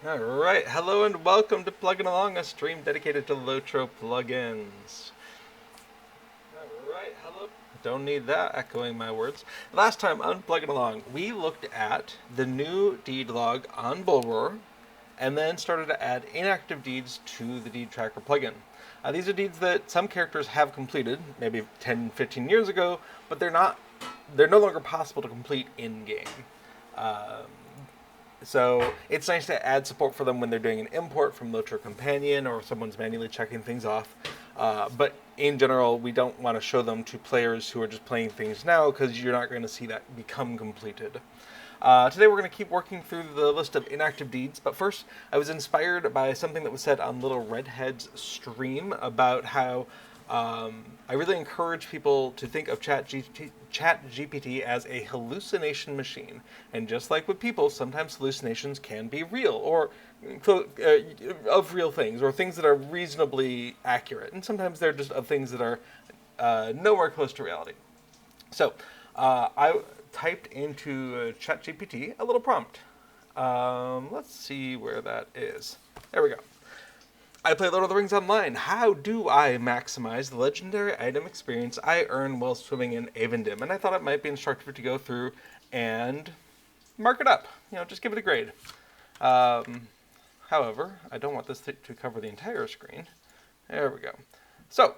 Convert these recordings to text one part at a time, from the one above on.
Alright, hello and welcome to Plugin Along, a stream dedicated to LOTRO plugins. Alright, hello. Don't need that, echoing my words. Last time on Plugin Along, we looked at the new deed log on Bullroarer, and then started to add inactive deeds to the deed tracker plugin. These are deeds that some characters have completed, maybe 10, 15 years ago, but they're no longer possible to complete in-game. So it's nice to add support for them when they're doing an import from LOTRO Companion or someone's manually checking things off. But in general, we don't want to show them to players who are just playing things now because you're not going to see that become completed. Today we're going to keep working through the list of inactive deeds, but first I was inspired by something that was said on Little Redhead's stream about how I really encourage people to think of ChatGPT as a hallucination machine. And just like with people, sometimes hallucinations can be real, or of real things, or things that are reasonably accurate. And sometimes they're just of things that are nowhere close to reality. So I typed into ChatGPT a little prompt. Let's see where that is. There we go. I play Lord of the Rings Online. How do I maximize the legendary item experience I earn while swimming in Evendim? And I thought it might be instructive to go through and mark it up. Just give it a grade. However, I don't want this to cover the entire screen. There we go. So,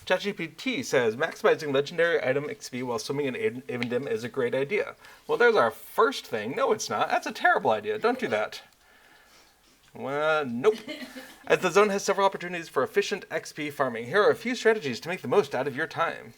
ChatGPT says, maximizing legendary item XP while swimming in Evendim is a great idea. Well, there's our first thing. No, it's not. That's a terrible idea. Don't do that. Well, nope. As the zone has several opportunities for efficient XP farming, here are a few strategies to make the most out of your time.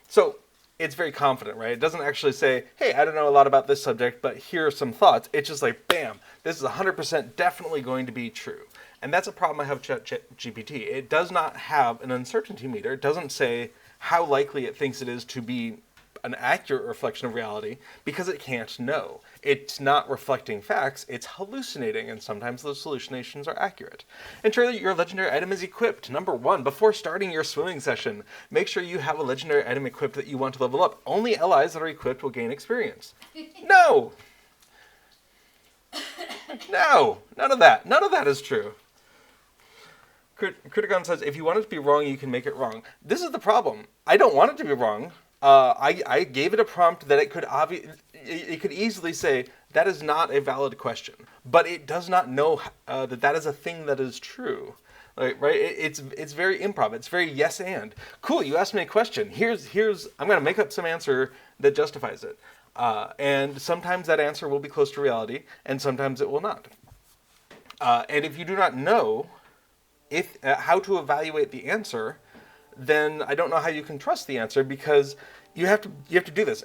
So, it's very confident, right? It doesn't actually say, hey, I don't know a lot about this subject, but here are some thoughts. It's just like, bam, this is 100% definitely going to be true. And that's a problem I have with ChatGPT. It does not have an uncertainty meter. It doesn't say how likely it thinks it is to be an accurate reflection of reality because it can't know. It's not reflecting facts, it's hallucinating, and sometimes those hallucinations are accurate. Ensure that your legendary item is equipped. Number 1, before starting your swimming session, make sure you have a legendary item equipped that you want to level up. Only allies that are equipped will gain experience. No! No! None of that. None of that is true. Criticon says, if you want it to be wrong, you can make it wrong. This is the problem. I don't want it to be wrong. I gave it a prompt that it could easily say, that is not a valid question. But it does not know that is a thing that is true. Right? It's very improv. It's very yes and. Cool, you asked me a question. Here's I'm going to make up some answer that justifies it. And sometimes that answer will be close to reality, and sometimes it will not. And if you do not know how to evaluate the answer, then I don't know how you can trust the answer, because you have to do this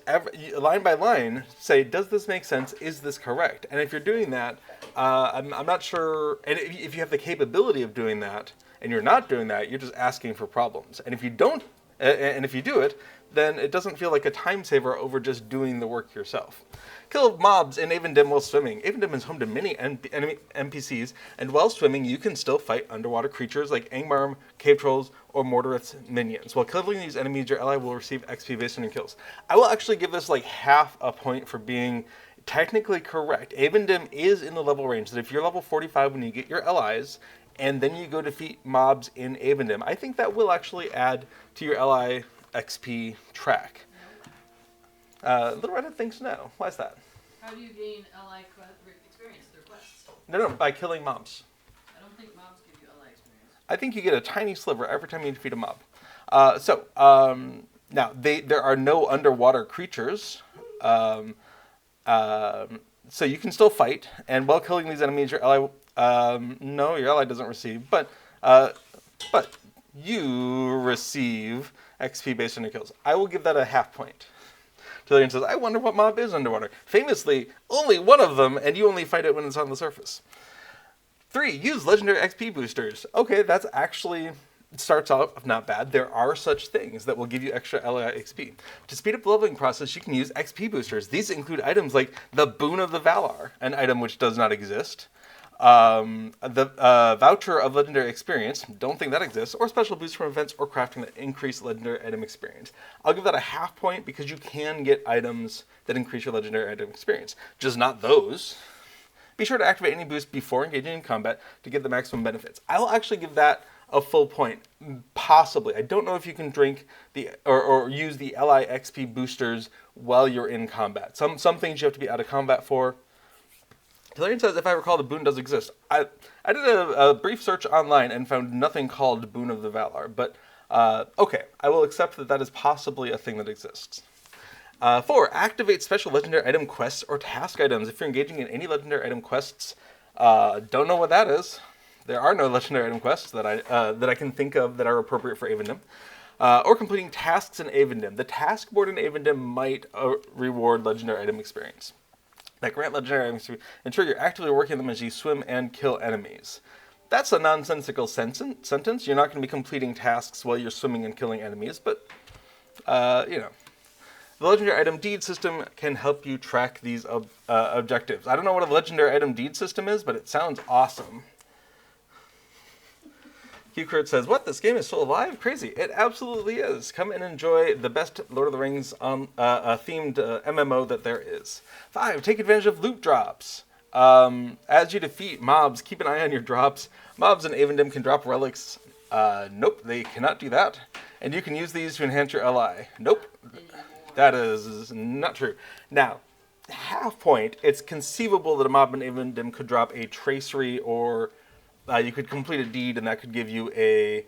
line by line. Say, does this make sense? Is this correct? And if you're doing that, I'm not sure. And if you have the capability of doing that, and you're not doing that, you're just asking for problems. And if you don't, and if you do it, then it doesn't feel like a time saver over just doing the work yourself. Kill mobs in Evendim while swimming. Evendim is home to many enemy NPCs, and while swimming, you can still fight underwater creatures like Angmarm, cave trolls, or Mordorith's minions. While killing these enemies, your ally will receive XP based on your kills. I will actually give this like half a point for being technically correct. Evendim is in the level range that if you're level 45 when you get your allies, and then you go defeat mobs in Evendim, I think that will actually add to your ally XP track. Little Redhead thinks no. Why is that? How do you gain ally experience through quests? No, by killing mobs. I don't think mobs give you ally experience. I think you get a tiny sliver every time you defeat a mob. Now, there are no underwater creatures, so you can still fight, and while killing these enemies, your ally, your ally doesn't receive, but you receive XP based on your kills. I will give that a half point. Tillian says, I wonder what mob is underwater. Famously, only one of them, and you only fight it when it's on the surface. 3, use legendary XP boosters. Okay, that's actually starts out not bad. There are such things that will give you extra ally XP. To speed up the leveling process, you can use XP boosters. These include items like the Boon of the Valar, an item which does not exist. The voucher of legendary experience, don't think that exists, or special boosts from events or crafting that increase legendary item experience. I'll give that a half point because you can get items that increase your legendary item experience. Just not those. Be sure to activate any boost before engaging in combat to get the maximum benefits. I'll actually give that a full point, possibly. I don't know if you can drink or use the LI XP boosters while you're in combat. Some things you have to be out of combat for. Tellurian says, if I recall, the boon does exist. I did a brief search online and found nothing called Boon of the Valar, but okay, I will accept that that is possibly a thing that exists. 4, activate special legendary item quests or task items. If you're engaging in any legendary item quests, don't know what that is. There are no legendary item quests that I can think of that are appropriate for Evendim. Or completing tasks in Evendim. The task board in Evendim might reward legendary item experience. That grant legendary items to ensure you're actively working them as you swim and kill enemies. That's a nonsensical sentence. You're not going to be completing tasks while you're swimming and killing enemies, but, you know. The legendary item deed system can help you track these objectives. I don't know what a legendary item deed system is, but it sounds awesome. Q-Kurt says, what? This game is still alive? Crazy. It absolutely is. Come and enjoy the best Lord of the Rings themed MMO that there is. 5, take advantage of loot drops. As you defeat mobs, keep an eye on your drops. Mobs in Evendim can drop relics. Nope, they cannot do that. And you can use these to enhance your LI. Nope, that is not true. Now, half point, it's conceivable that a mob in Evendim could drop a tracery or you could complete a deed and that could give you an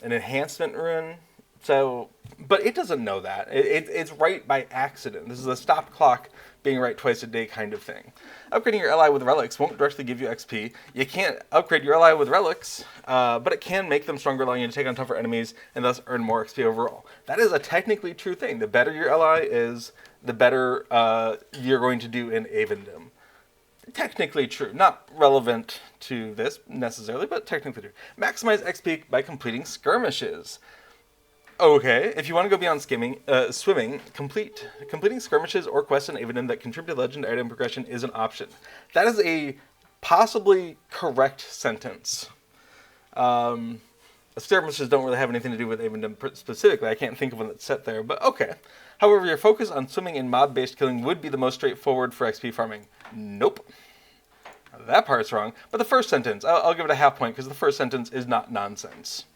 enhancement rune. So, but it doesn't know that. It's right by accident. This is a stop clock being right twice a day kind of thing. Upgrading your LI with relics won't directly give you XP. You can't upgrade your LI with relics, but it can make them stronger, allowing you to take on tougher enemies and thus earn more XP overall. That is a technically true thing. The better your LI is, the better you're going to do in Evendim. Technically true. Not relevant to this necessarily, but technically true. Maximize XP by completing skirmishes. Okay, if you want to go beyond swimming, completing skirmishes or quests in Evendim that contribute to legendary item progression is an option. That is a possibly correct sentence. Skirmishes don't really have anything to do with Evendim specifically. I can't think of one that's set there, but okay. However, your focus on swimming and mob-based killing would be the most straightforward for XP farming. Nope. That part's wrong. But the first sentence, I'll give it a half point because the first sentence is not nonsense.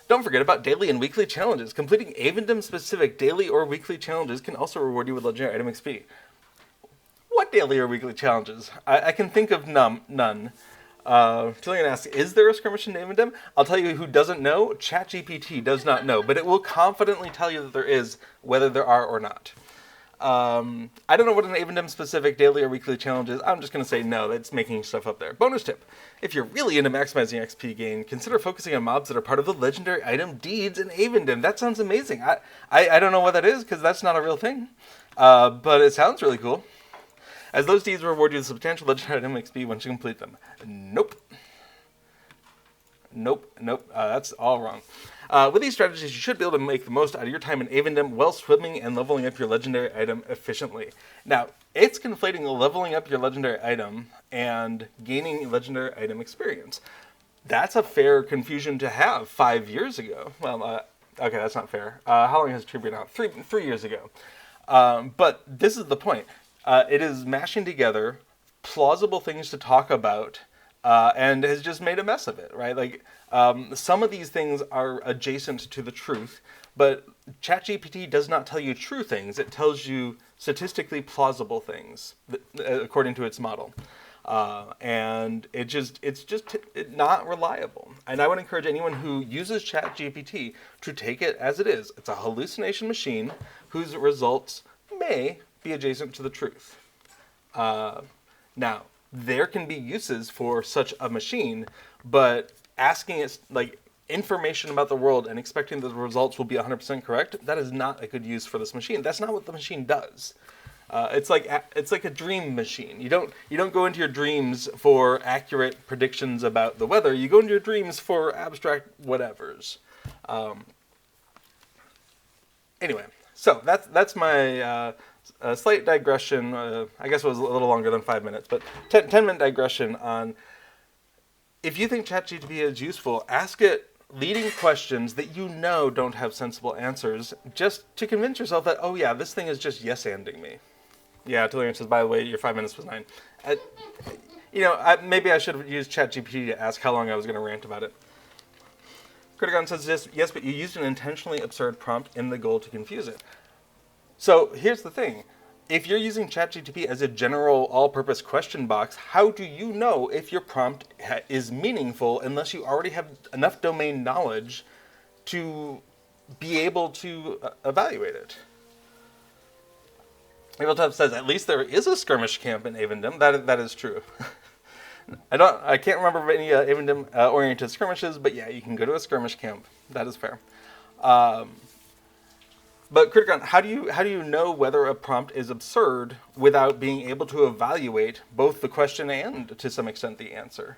Don't forget about daily and weekly challenges. Completing Evendim-specific daily or weekly challenges can also reward you with legendary item XP. What daily or weekly challenges? I can think of none. Jillian asks, is there a skirmish in Evendim? I'll tell you who doesn't know. ChatGPT does not know, but it will confidently tell you that there is, whether there are or not. I don't know what an Evendim-specific daily or weekly challenge is. I'm just going to say no, that's making stuff up there. Bonus tip. If you're really into maximizing XP gain, consider focusing on mobs that are part of the legendary item deeds in Evendim. That sounds amazing. I don't know what that is, because that's not a real thing. But it sounds really cool. As those deeds reward you with substantial legendary item XP once you complete them. Nope. That's all wrong. With these strategies, you should be able to make the most out of your time in Evendim while swimming and leveling up your legendary item efficiently. Now, it's conflating leveling up your legendary item and gaining legendary item experience. That's a fair confusion to have 5 years ago. Well, okay, that's not fair. How long has Tree been out? 3 years ago. But this is the point. It is mashing together plausible things to talk about and has just made a mess of it, right? Like, some of these things are adjacent to the truth, but ChatGPT does not tell you true things. It tells you statistically plausible things, according to its model. And it's just not reliable. And I would encourage anyone who uses ChatGPT to take it as it is. It's a hallucination machine whose results may be adjacent to the truth. Now, there can be uses for such a machine, but asking it like information about the world and expecting that the results will be 100% correct, that is not a good use for this machine. That's not what the machine does. It's like a dream machine. You don't go into your dreams for accurate predictions about the weather. You go into your dreams for abstract whatevers. Anyway, so that's my slight digression. I guess it was a little longer than 5 minutes, but 10-minute digression on. If you think ChatGPT is useful, ask it leading questions that you know don't have sensible answers, just to convince yourself that, oh yeah, this thing is just yes-anding me. Yeah, Tilian says, by the way, your 5 minutes was 9. Uh, maybe I should have used ChatGPT to ask how long I was going to rant about it. Critigon says this, yes, but you used an intentionally absurd prompt in the goal to confuse it. So here's the thing. If you're using ChatGPT as a general all-purpose question box, how do you know if your prompt is meaningful unless you already have enough domain knowledge to be able to evaluate it? Abletop says, at least there is a skirmish camp in Evendim. That is true. I can't remember of any Evendim oriented skirmishes, but yeah, you can go to a skirmish camp. That is fair. But Criticon, how do you know whether a prompt is absurd without being able to evaluate both the question and, to some extent, the answer?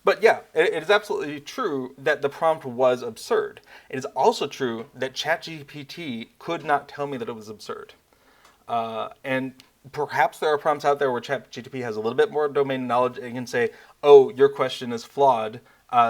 But yeah, it is absolutely true that the prompt was absurd. It is also true that ChatGPT could not tell me that it was absurd. And perhaps there are prompts out there where ChatGPT has a little bit more domain knowledge and can say, oh, your question is flawed,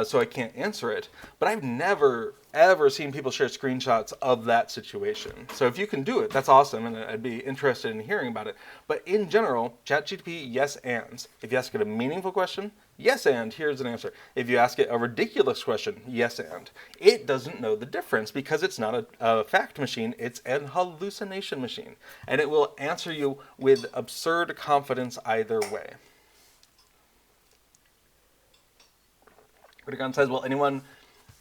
so I can't answer it. But I've never, ever seen people share screenshots of that situation. So if you can do it, that's awesome, and I'd be interested in hearing about it. But in general, ChatGPT yes ands. If you ask it a meaningful question, yes and, here's an answer. If you ask it a ridiculous question, yes and. It doesn't know the difference because it's not a fact machine, it's an hallucination machine. And it will answer you with absurd confidence either way. Criticon says, well, anyone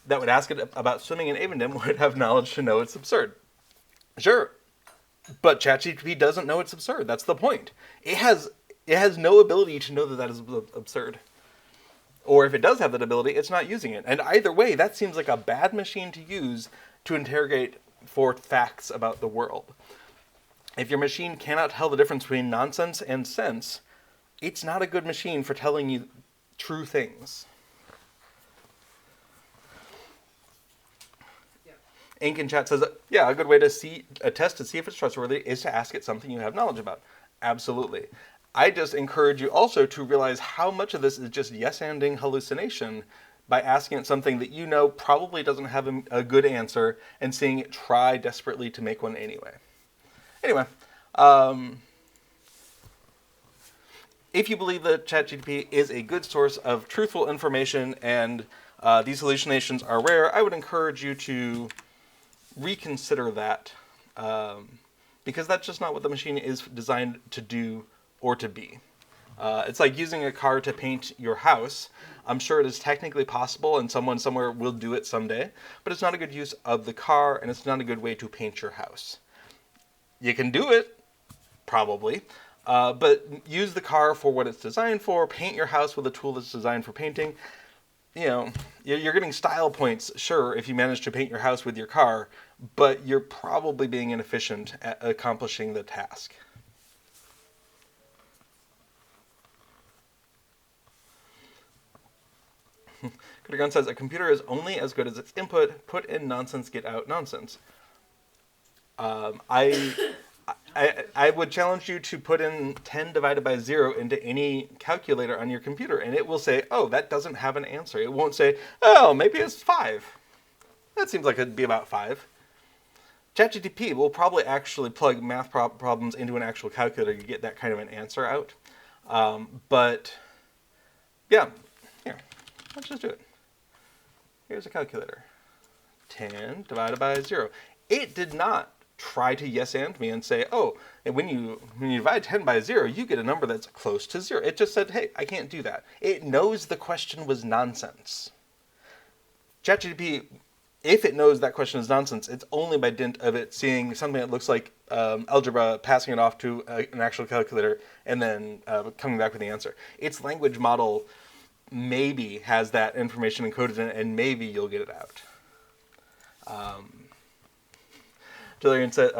that would ask it about swimming in Evendim would have knowledge to know it's absurd. Sure, but ChatGPT doesn't know it's absurd. That's the point. It has no ability to know that is absurd. Or if it does have that ability, it's not using it. And either way, that seems like a bad machine to use to interrogate for facts about the world. If your machine cannot tell the difference between nonsense and sense, it's not a good machine for telling you true things. Ink in chat says, yeah, a good way to test to see if it's trustworthy is to ask it something you have knowledge about. Absolutely. I just encourage you also to realize how much of this is just yes-anding hallucination by asking it something that you know probably doesn't have a good answer and seeing it try desperately to make one anyway. Anyway, if you believe that ChatGPT is a good source of truthful information and these hallucinations are rare, I would encourage you to reconsider that because that's just not what the machine is designed to do or to be. It's like using a car to paint your house. I'm sure it is technically possible and someone somewhere will do it someday, but it's not a good use of the car and it's not a good way to paint your house. You can do it, probably, but use the car for what it's designed for, paint your house with a tool that's designed for painting. You know, you're getting style points, sure, if you manage to paint your house with your car, but you're probably being inefficient at accomplishing the task. Criticon says, a computer is only as good as its input. Put in nonsense, get out nonsense. I would challenge you to put in 10 divided by 0 into any calculator on your computer, and it will say, oh, that doesn't have an answer. It won't say, oh, maybe it's 5. That seems like it'd be about 5. ChatGPT will probably actually plug math problems into an actual calculator to get that kind of an answer out. But, yeah, here, let's just do it. Here's a calculator. 10 divided by 0. It did not try to yes-and me and say, oh, and when you divide 10 by 0, you get a number that's close to 0. It just said, hey, I can't do that. It knows the question was nonsense. ChatGPT, if it knows that question is nonsense, it's only by dint of it seeing something that looks like algebra, passing it off to an actual calculator, and then coming back with the answer. Its language model maybe has that information encoded in it, and maybe you'll get it out. Jillian said,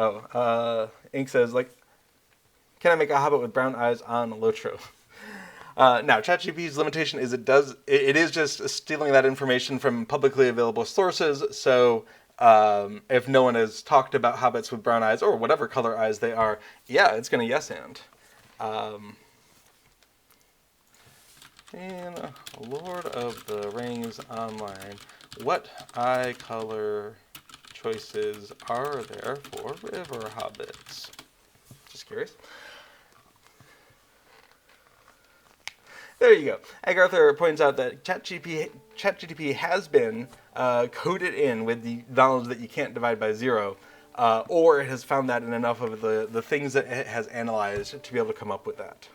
Ink says, like, can I make a hobbit with brown eyes on LOTRO? Now, ChatGPT's limitation is it is just stealing that information from publicly available sources, so if no one has talked about hobbits with brown eyes, or whatever color eyes they are, yeah, it's going to yes-and. In Lord of the Rings Online, what eye color choices are there for river hobbits? Just curious. There you go. Agartha points out that ChatGPT has been coded in with the knowledge that you can't divide by 0, or it has found that in enough of the things that it has analyzed to be able to come up with that.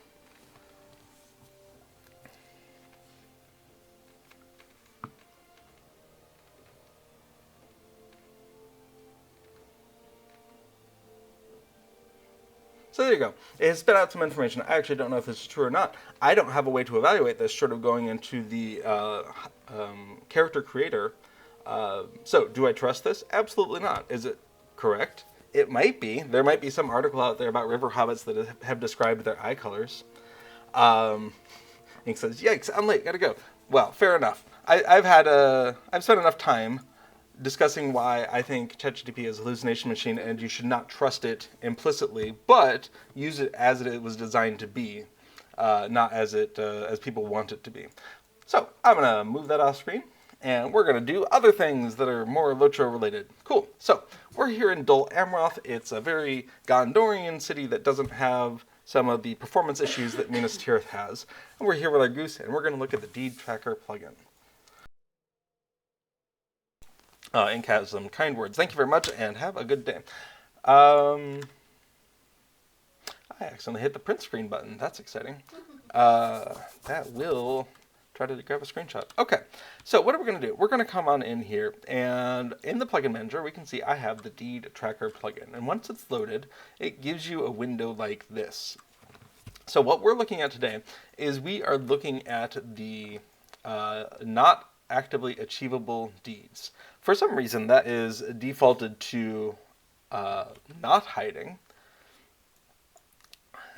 So there you go. It has spit out some information. I actually don't know if this is true or not. I don't have a way to evaluate this short of going into the character creator. So do I trust this? Absolutely not. Is it correct? It might be. There might be some article out there about river hobbits that have described their eye colors. He says, "Yikes! I'm late. Gotta go." Well, fair enough. I've spent enough time discussing why I think ChatGPT is a hallucination machine, and you should not trust it implicitly, but use it as it was designed to be, not as people want it to be. So I'm gonna move that off screen, and we're gonna do other things that are more LOTRO related. Cool. So we're here in Dol Amroth. It's a very Gondorian city that doesn't have some of the performance issues that Minas Tirith has. And we're here with our goose, and we're going to look at the deed tracker plugin. Ink has some kind words. Thank you very much, and have a good day. I accidentally hit the print screen button. That's exciting. That will try to grab a screenshot. Okay, so what are we going to do? We're going to come on in here, and in the plugin manager, we can see I have the deed tracker plugin. And once it's loaded, it gives you a window like this. So what we're looking at today is we are looking at the not actively achievable deeds. For some reason, that is defaulted to not hiding.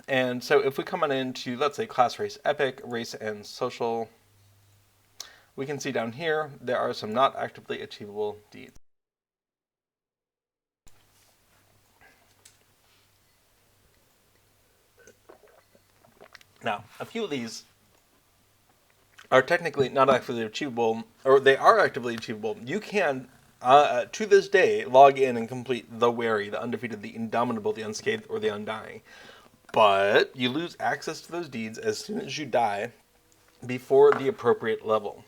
And so if we come on into, let's say, class, race, epic, race, and social, we can see down here there are some not actively achievable deeds. Now, a few of these are technically not actively achievable, or they are actively achievable. You can, to this day, log in and complete the Wary, the Undefeated, the Indomitable, the Unscathed, or the Undying. But you lose access to those deeds as soon as you die before the appropriate level.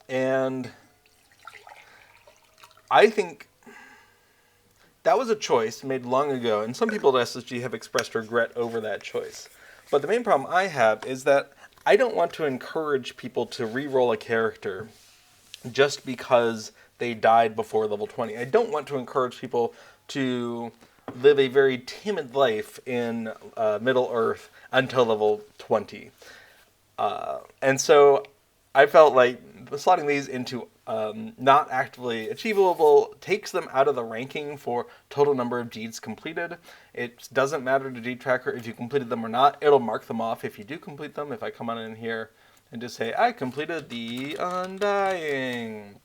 And I think that was a choice made long ago, and some people at SSG have expressed regret over that choice. But the main problem I have is that I don't want to encourage people to re-roll a character just because they died before level 20. I don't want to encourage people to live a very timid life in Middle-earth until level 20. And so I felt like slotting these into not actively achievable takes them out of the ranking for total number of deeds completed. It doesn't matter to Deed Tracker if you completed them or not. It'll mark them off if you do complete them. If I come on in here and just say, I completed the Undying.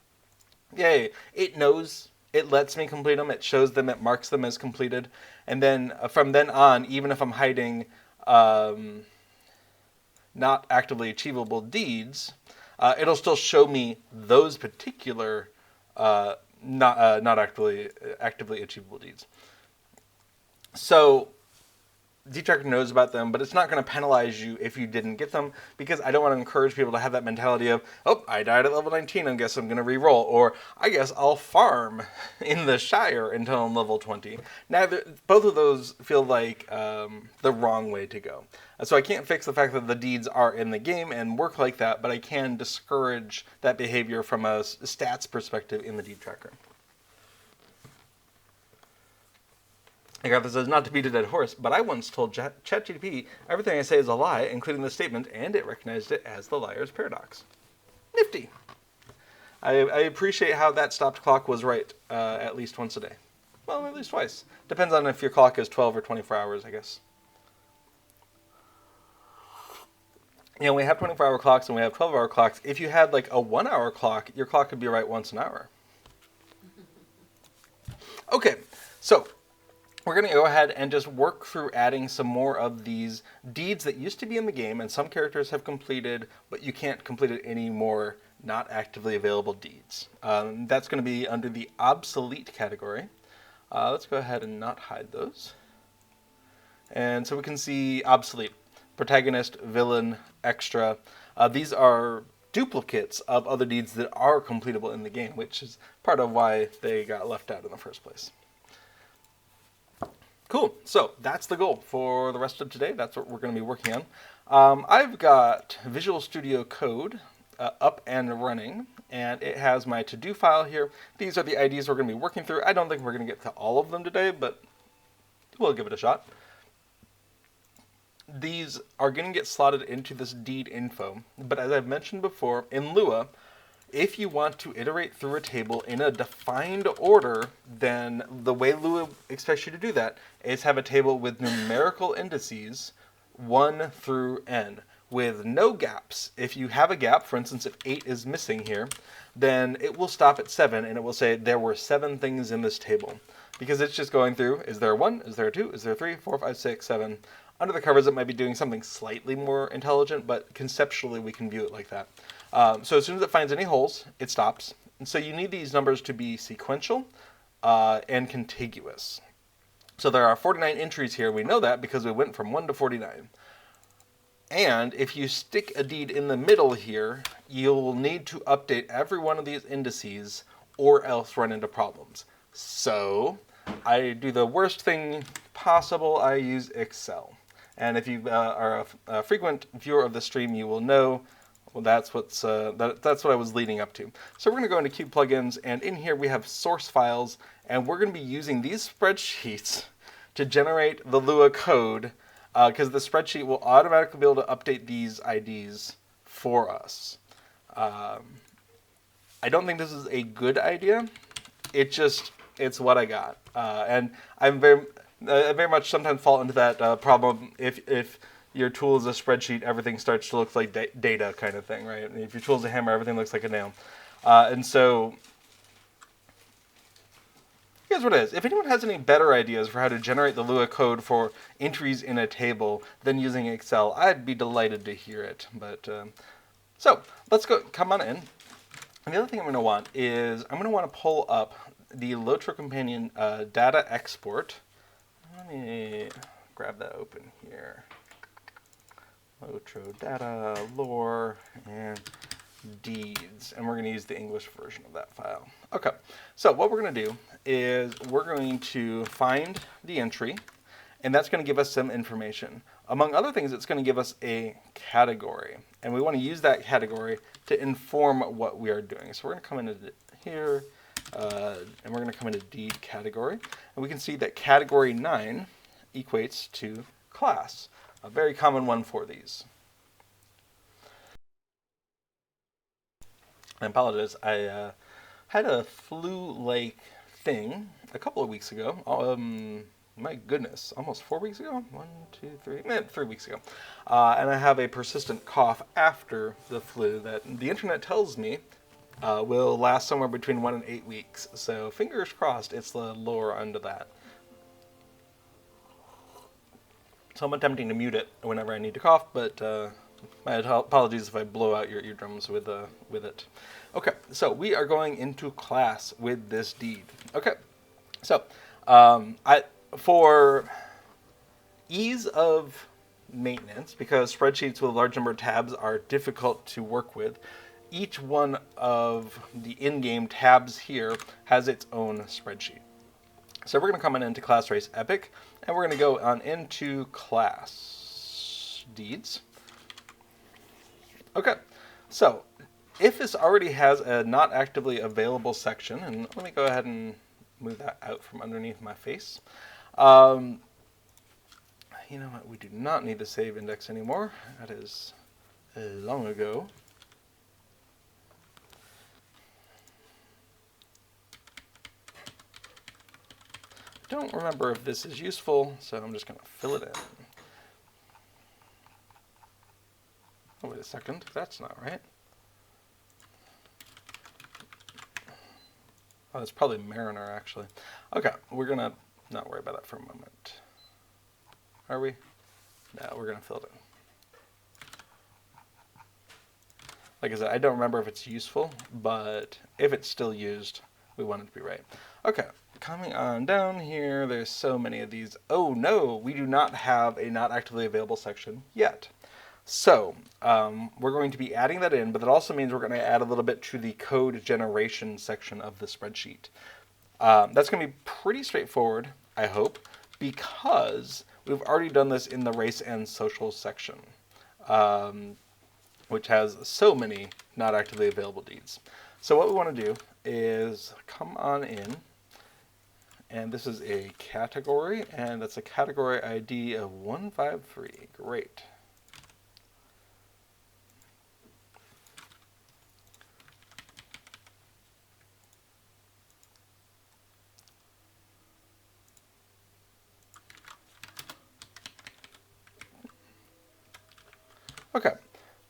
Yay. It knows. It lets me complete them. It shows them. It marks them as completed. And then from then on, even if I'm hiding not actively achievable deeds, it'll still show me those particular not actively achievable deeds. So Deed Tracker knows about them, but it's not going to penalize you if you didn't get them, because I don't want to encourage people to have that mentality of, oh, I died at level 19, I guess I'm going to re-roll, or I guess I'll farm in the Shire until I'm level 20. Both of those feel like the wrong way to go. So I can't fix the fact that the deeds are in the game and work like that, but I can discourage that behavior from a stats perspective in the Deed Tracker. Agartha says, not to beat a dead horse, but I once told ChatGPT everything I say is a lie, including the statement, and it recognized it as the liar's paradox. Nifty. I appreciate how that stopped clock was right at least once a day. Well, at least twice. Depends on if your clock is 12 or 24 hours, I guess. You know, we have 24-hour clocks and we have 12-hour clocks. If you had like a 1-hour clock, your clock could be right once an hour. Okay, so we're going to go ahead and just work through adding some more of these deeds that used to be in the game and some characters have completed, but you can't complete it anymore, not actively available deeds. That's going to be under the obsolete category. Let's go ahead and not hide those. And so we can see obsolete, protagonist, villain, extra. These are duplicates of other deeds that are completable in the game, which is part of why they got left out in the first place. Cool. So that's the goal for the rest of today. That's what we're going to be working on. I've got Visual Studio Code up and running, and it has my to-do file here. These are the IDs we're going to be working through. I don't think we're going to get to all of them today, but we'll give it a shot. These are going to get slotted into this deed info, but as I've mentioned before, in Lua, if you want to iterate through a table in a defined order, then the way Lua expects you to do that is have a table with numerical indices 1 through n, with no gaps. If you have a gap, for instance, if 8 is missing here, then it will stop at 7 and it will say there were 7 things in this table. Because it's just going through, is there a 1, is there a 2, is there a 3, 4, 5, 6, 7. Under the covers, it might be doing something slightly more intelligent, but conceptually we can view it like that. So as soon as it finds any holes, it stops. And so you need these numbers to be sequential and contiguous. So there are 49 entries here. We know that because we went from 1 to 49. And if you stick a deed in the middle here, you'll need to update every one of these indices or else run into problems. So I do the worst thing possible. I use Excel. And if you are a frequent viewer of the stream, you will know, well, that's what I was leading up to. So we're going to go into Cube Plugins, and in here we have source files, and we're going to be using these spreadsheets to generate the Lua code, because the spreadsheet will automatically be able to update these IDs for us. I don't think this is a good idea. It's what I got, and I very much sometimes fall into that problem. If your tool is a spreadsheet, everything starts to look like data kind of thing, right? And if your tool is a hammer, everything looks like a nail. And so, here's what it is. If anyone has any better ideas for how to generate the Lua code for entries in a table than using Excel, I'd be delighted to hear it. But so let's come on in. And the other thing I'm going to want is I'm going to want to pull up the LOTRO companion data export. Let me grab that open here. LOTRO data, lore, and deeds. And we're going to use the English version of that file. Okay, so what we're going to do is we're going to find the entry, and that's going to give us some information. Among other things, it's going to give us a category. And we want to use that category to inform what we are doing. So we're going to come into here, and we're going to come into deed category. And we can see that category 9 equates to class, a very common one for these. I apologize. I had a flu-like thing a couple of weeks ago. My goodness, almost 4 weeks ago? 1, 2, 3, 3 weeks ago. And I have a persistent cough after the flu that the internet tells me will last somewhere between 1 and 8 weeks. So fingers crossed it's the lower end of that. So I'm attempting to mute it whenever I need to cough, but my apologies if I blow out your eardrums with it. Okay, so we are going into class with this deed. Okay, so for ease of maintenance, because spreadsheets with a large number of tabs are difficult to work with, each one of the in-game tabs here has its own spreadsheet. So we're going to come into class race epic, and we're going to go on into class deeds. Okay, so if this already has a not actively available section, and let me go ahead and move that out from underneath my face. You know what, we do not need the save index anymore. That is long ago. Don't remember if this is useful, so I'm just going to fill it in. Oh, wait a second. That's not right. Oh, it's probably Mariner, actually. Okay, we're going to not worry about that for a moment. Are we? No, we're going to fill it in. Like I said, I don't remember if it's useful, but if it's still used, We want it to be right. Okay, coming on down here, there's so many of these. Oh no, we do not have a not actively available section yet. So we're going to be adding that in, but that also means we're going to add a little bit to the code generation section of the spreadsheet. That's going to be pretty straightforward, I hope, because we've already done this in the race and social section, which has so many not actively available deeds. So what we want to do is come on in, and this is a category, and that's a category ID of 153. Great. Okay,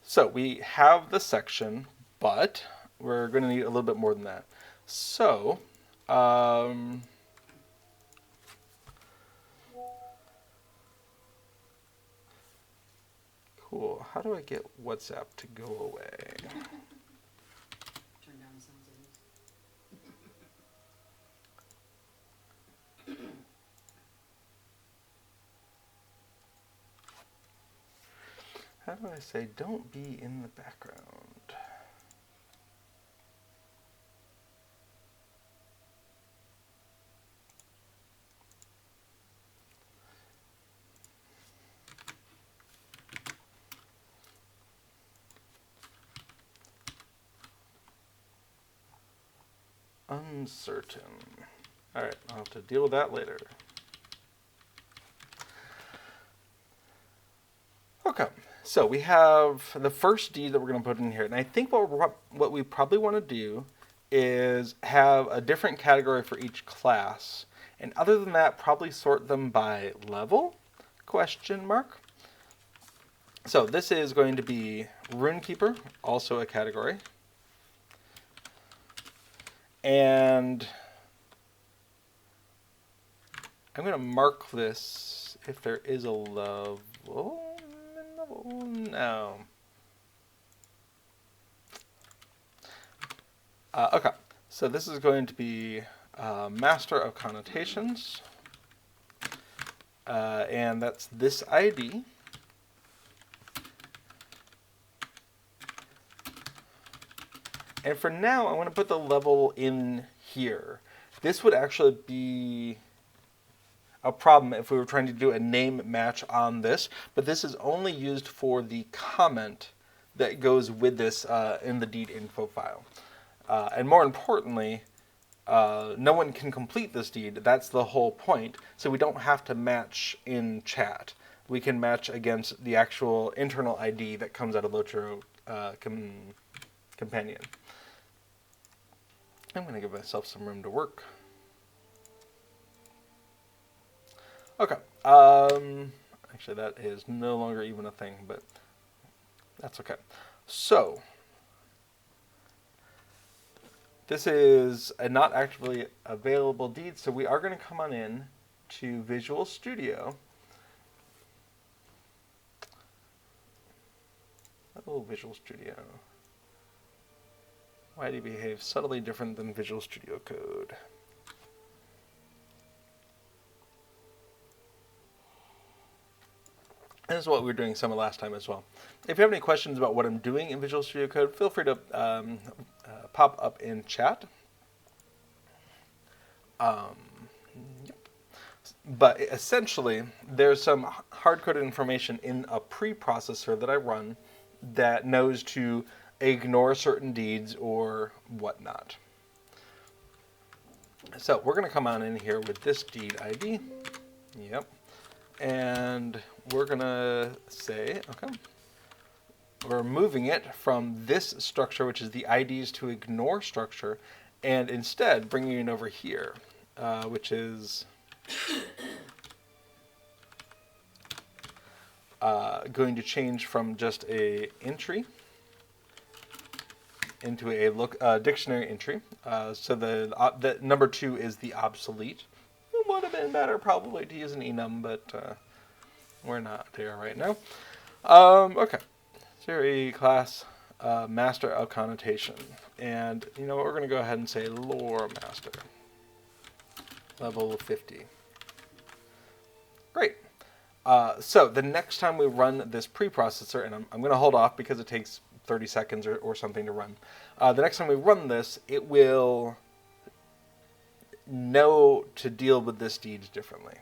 so we have the section, but we're going to need a little bit more than that. So, cool. How do I get WhatsApp to go away? Turn down the sound settings. How do I say don't be in the background? Uncertain. All right, I'll have to deal with that later. Okay, so we have the first deed that we're going to put in here, and I think what we probably want to do is have a different category for each class, and other than that, probably sort them by level? Question mark. So this is going to be Rune-keeper, also a category. And I'm going to mark this if there is a level. No. Okay, so this is going to be Master of Connotations. And that's this ID. And for now, I want to put the level in here. This would actually be a problem if we were trying to do a name match on this, but this is only used for the comment that goes with this in the deed info file. And more importantly, no one can complete this deed. That's the whole point. So we don't have to match in chat. We can match against the actual internal ID that comes out of LOTRO Companion. I'm going to give myself some room to work. Okay. Actually, that is no longer even a thing, but that's okay. So, this is a not actively available deed, so we are going to come on in to Visual Studio. Oh, Visual Studio. Why do you behave subtly different than Visual Studio Code? And this is what we were doing some of last time as well. If you have any questions about what I'm doing in Visual Studio Code, feel free to pop up in chat. But essentially, there's some hard-coded information in a preprocessor that I run that knows to ignore certain deeds or whatnot. So we're going to come on in here with this deed ID. Yep. And we're going to say, okay, we're moving it from this structure, which is the IDs to ignore structure, and instead bringing it over here, which is going to change from just a entry into a dictionary entry. So the number 2 is the obsolete. It would have been better probably to use an enum, but we're not there right now. Okay. Is there a class master of connotation. And you know what, we're going to go ahead and say lore master. Level 50. Great. So the next time we run this preprocessor, and I'm going to hold off because it takes 30 seconds or something to run. The next time we run this, it will know to deal with this deed differently.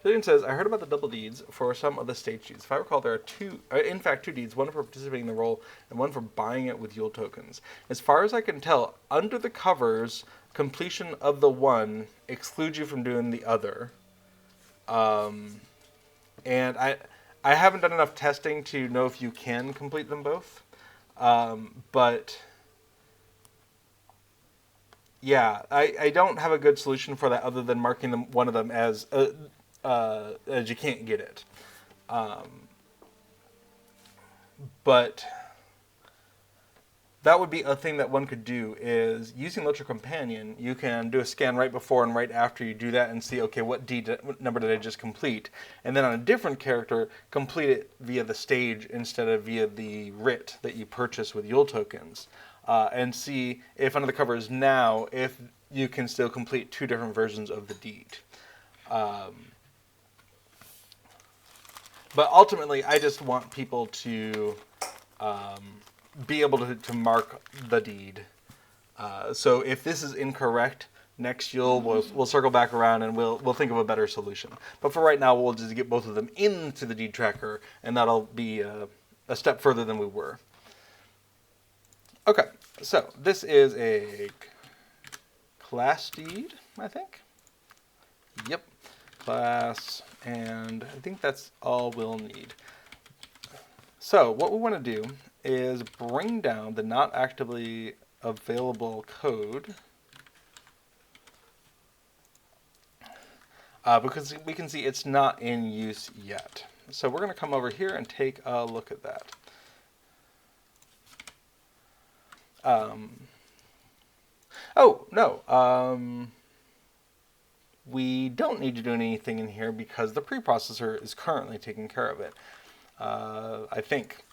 Julian says, I heard about the double deeds for some of the stage deeds. If I recall, there are in fact, two deeds, one for participating in the role and one for buying it with Yule tokens. As far as I can tell, under the covers, completion of the one excludes you from doing the other. And I haven't done enough testing to know if you can complete them both. But yeah, I don't have a good solution for that other than marking them one of them as you can't get it. But that would be a thing that one could do, is using LOTRO Companion, you can do a scan right before and right after you do that and see, okay, what number did I just complete? And then on a different character, complete it via the stage instead of via the writ that you purchase with Yule tokens. And see if under the covers now, if you can still complete two different versions of the deed. But ultimately, I just want people to be able to mark the deed. So if this is incorrect, next we'll circle back around and we'll think of a better solution. But for right now, we'll just get both of them into the deed tracker, and that'll be a step further than we were. Okay, so this is a class deed, I think. Yep, class, and I think that's all we'll need. So what we want to do is bring down the not actively available code, because we can see it's not in use yet. So we're going to come over here and take a look at that. Oh, no. We don't need to do anything in here because the preprocessor is currently taking care of it. I think.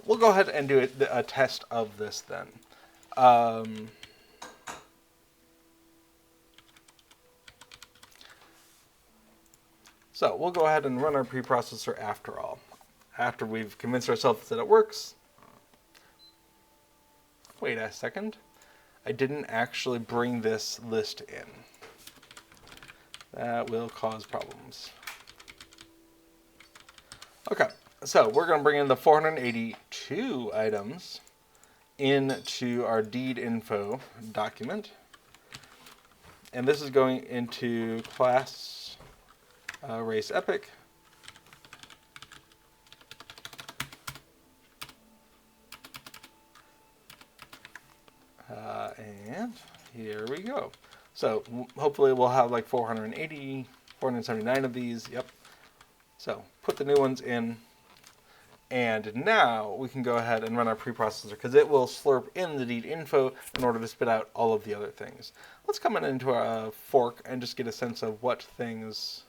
We'll go ahead and do a test of this then. So we'll go ahead and run our preprocessor after all. After we've convinced ourselves that it works. Wait a second. I didn't actually bring this list in. That will cause problems. Okay, so we're going to bring in the 482 items into our deed info document. And this is going into class race epic. And here we go. So hopefully we'll have like 480, 479 of these. Yep. So put the new ones in. And now we can go ahead and run our preprocessor because it will slurp in the deed info in order to spit out all of the other things. Let's come into our fork and just get a sense of what things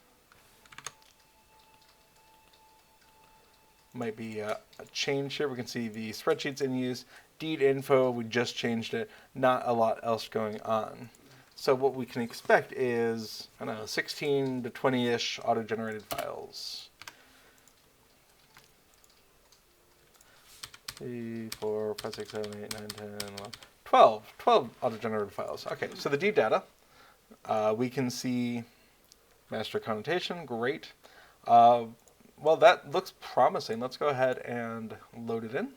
might be a change here. We can see the spreadsheets in use. Deed info, we just changed it. Not a lot else going on. So what we can expect is, I don't know, 16 to 20-ish auto-generated files. 3, 4, 5, 6, 7, 8, 9, 10, 11, 12 auto-generated files. Okay, so the deed data, we can see master connotation, great. Well, that looks promising. Let's go ahead and load it in.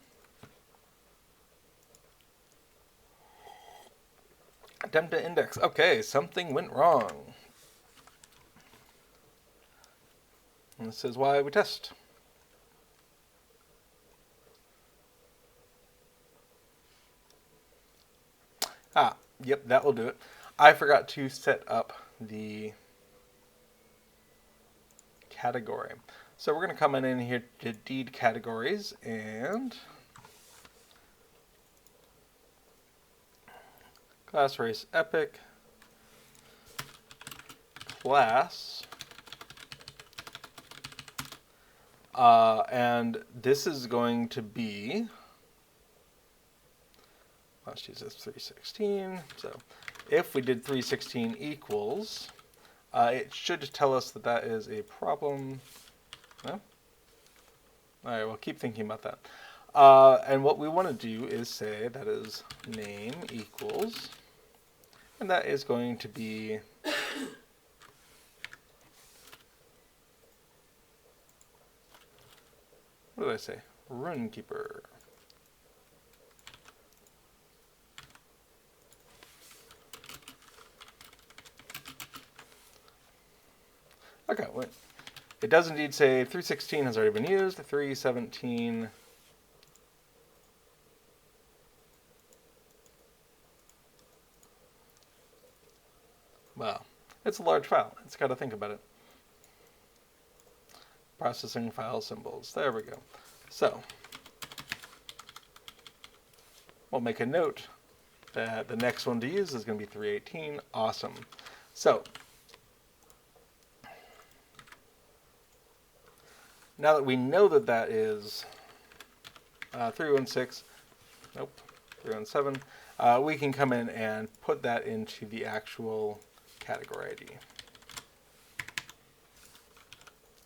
Attempt to index. Okay, something went wrong. And this is why we test. Ah, yep, that will do it. I forgot to set up the category. So we're going to come in here to deed categories and class race epic, class, and this is going to be, let's use this 316. So if we did 316 equals, it should tell us that that is a problem. No? All right, well, keep thinking about that. And what we want to do is say that is name equals, and that is going to be what did I say? Rune-keeper. Okay, wait. It does indeed say 316 has already been used, 317. Well, it's a large file. It's got to think about it. Processing file symbols. There we go. So, we'll make a note that the next one to use is going to be 318. Awesome. So, now that we know that that is 316, nope, 317, we can come in and put that into the actual category ID.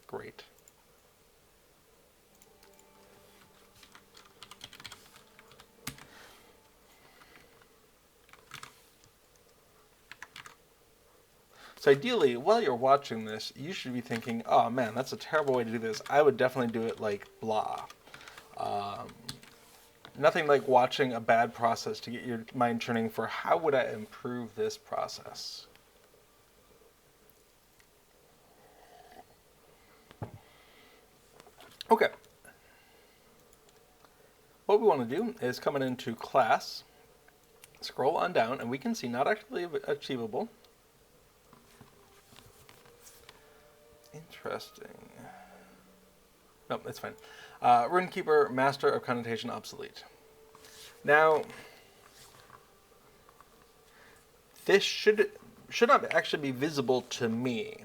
Great. So ideally, while you're watching this, you should be thinking, oh man, that's a terrible way to do this. I would definitely do it like blah. Nothing like watching a bad process to get your mind churning for how would I improve this process. Okay. What we want to do is come into class, scroll on down, and we can see not actually achievable. Interesting. Nope, that's fine. Rune-keeper, master of connotation, obsolete. Now, this should not actually be visible to me,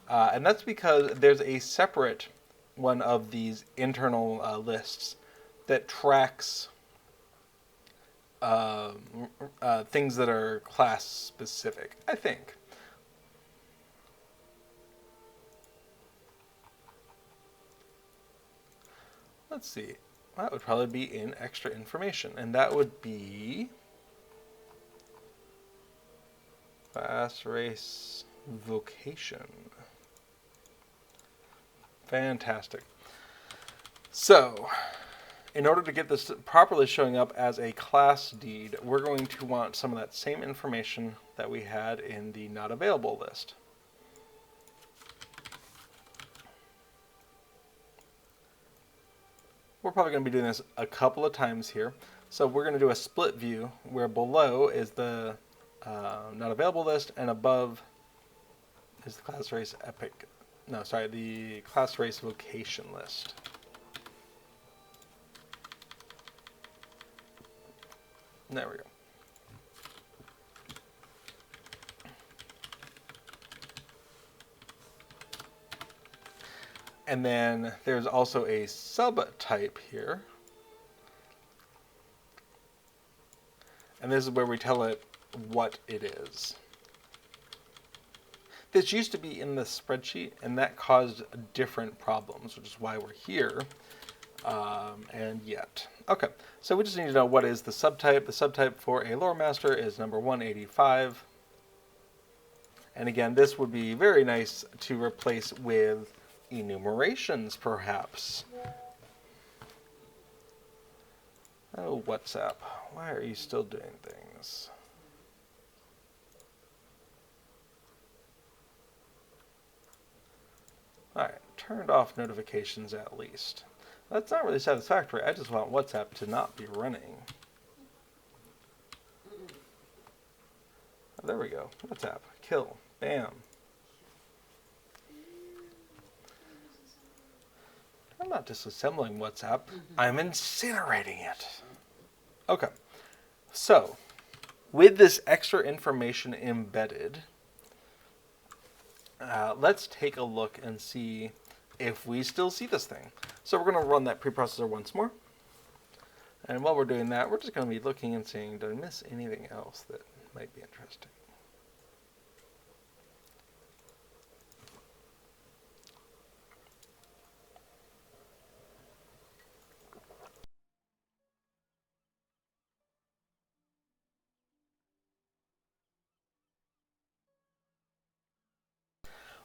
and that's because there's a separate one of these internal lists that tracks things that are class specific, I think. Let's see. That would probably be in extra information, and that would be class, race, vocation. Fantastic. So, in order to get this properly showing up as a class deed, we're going to want some of that same information that we had in the not available list. We're probably going to be doing this a couple of times here. So we're going to do a split view where below is the not available list and above is the class race epic. No, sorry, the class race vocation list. There we go. And then there's also a subtype here. And this is where we tell it what it is. This used to be in the spreadsheet, and that caused different problems, which is why we're here. And yet. Okay, so we just need to know what is the subtype. The subtype for a lore master is number 185. And again, this would be very nice to replace with enumerations, perhaps. Oh, WhatsApp. Why are you still doing things? Alright, turned off notifications at least. That's not really satisfactory. I just want WhatsApp to not be running. Oh, there we go. WhatsApp. Kill. Bam. I'm not disassembling WhatsApp. I'm incinerating it. Okay. So, with this extra information embedded, let's take a look and see if we still see this thing. So we're going to run that preprocessor once more. And while we're doing that, we're just going to be looking and seeing, did I miss anything else that might be interesting?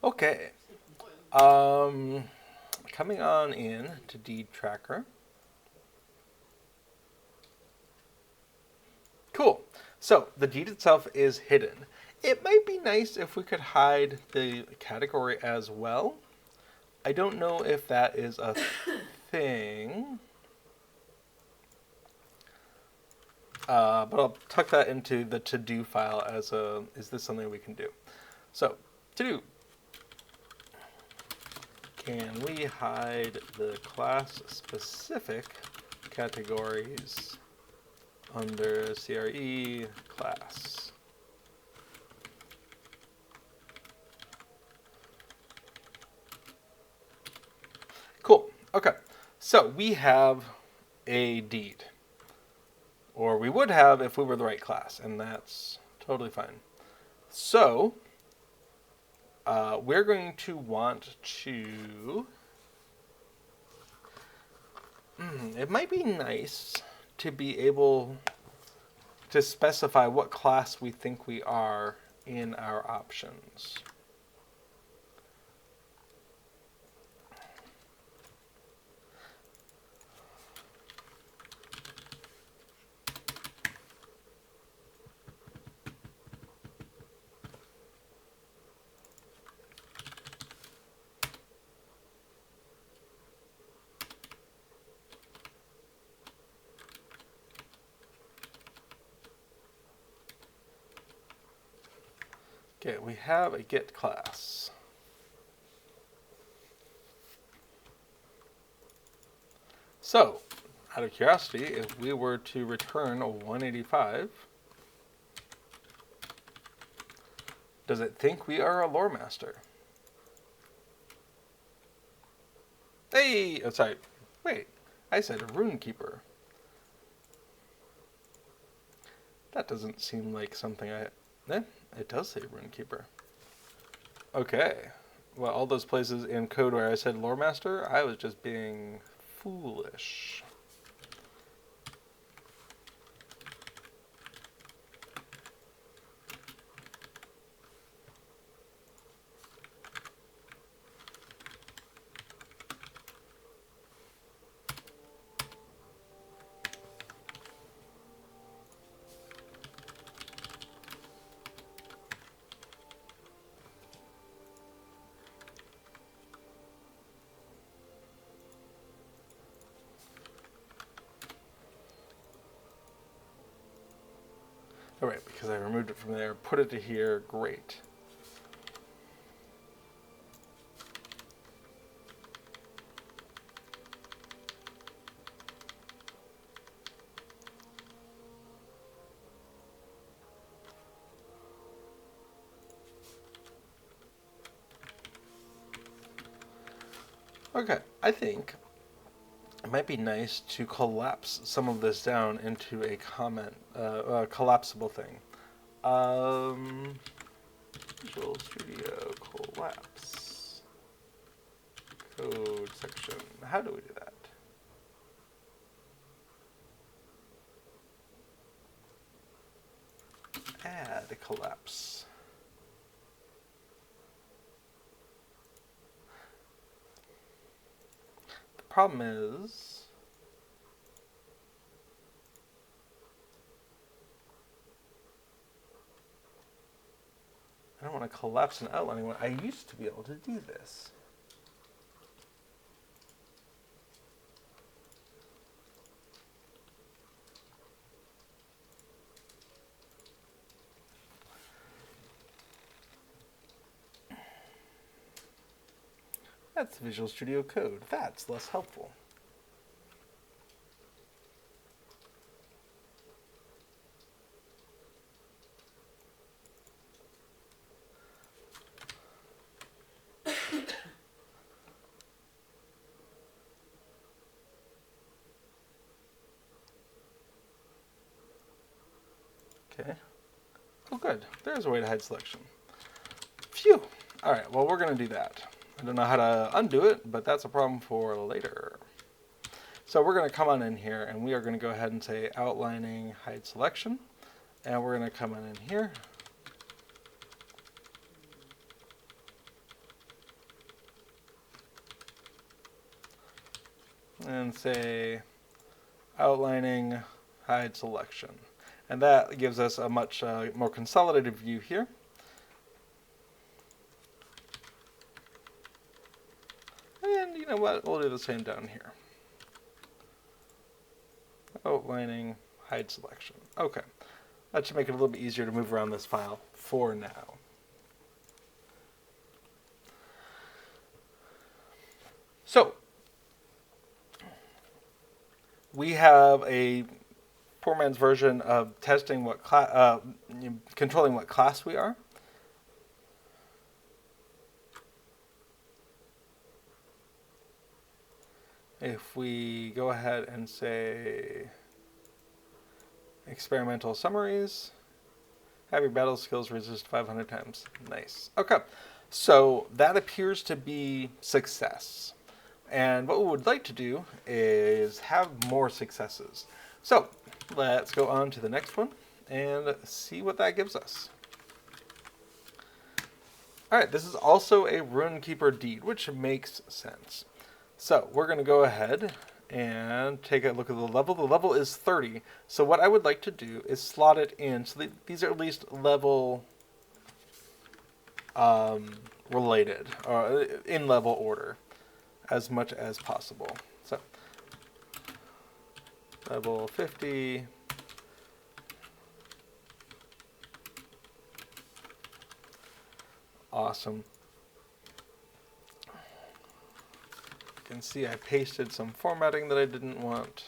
Okay. Coming on in to deed tracker. Cool. So the deed itself is hidden. It might be nice if we could hide the category as well. I don't know if that is a thing. But I'll tuck that into the to-do file as a, is this something we can do? So, to-do. Can we hide the class-specific categories under CRE class? Cool. Okay. So we have a deed. Or we would have if we were the right class, and that's totally fine. So we're going to want to... it might be nice to be able to specify what class we think we are in our options. Okay, we have a get class. So, out of curiosity, if we were to return a 185, does it think we are a lore master? Hey! Oh, sorry. Wait. I said a Rune-keeper. That doesn't seem like something I... it does say Rune-keeper. Okay. Well, all those places in code where I said lore master, I was just being foolish. All right, because I removed it from there, put it to here, great. Okay, I think it might be nice to collapse some of this down into a collapsible thing. Visual Studio collapse code section. How do we do that? Add a collapse. The problem is I don't want to collapse an outline. I used to be able to do this. That's Visual Studio Code. That's less helpful. good. There's a way to hide selection. Phew. All right, well, we're going to do that. I don't know how to undo it, but that's a problem for later. So we're going to come on in here, and we are going to go ahead and say outlining hide selection. And we're going to come on in here. And say outlining hide selection. And that gives us a much more consolidated view here. And you know what? We'll do the same down here. Outlining hide selection. Okay. That should make it a little bit easier to move around this file for now. So, we have a poor man's version of testing what controlling what class we are. If we go ahead and say experimental summaries, have your battle skills resist 500 times. Nice. Okay, so that appears to be success. And what we would like to do is have more successes. So let's go on to the next one and see what that gives us. All right, this is also a Rune-keeper deed, which makes sense. So we're going to go ahead and take a look at the level. The level is 30. So what I would like to do is slot it in. So these are at least level related, or in level order, as much as possible. So level 50. Awesome. You can see I pasted some formatting that I didn't want.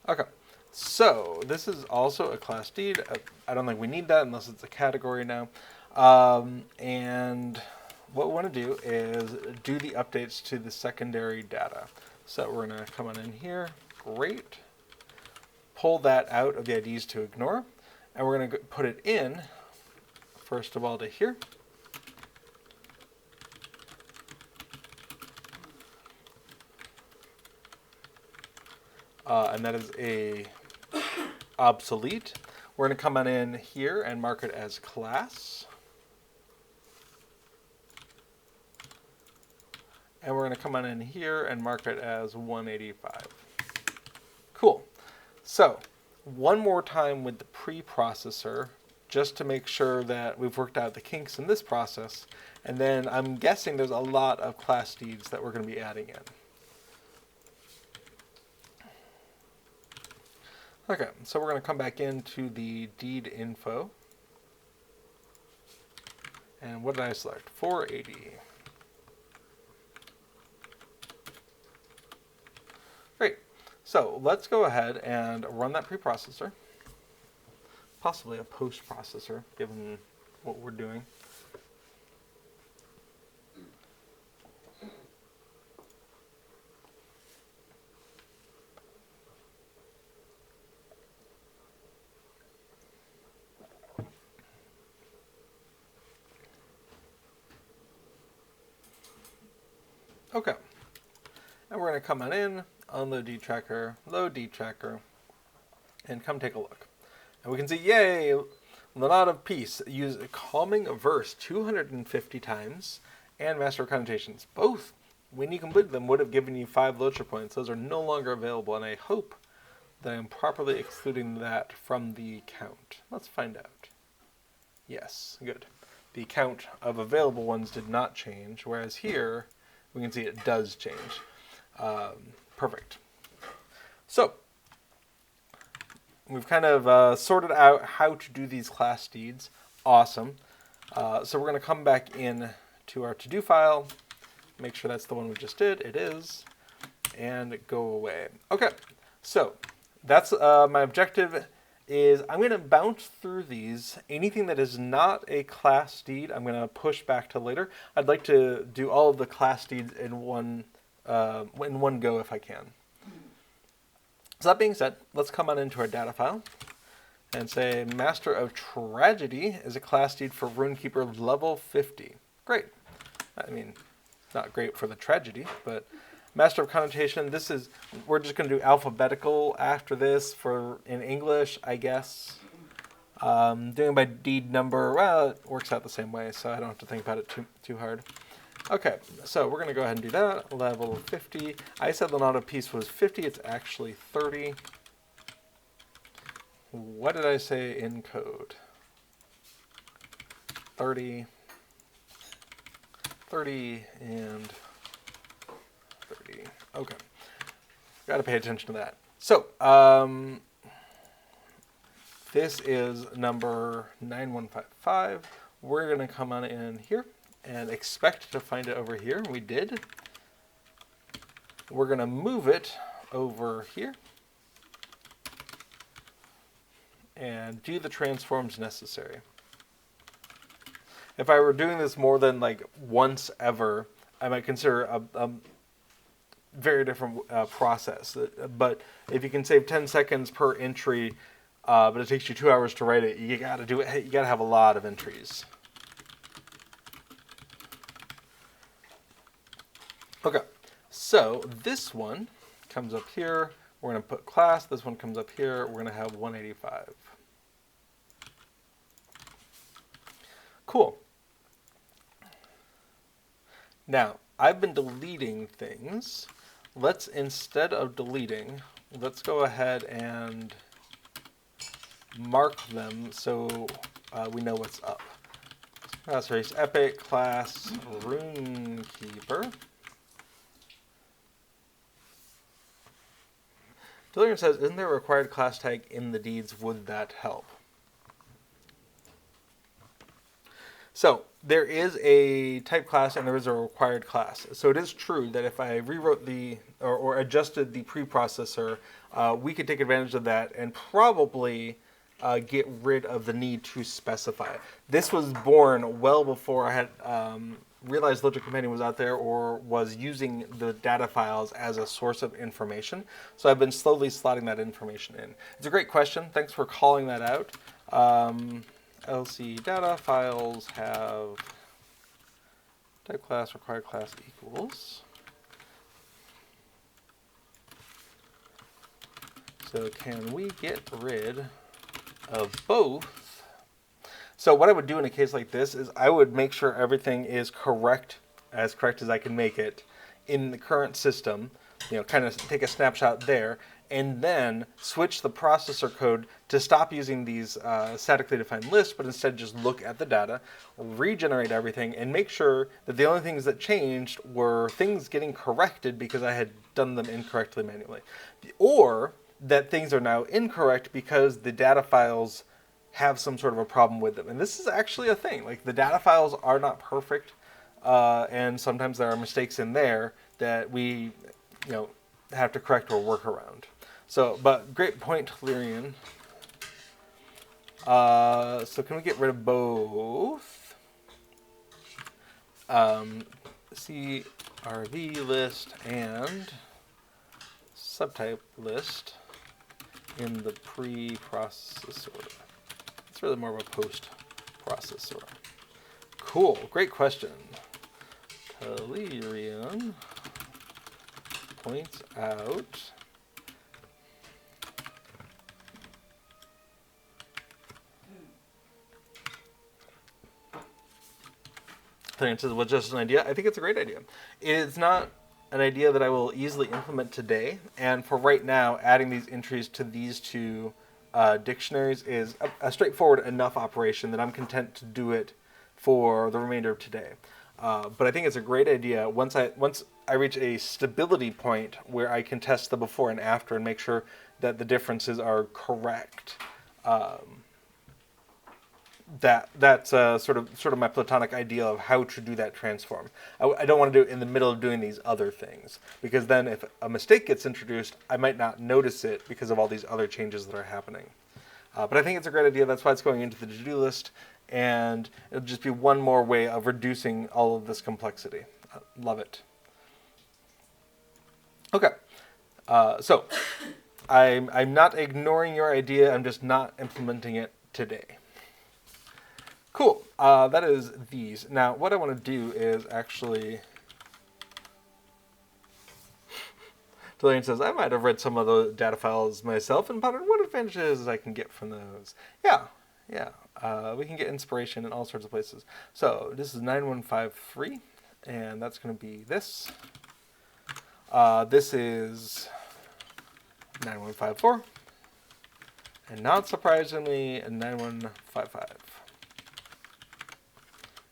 Okay, so this is also a class deed. I don't think we need that unless it's a category now. And what we want to do is do the updates to the secondary data. So we're going to come on in here. Great. Pull that out of the IDs to ignore. And we're going to put it in, first of all, to here. And that is a obsolete. We're going to come on in here and mark it as class. And we're going to come on in here and mark it as 185. Cool. So one more time with the preprocessor, just to make sure that we've worked out the kinks in this process. And then I'm guessing there's a lot of class deeds that we're going to be adding in. Okay, so we're going to come back into the deed info. And what did I select? 480. Great. So let's go ahead and run that preprocessor. Possibly a post-processor, given what we're doing. Okay, and we're going to come on in, unload deed tracker, load deed tracker, and come take a look. And we can see, yay, Lanada of Peace. Use Calming Verse 250 times, and Master of Connotations. Both, when you completed them, would have given you 5 LOTRO points. Those are no longer available, and I hope that I'm properly excluding that from the count. Let's find out. Yes, good. The count of available ones did not change, whereas here, we can see it does change. Perfect. So, we've kind of sorted out how to do these class deeds. Awesome. So we're going to come back in to our to-do file, make sure that's the one we just did. It is. And go away. Okay, so that's my objective is I'm going to bounce through these. Anything that is not a class deed, I'm going to push back to later. I'd like to do all of the class deeds in one go if I can. So that being said, let's come on into our data file. and say Master of Tragedy is a class need for Rune-keeper level 50. Great. I mean, not great for the tragedy, but Master of Connotation, this is, we're just going to do alphabetical after this for in English, I guess. Doing by deed number, well, it works out the same way, so I don't have to think about it too hard. Okay, so we're going to go ahead and do that. Level 50. I said the not piece was 50. It's actually 30. What did I say in code? 30, 30, and 30. Okay. Got to pay attention to that. So, this is number 9155. We're going to come on in here and expect to find it over here. We did. We're going to move it over here and do the transforms necessary. If I were doing this more than like once ever, I might consider a very different process. But if you can save 10 seconds per entry, but it takes you 2 hours to write it, you got to do it. You got to have a lot of entries. Okay, so this one comes up here. We're going to put class. This one comes up here. We're going to have 185. Cool. Now, I've been deleting things. Let's, instead of deleting, let's go ahead and mark them so we know what's up. Class race epic, class Rune-keeper. Dillian says, isn't there a required class tag in the deeds? Would that help? So there is a type class and there is a required class. So it is true that if I rewrote the or adjusted the preprocessor, we could take advantage of that and probably get rid of the need to specify. This was born well before I had realized LOTRO Companion was out there or was using the data files as a source of information. So I've been slowly slotting that information in. It's a great question. Thanks for calling that out. LC data files have type class required class equals. So can we get rid of both? So what I would do in a case like this is I would make sure everything is correct as I can make it in the current system, you know, kind of take a snapshot there, and then switch the processor code to stop using these statically defined lists, but instead just look at the data, regenerate everything, and make sure that the only things that changed were things getting corrected because I had done them incorrectly manually. Or that things are now incorrect because the data files have some sort of a problem with them. And this is actually a thing. Like, the data files are not perfect, and sometimes there are mistakes in there that we, you know, have to correct or work around. So, but great point, Lyrian. So can we get rid of both? CRV list and subtype list in the pre-processor. It's really more of a post-processor. Cool, great question. Telerian points out It says, was just an idea. I think it's a great idea. It's not an idea that I will easily implement today, and for right now, adding these entries to these two dictionaries is a straightforward enough operation that I'm content to do it for the remainder of today. But I think it's a great idea once I reach a stability point where I can test the before and after and make sure that the differences are correct. That's sort of my platonic idea of how to do that transform. I don't want to do it in the middle of doing these other things, because then if a mistake gets introduced, I might not notice it because of all these other changes that are happening. But I think it's a great idea. That's why it's going into the to-do list, and it'll just be one more way of reducing all of this complexity. Love it. Okay, so I'm not ignoring your idea. I'm just not implementing it today. Cool. That is these. Now, what I want to do is actually... Delaney says, I might have read some of the data files myself and pondered what advantages I can get from those. Yeah. We can get inspiration in all sorts of places. So this is 9153, and that's going to be this. This is 9154, and not surprisingly, 9155.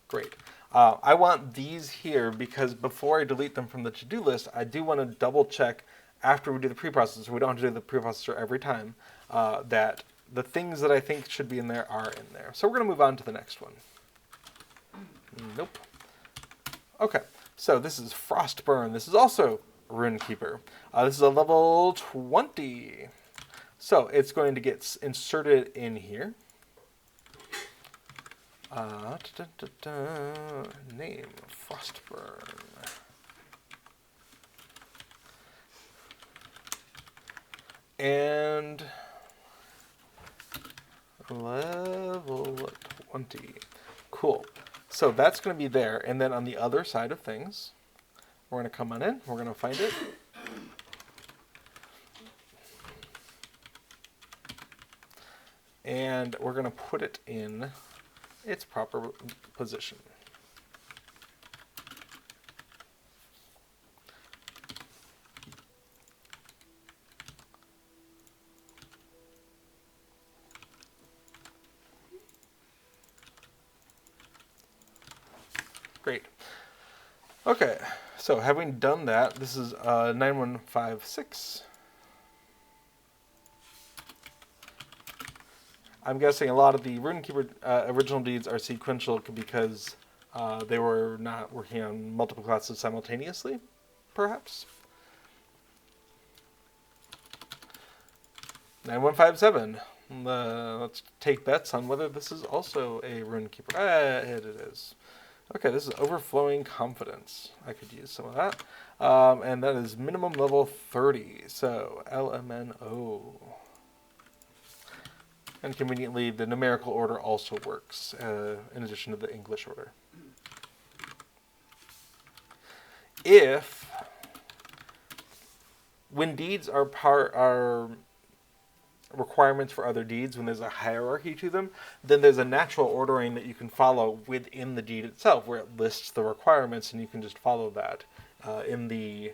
Great. I want these here because before I delete them from the to-do list, I do want to double check after we do the preprocessor. We don't have to do the preprocessor every time, that the things that I think should be in there are in there. So we're going to move on to the next one. Nope. Okay, so this is Frostburn. This is also Rune-keeper. This is a level 20. So it's going to get inserted in here. Name, Frostburn. And level 20. Cool. So that's going to be there. And then on the other side of things, we're going to come on in. We're going to find it. And we're going to put it in its proper position. Great. Okay, so having done that, this is 9156. I'm guessing a lot of the Rune-keeper original deeds are sequential because they were not working on multiple classes simultaneously, perhaps. 9157. Let's take bets on whether this is also a Rune-keeper. It is. Okay, this is Overflowing Confidence. I could use some of that. And that is minimum level 30. So LMNO. And conveniently, the numerical order also works, in addition to the English order. When deeds are requirements for other deeds, when there's a hierarchy to them, then there's a natural ordering that you can follow within the deed itself, where it lists the requirements, and you can just follow that in the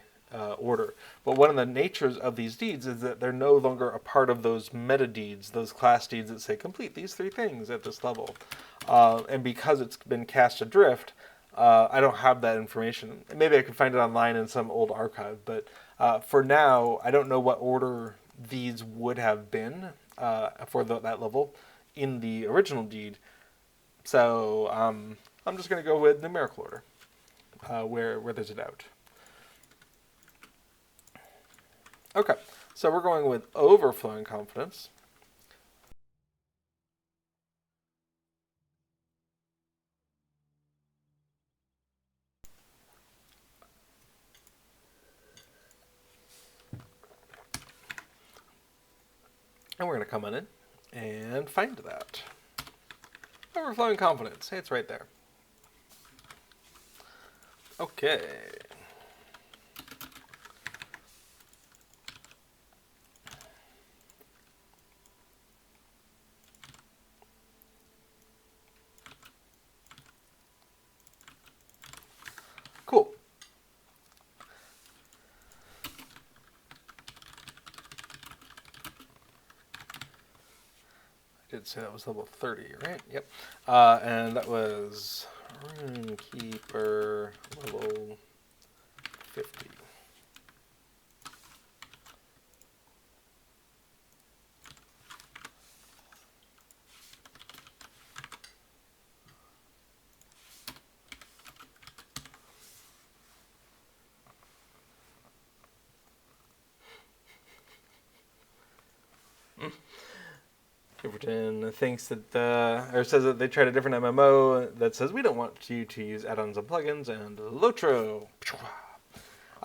order. But one of the natures of these deeds is that they're no longer a part of those meta deeds, those class deeds that say complete these 3 things at this level. And because it's been cast adrift, I don't have that information. Maybe I could find it online in some old archive, but for now, I don't know what order these would have been for that level in the original deed. So I'm just going to go with numerical order, where there's a doubt. Okay, so we're going with Overflowing Confidence. And we're going to come on in and find that. Overflowing Confidence. Hey, it's right there. Okay. Cool. I did say that was level 30, right? Yep. And that was Rune-keeper level 50. Tiverton thinks that, or says that they tried a different MMO that says we don't want you to use add-ons and plugins, and LOTRO.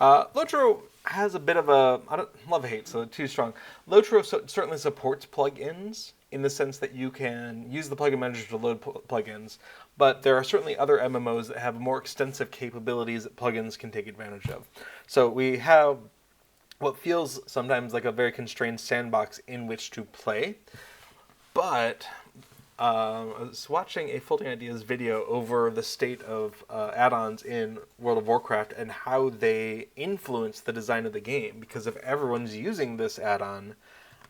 LOTRO has a bit of a, I don't love-hate, so too strong. LOTRO certainly supports plugins in the sense that you can use the plugin manager to load plugins, but there are certainly other MMOs that have more extensive capabilities that plugins can take advantage of. So we have what feels sometimes like a very constrained sandbox in which to play, but I was watching a Folding Ideas video over the state of add-ons in World of Warcraft and how they influence the design of the game. Because if everyone's using this add-on,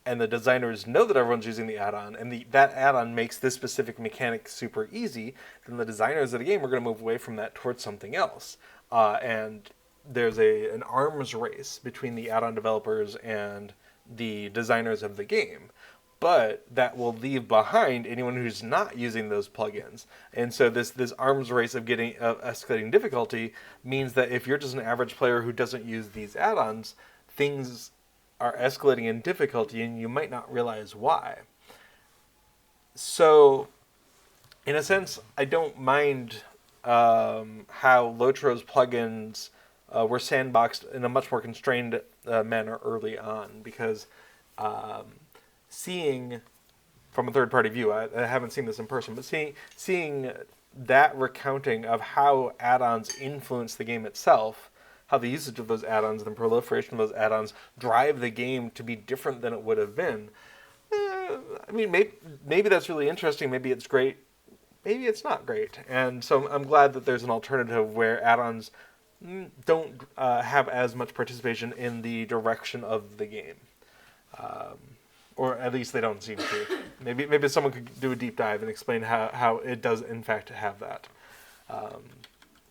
and the designers know that everyone's using the add-on, and that add-on makes this specific mechanic super easy, then the designers of the game are going to move away from that towards something else. And there's an arms race between the add-on developers and the designers of the game. But that will leave behind anyone who's not using those plugins. And so this arms race of getting escalating difficulty means that if you're just an average player who doesn't use these add-ons, things are escalating in difficulty and you might not realize why. So, in a sense, I don't mind how LOTRO's plugins were sandboxed in a much more constrained manner early on, because seeing from a third-party view, I haven't seen this in person, but seeing that recounting of how add-ons influence the game itself, how the usage of those add-ons and the proliferation of those add-ons drive the game to be different than it would have been. I mean, maybe that's really interesting. Maybe it's great. Maybe it's not great. And so I'm glad that there's an alternative where add-ons don't have as much participation in the direction of the game. Or at least they don't seem to. Maybe someone could do a deep dive and explain how it does in fact have that.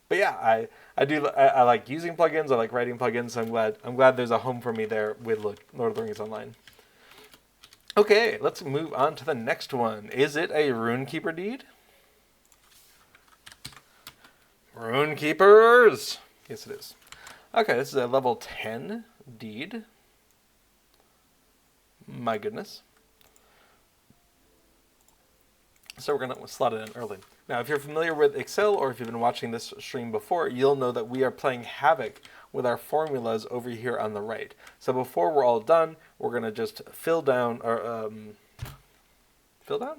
But yeah, I like using plugins. I like writing plugins. So I'm glad there's a home for me there with Lord of the Rings Online. Okay, let's move on to the next one. Is it a Rune-keeper deed? Rune-keepers! Yes, it is. Okay, this is a level 10 deed. My goodness. So we're going to slot it in early. Now, if you're familiar with Excel, or if you've been watching this stream before, you'll know that we are playing havoc with our formulas over here on the right. So before we're all done, we're going to just fill down, or fill down?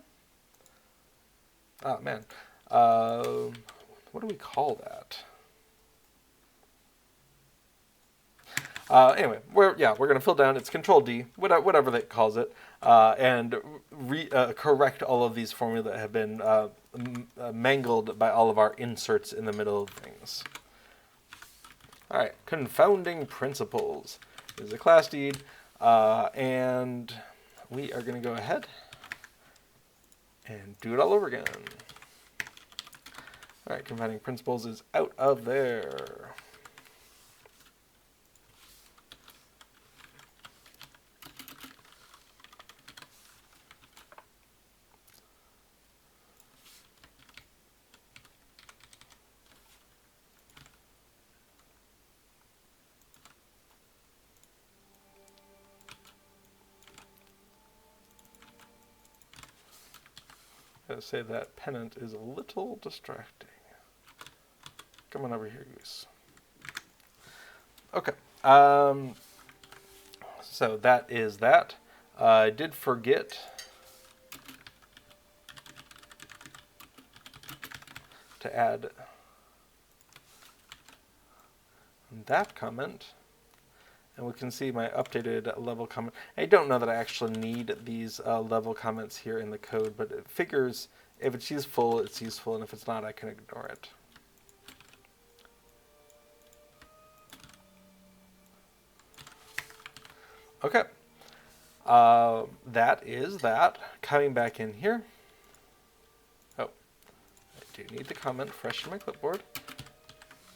Oh, man. What do we call that? Anyway, we're going to fill down. It's Control D, whatever that calls it, and correct all of these formula that have been mangled by all of our inserts in the middle of things. All right, confounding principles is a class deed, and we are going to go ahead and do it all over again. All right, confounding principles is out of there. Gotta say that pennant is a little distracting. Come on over here, Goose. Okay. So that is that. I did forget to add that comment. And we can see my updated level comment. I don't know that I actually need these level comments here in the code, but it figures if it's useful, it's useful, and if it's not, I can ignore it. Okay. That is that. Coming back in here. Oh, I do need the comment fresh in my clipboard.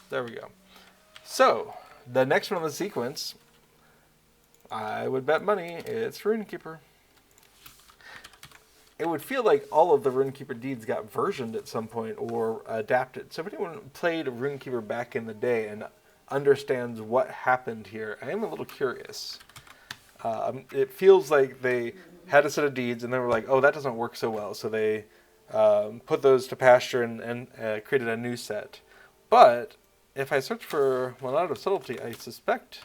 There we go. So, the next one in the sequence, I would bet money it's Rune-keeper. It would feel like all of the Rune-keeper deeds got versioned at some point or adapted. So if anyone played Rune-keeper back in the day and understands what happened here, I am a little curious. It feels like they had a set of deeds and they were like, oh, that doesn't work so well. So they put those to pasture and created a new set. But if I search for one out of subtlety, I suspect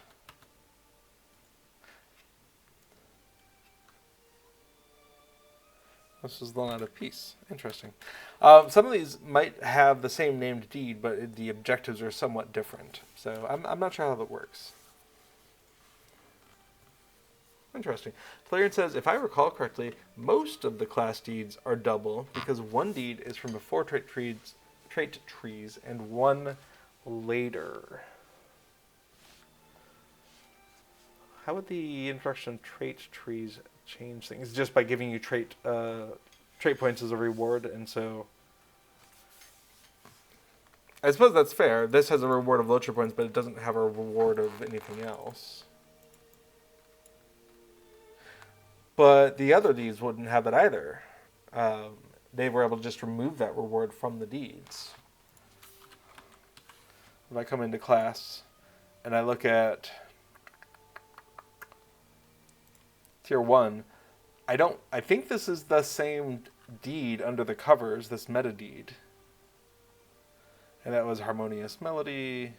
This is the Land of Peace. Interesting. Some of these might have the same named deed, but the objectives are somewhat different. So I'm not sure how that works. Interesting. Player says, if I recall correctly, most of the class deeds are double because one deed is from before trait trees and one later. How would the introduction of trait trees change things? Just by giving you trait points as a reward, and so I suppose that's fair. This has a reward of LOTRO points, but it doesn't have a reward of anything else. But the other deeds wouldn't have it either. They were able to just remove that reward from the deeds. If I come into class and I look at Tier 1, I think this is the same deed under the covers, this meta deed. And that was Harmonious Melody.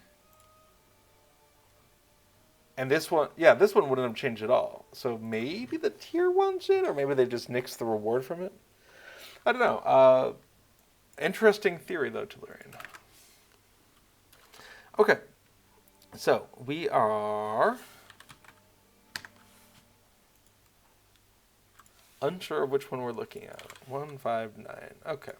And this one, yeah, this one wouldn't have changed at all. So maybe the Tier 1 should, or maybe they just nixed the reward from it. I don't know. Interesting theory, though, to learn. Okay. So, we are unsure of which one we're looking at. 159. Okay.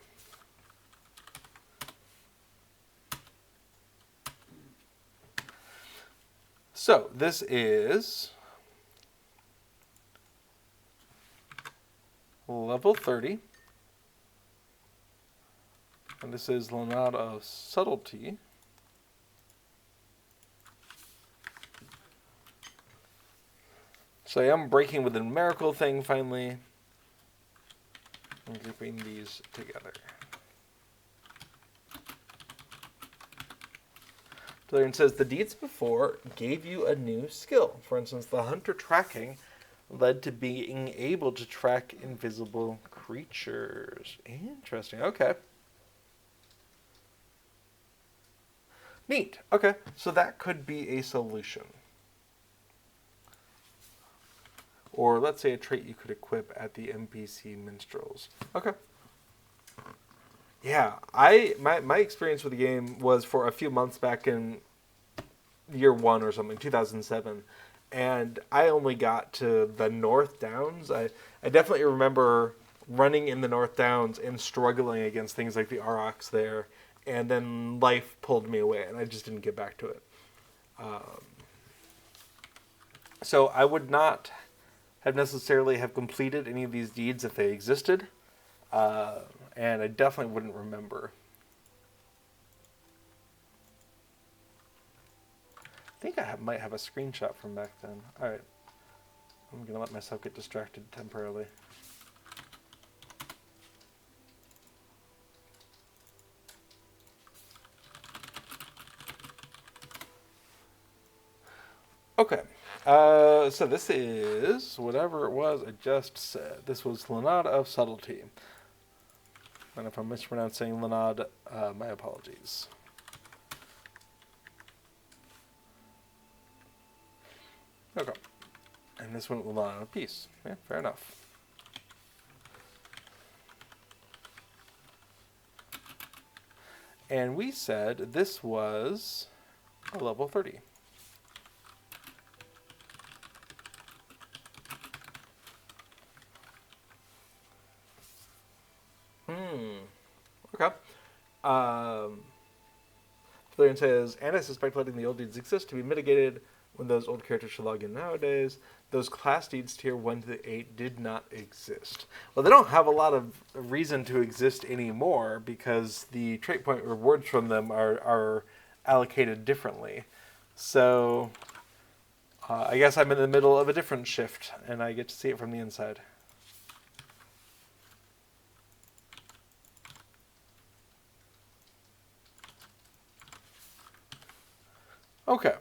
So, this is level 30. And this is Lanad of Subtlety. So I am breaking with the numerical thing finally. I'm grouping these together. It says the deeds before gave you a new skill. For instance, the hunter tracking led to being able to track invisible creatures. Interesting. Okay. Neat. Okay. So that could be a solution. Or let's say a trait you could equip at the NPC minstrels. Okay. Yeah, my experience with the game was for a few months back in year 1 or something, 2007, and I only got to the North Downs. I definitely remember running in the North Downs and struggling against things like the Aurochs there, and then life pulled me away, and I just didn't get back to it. So I would not have necessarily have completed any of these deeds if they existed. And I definitely wouldn't remember. I think I might have a screenshot from back then. Alright. I'm going to let myself get distracted temporarily. Okay. So this is whatever it was I just said. This was Lanad of Subtlety. And if I'm mispronouncing Lanad, my apologies. Okay. And this one, Lanad of Peace. Yeah, fair enough. And we said this was a level 30. Okay. Florian says, and I suspect letting the old deeds exist to be mitigated when those old characters should log in nowadays. Those class deeds tier 1 to 8 did not exist. Well, they don't have a lot of reason to exist anymore because the trait point rewards from them are allocated differently. So I guess I'm in the middle of a different shift and I get to see it from the inside. Okay.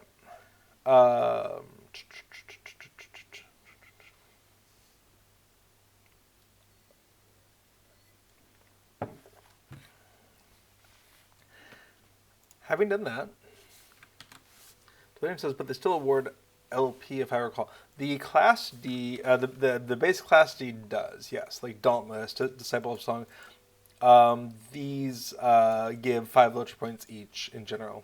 Having done that, William says, but they still award LP, if I recall. The class D, the base class D does, yes, like Dauntless, Disciple of Song. These give 5 LOTRO points each in general.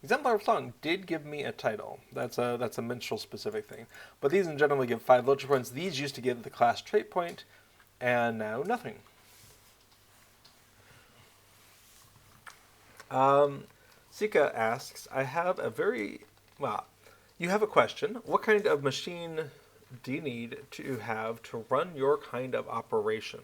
Exemplar of Song did give me a title. That's a minstrel specific thing. But these in general give 5 LOTRO points. These used to give the class trait point, and now nothing. Sika asks, I have a very, well, you have a question. What kind of machine do you need to have to run your kind of operation?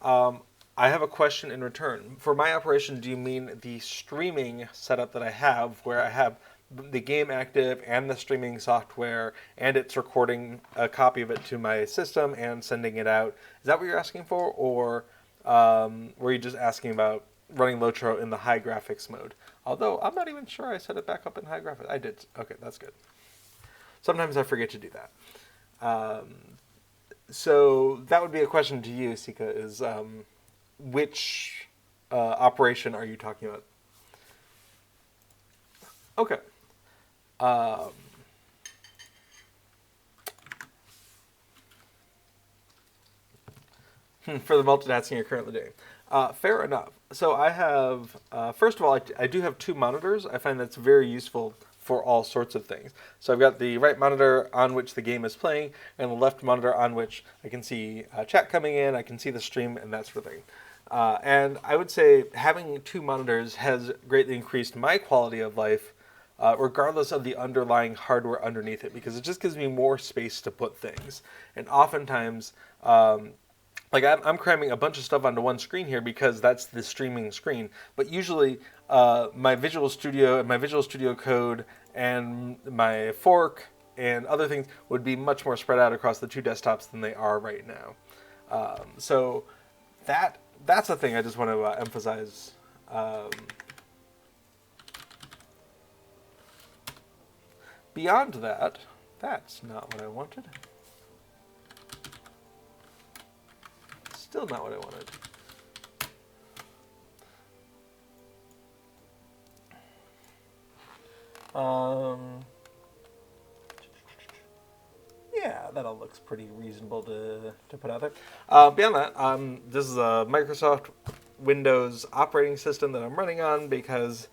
I have a question in return. For my operation, do you mean the streaming setup that I have, where I have the game active and the streaming software, and it's recording a copy of it to my system and sending it out? Is that what you're asking for, or were you just asking about running LOTRO in the high graphics mode? Although I'm not even sure I set it back up in high graphics. I did. Okay, that's good. Sometimes I forget to do that. So that would be a question to you, Sika, is which operation are you talking about? Okay. For the multitasking you're currently doing. Fair enough. So I have, first of all, I do have 2 monitors. I find that's very useful for all sorts of things. So I've got the right monitor on which the game is playing, and the left monitor on which I can see chat coming in, I can see the stream, and that sort of thing. And I would say having 2 monitors has greatly increased my quality of life, regardless of the underlying hardware underneath it, because it just gives me more space to put things. And oftentimes, like I'm cramming a bunch of stuff onto one screen here because that's the streaming screen. But usually, my Visual Studio and my Visual Studio Code and my fork and other things would be much more spread out across the 2 desktops than they are right now. So that's a thing I just want to emphasize. Beyond that, that's not what I wanted. Still not what I wanted. Yeah, that all looks pretty reasonable to put out there. Beyond that, this is a Microsoft Windows operating system that I'm running on because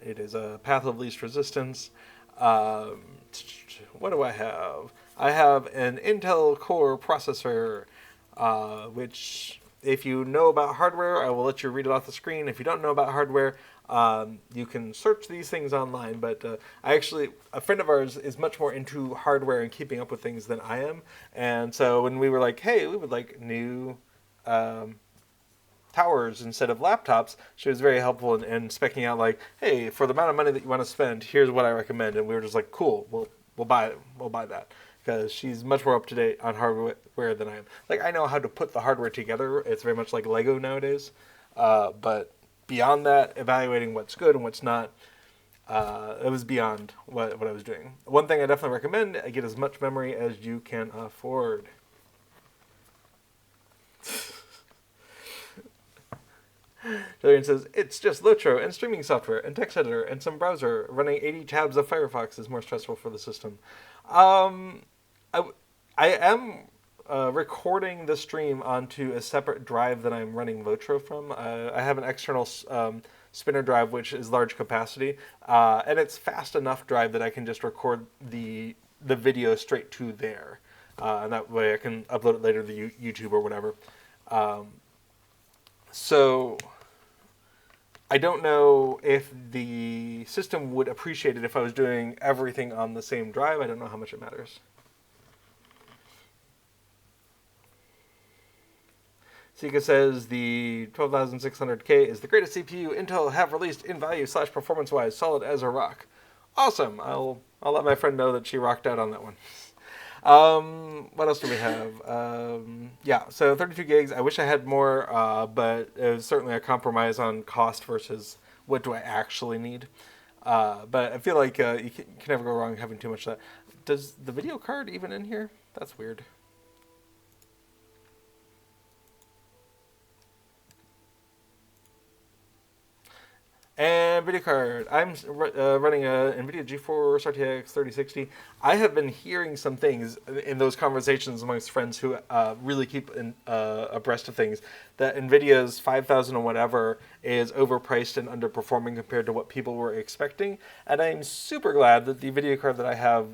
it is a path of least resistance. What do I have? I have an Intel Core processor, which, if you know about hardware, I will let you read it off the screen. If you don't know about hardware, you can search these things online. But a friend of ours is much more into hardware and keeping up with things than I am. And so when we were like, hey, we would like new towers instead of laptops, she was very helpful in specking out like, hey, for the amount of money that you want to spend, here's what I recommend. And we were just like, cool, we'll buy it. We'll buy that. Because she's much more up to date on hardware than I am. Like, I know how to put the hardware together. It's very much like Lego nowadays. But beyond that, evaluating what's good and what's not, it was beyond what I was doing. One thing I definitely recommend, get as much memory as you can afford. Julian says, it's just LOTRO and streaming software and text editor and some browser. Running 80 tabs of Firefox is more stressful for the system. I am recording the stream onto a separate drive that I'm running LOTRO from. I have an external spinner drive, which is large capacity, and it's fast enough drive that I can just record the video straight to there. And that way I can upload it later to YouTube or whatever. So I don't know if the system would appreciate it if I was doing everything on the same drive. I don't know how much it matters. Sika says the 12600K is the greatest CPU Intel have released in value / performance-wise, solid as a rock. Awesome. I'll let my friend know that she rocked out on that one. What else do we have? Yeah, so 32 gigs. I wish I had more, but it was certainly a compromise on cost versus what do I actually need. But I feel like you can never go wrong having too much of that. Does the video card even in here? That's weird. And video card. I'm running a NVIDIA GeForce RTX 3060. I have been hearing some things in those conversations amongst friends who really keep abreast of things, that NVIDIA's 5000 or whatever is overpriced and underperforming compared to what people were expecting. And I'm super glad that the video card that I have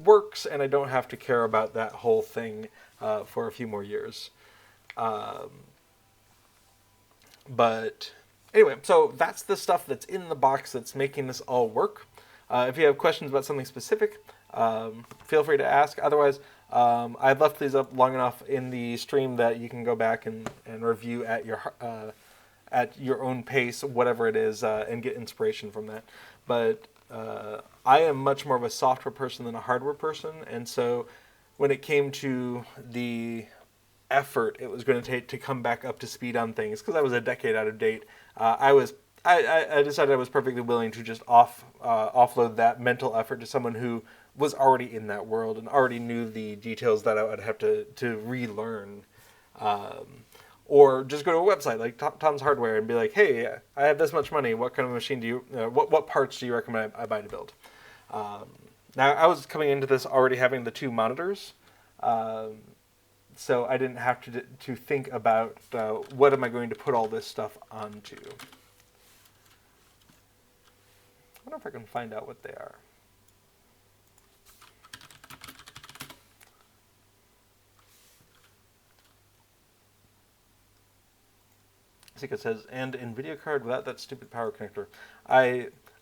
works and I don't have to care about that whole thing for a few more years. But anyway, so that's the stuff that's in the box that's making this all work. If you have questions about something specific, feel free to ask. Otherwise, I've left these up long enough in the stream that you can go back and review at your own pace, whatever it is, and get inspiration from that. But I am much more of a software person than a hardware person, and so when it came to the effort it was going to take to come back up to speed on things, because I was a decade out of date, I decided I was perfectly willing to just offload that mental effort to someone who was already in that world and already knew the details that I would have to relearn. Or just go to a website like Tom's Hardware and be like, hey, I have this much money. What kind of machine do you, what parts do you recommend I buy to build? Now, I was coming into this already having the 2 monitors. So I didn't have to think about what am I going to put all this stuff onto. I wonder if I can find out what they are. I think it says, and NVIDIA card without that stupid power connector.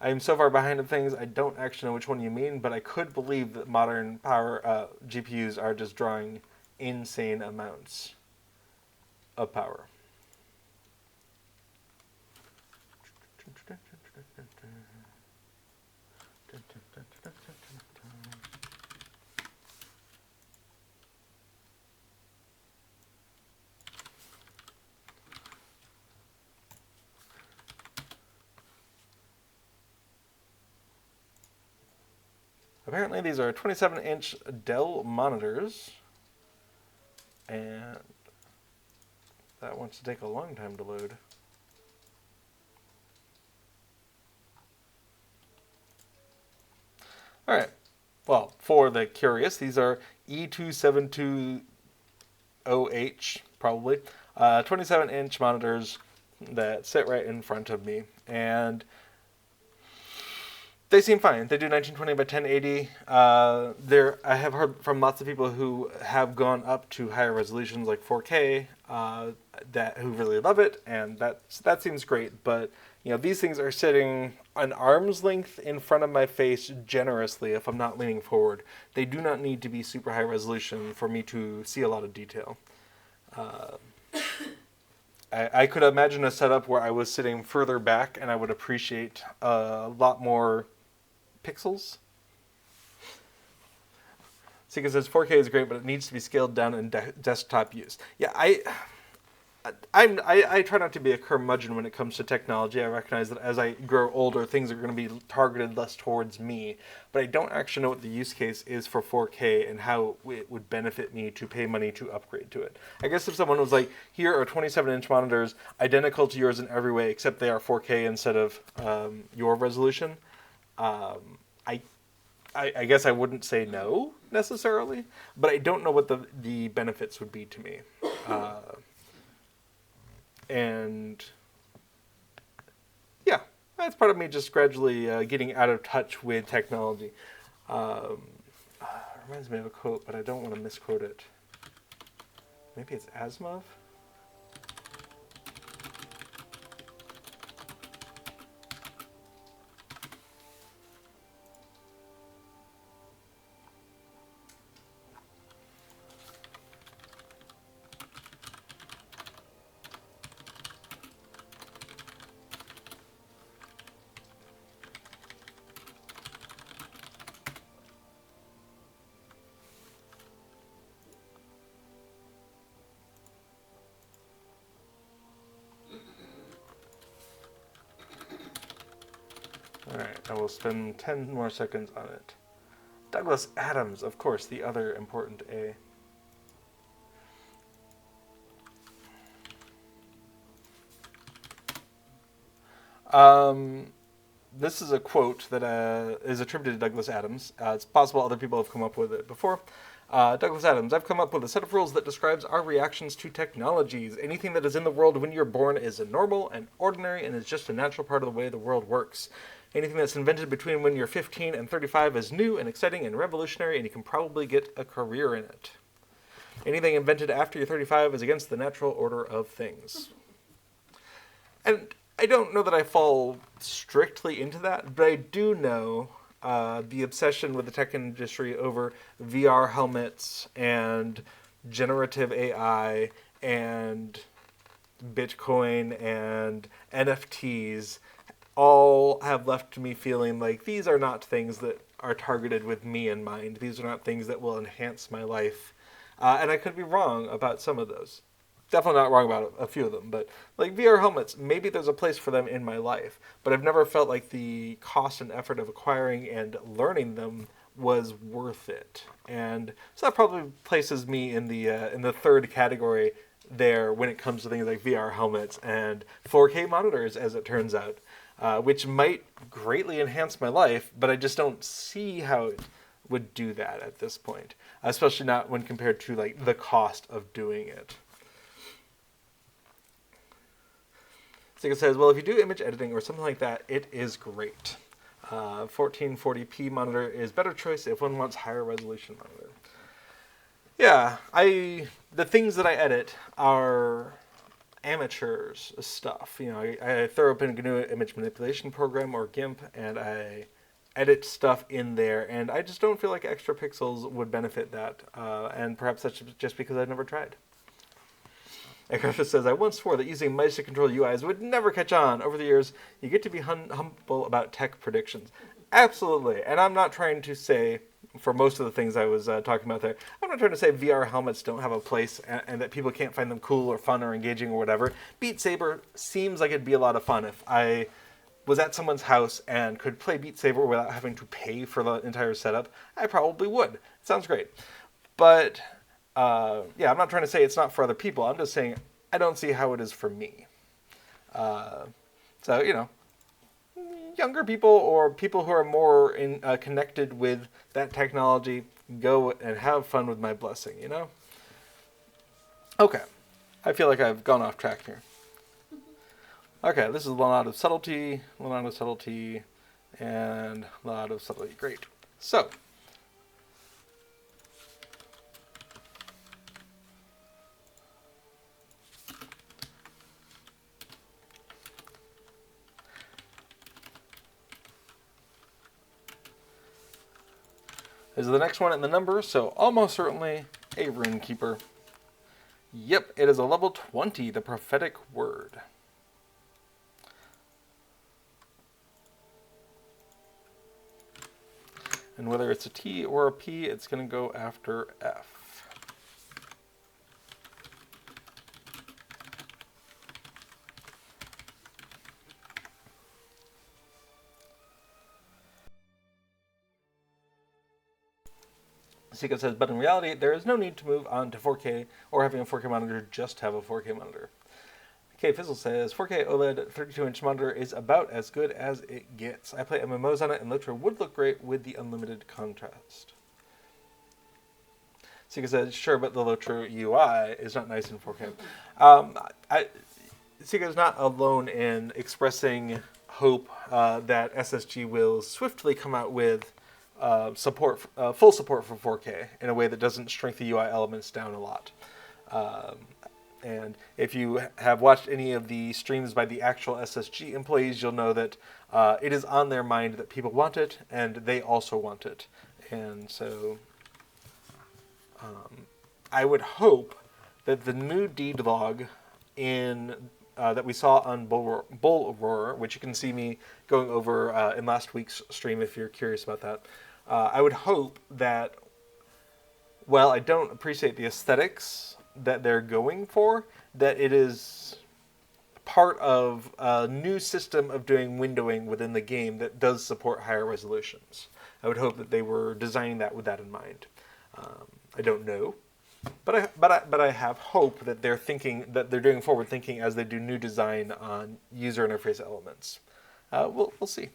I'm so far behind of things, I don't actually know which one you mean, but I could believe that modern power GPUs are just drawing insane amounts of power. Apparently these are 27-inch Dell monitors, and that wants to take a long time to load. All right. Well, for the curious, these are E2720H, probably, 27-inch monitors that sit right in front of me, and they seem fine. They do 1920 by 1080. I have heard from lots of people who have gone up to higher resolutions like 4K who really love it, and that seems great. But these things are sitting an arm's length in front of my face generously if I'm not leaning forward. They do not need to be super high resolution for me to see a lot of detail. I could imagine a setup where I was sitting further back and I would appreciate a lot more pixels. Sika says 4K is great, but it needs to be scaled down in desktop use. Yeah, I try not to be a curmudgeon when it comes to technology. I recognize that as I grow older, things are going to be targeted less towards me. But I don't actually know what the use case is for 4K and how it would benefit me to pay money to upgrade to it. I guess if someone was like, here are 27-inch monitors, identical to yours in every way, except they are 4K instead of your resolution, I guess I wouldn't say no necessarily, but I don't know what the benefits would be to me. And yeah, that's part of me just gradually getting out of touch with technology. Reminds me of a quote, but I don't want to misquote it. Maybe it's Asimov? Alright, I will spend 10 more seconds on it. Douglas Adams, of course, the other important A. This is a quote that is attributed to Douglas Adams. It's possible other people have come up with it before. Douglas Adams, I've come up with a set of rules that describes our reactions to technologies. Anything that is in the world when you're born is normal and ordinary and is just a natural part of the way the world works. Anything that's invented between when you're 15 and 35 is new and exciting and revolutionary, and you can probably get a career in it. Anything invented after you're 35 is against the natural order of things. And I don't know that I fall strictly into that, but I do know the obsession with the tech industry over VR helmets and generative AI and Bitcoin and NFTs all have left me feeling like these are not things that are targeted with me in mind. These are not things that will enhance my life. And I could be wrong about some of those. Definitely not wrong about a few of them, but like VR helmets, maybe there's a place for them in my life, but I've never felt like the cost and effort of acquiring and learning them was worth it. And so that probably places me in the third category there when it comes to things like VR helmets and 4K monitors, as it turns out, which might greatly enhance my life, but I just don't see how it would do that at this point, especially not when compared to like the cost of doing it. So it says, well, if you do image editing or something like that, it is great. 1440p monitor is better choice if one wants higher resolution monitor. Yeah, the things that I edit are amateurs stuff. You know, I throw up a GNU image manipulation program or GIMP, and I edit stuff in there, and I just don't feel like extra pixels would benefit that. And perhaps that's just because I've never tried. Griffith says, I once swore that using mice to control UIs would never catch on. Over the years, you get to be humble about tech predictions. Absolutely. And I'm not trying to say, for most of the things I was talking about there, I'm not trying to say VR helmets don't have a place and that people can't find them cool or fun or engaging or whatever. Beat Saber seems like it'd be a lot of fun. If I was at someone's house and could play Beat Saber without having to pay for the entire setup, I probably would. It sounds great. But yeah, I'm not trying to say it's not for other people. I'm just saying I don't see how it is for me. So, you know, younger people or people who are more connected with that technology, go and have fun with my blessing, you know? Okay. I feel like I've gone off track here. Okay, this is a lot of subtlety, and a lot of subtlety. Great. So, this is the next one in the number, so almost certainly a Rune-keeper. Yep, it is a level 20, the prophetic word. And whether it's a T or a P, it's going to go after F. Sika says, but in reality, there is no need to move on to 4K or having a 4K monitor, just have a 4K monitor. K Fizzle says, 4K OLED 32-inch monitor is about as good as it gets. I play MMOs on it, and LOTRO would look great with the unlimited contrast. Sika says, sure, but the LOTRO UI is not nice in 4K. Sika is not alone in expressing hope that SSG will swiftly come out with full support for 4K in a way that doesn't shrink the UI elements down a lot. And if you have watched any of the streams by the actual SSG employees, you'll know that it is on their mind that people want it, and they also want it. And so I would hope that the new deed log that we saw on Bullroarer, which you can see me going over in last week's stream if you're curious about that, I would hope that, while I don't appreciate the aesthetics that they're going for, that it is part of a new system of doing windowing within the game that does support higher resolutions. I would hope that they were designing that with that in mind. I don't know, but I have hope that they're doing forward thinking as they do new design on user interface elements. We'll see.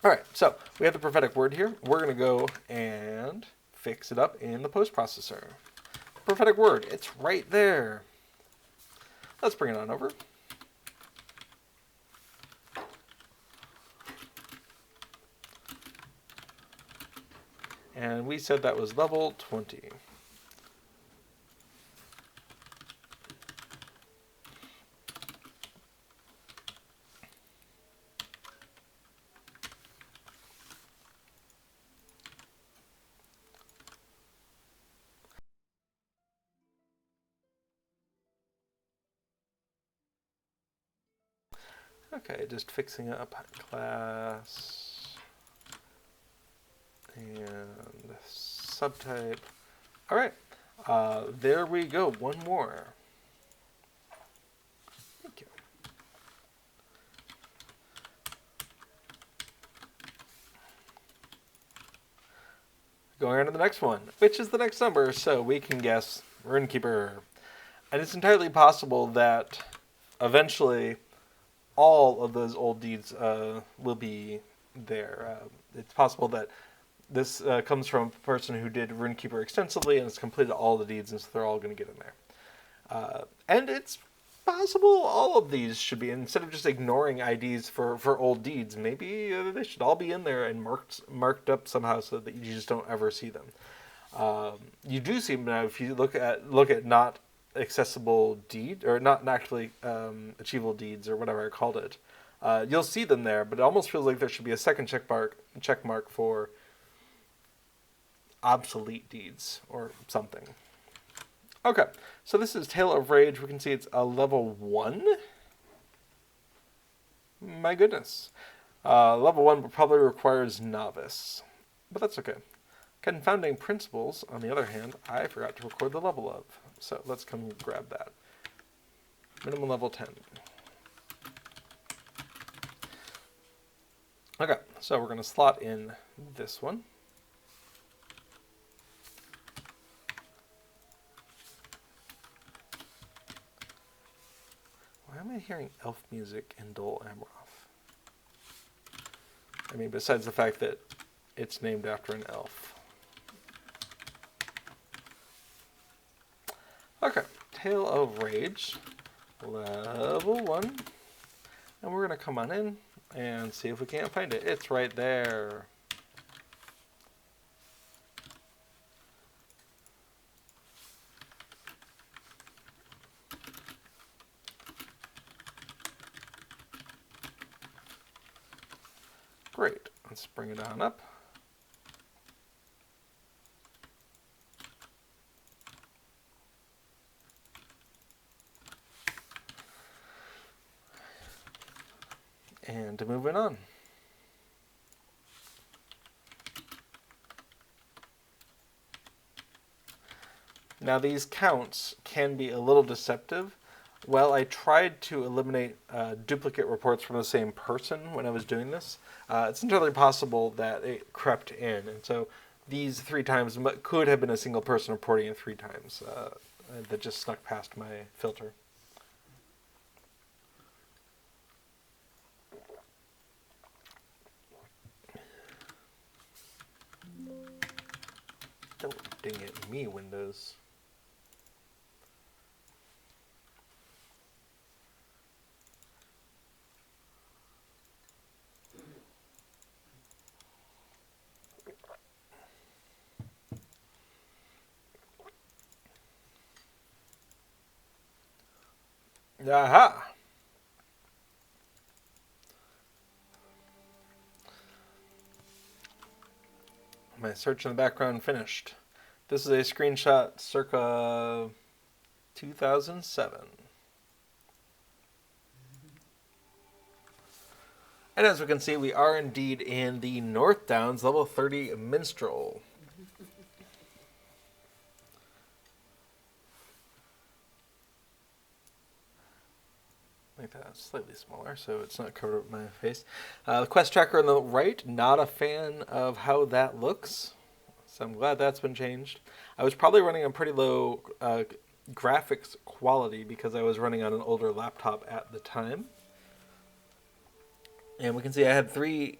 All right, so we have the prophetic word here. We're going to go and fix it up in the post processor. Prophetic word, it's right there. Let's bring it on over. And we said that was level 20. Okay, just fixing up class and subtype. All right, there we go. One more. Thank you. Going on to the next one, which is the next number, so we can guess Rune-keeper. And it's entirely possible that eventually all of those old deeds will be there. It's possible that this comes from a person who did Rune-keeper extensively and has completed all the deeds, and so they're all going to get in there. And it's possible all of these should be, instead of just ignoring IDs for old deeds, maybe they should all be in there and marked up somehow so that you just don't ever see them. You do see them now if you look at not accessible deed, or not actually achievable deeds, or whatever I called it. You'll see them there, but it almost feels like there should be a second check mark for obsolete deeds or something. Okay, so this is Tale of Rage. We can see it's a level 1. My goodness. Level 1 probably requires novice, but that's okay. Confounding Principles, on the other hand, I forgot to record the level of. So let's come grab that. Minimum level 10. Okay, so we're going to slot in this one. Why am I hearing elf music in Dol Amroth? I mean, besides the fact that it's named after an elf. Okay, Tale of Rage, level 1. And we're going to come on in and see if we can't find it. It's right there. Great. Let's bring it on up. And to move it on. Now these counts can be a little deceptive. Well, I tried to eliminate duplicate reports from the same person when I was doing this. It's entirely possible that it crept in, and so these 3 times could have been a single person reporting it 3 times that just snuck past my filter. Don't ding it, me, Windows. Aha! My search in the background finished. This is a screenshot circa 2007. And as we can see, we are indeed in the North Downs level 30 Minstrel. Make that slightly smaller so it's not covered up my face. The quest tracker on the right, not a fan of how that looks. So I'm glad that's been changed. I was probably running on pretty low graphics quality because I was running on an older laptop at the time. And we can see I had 3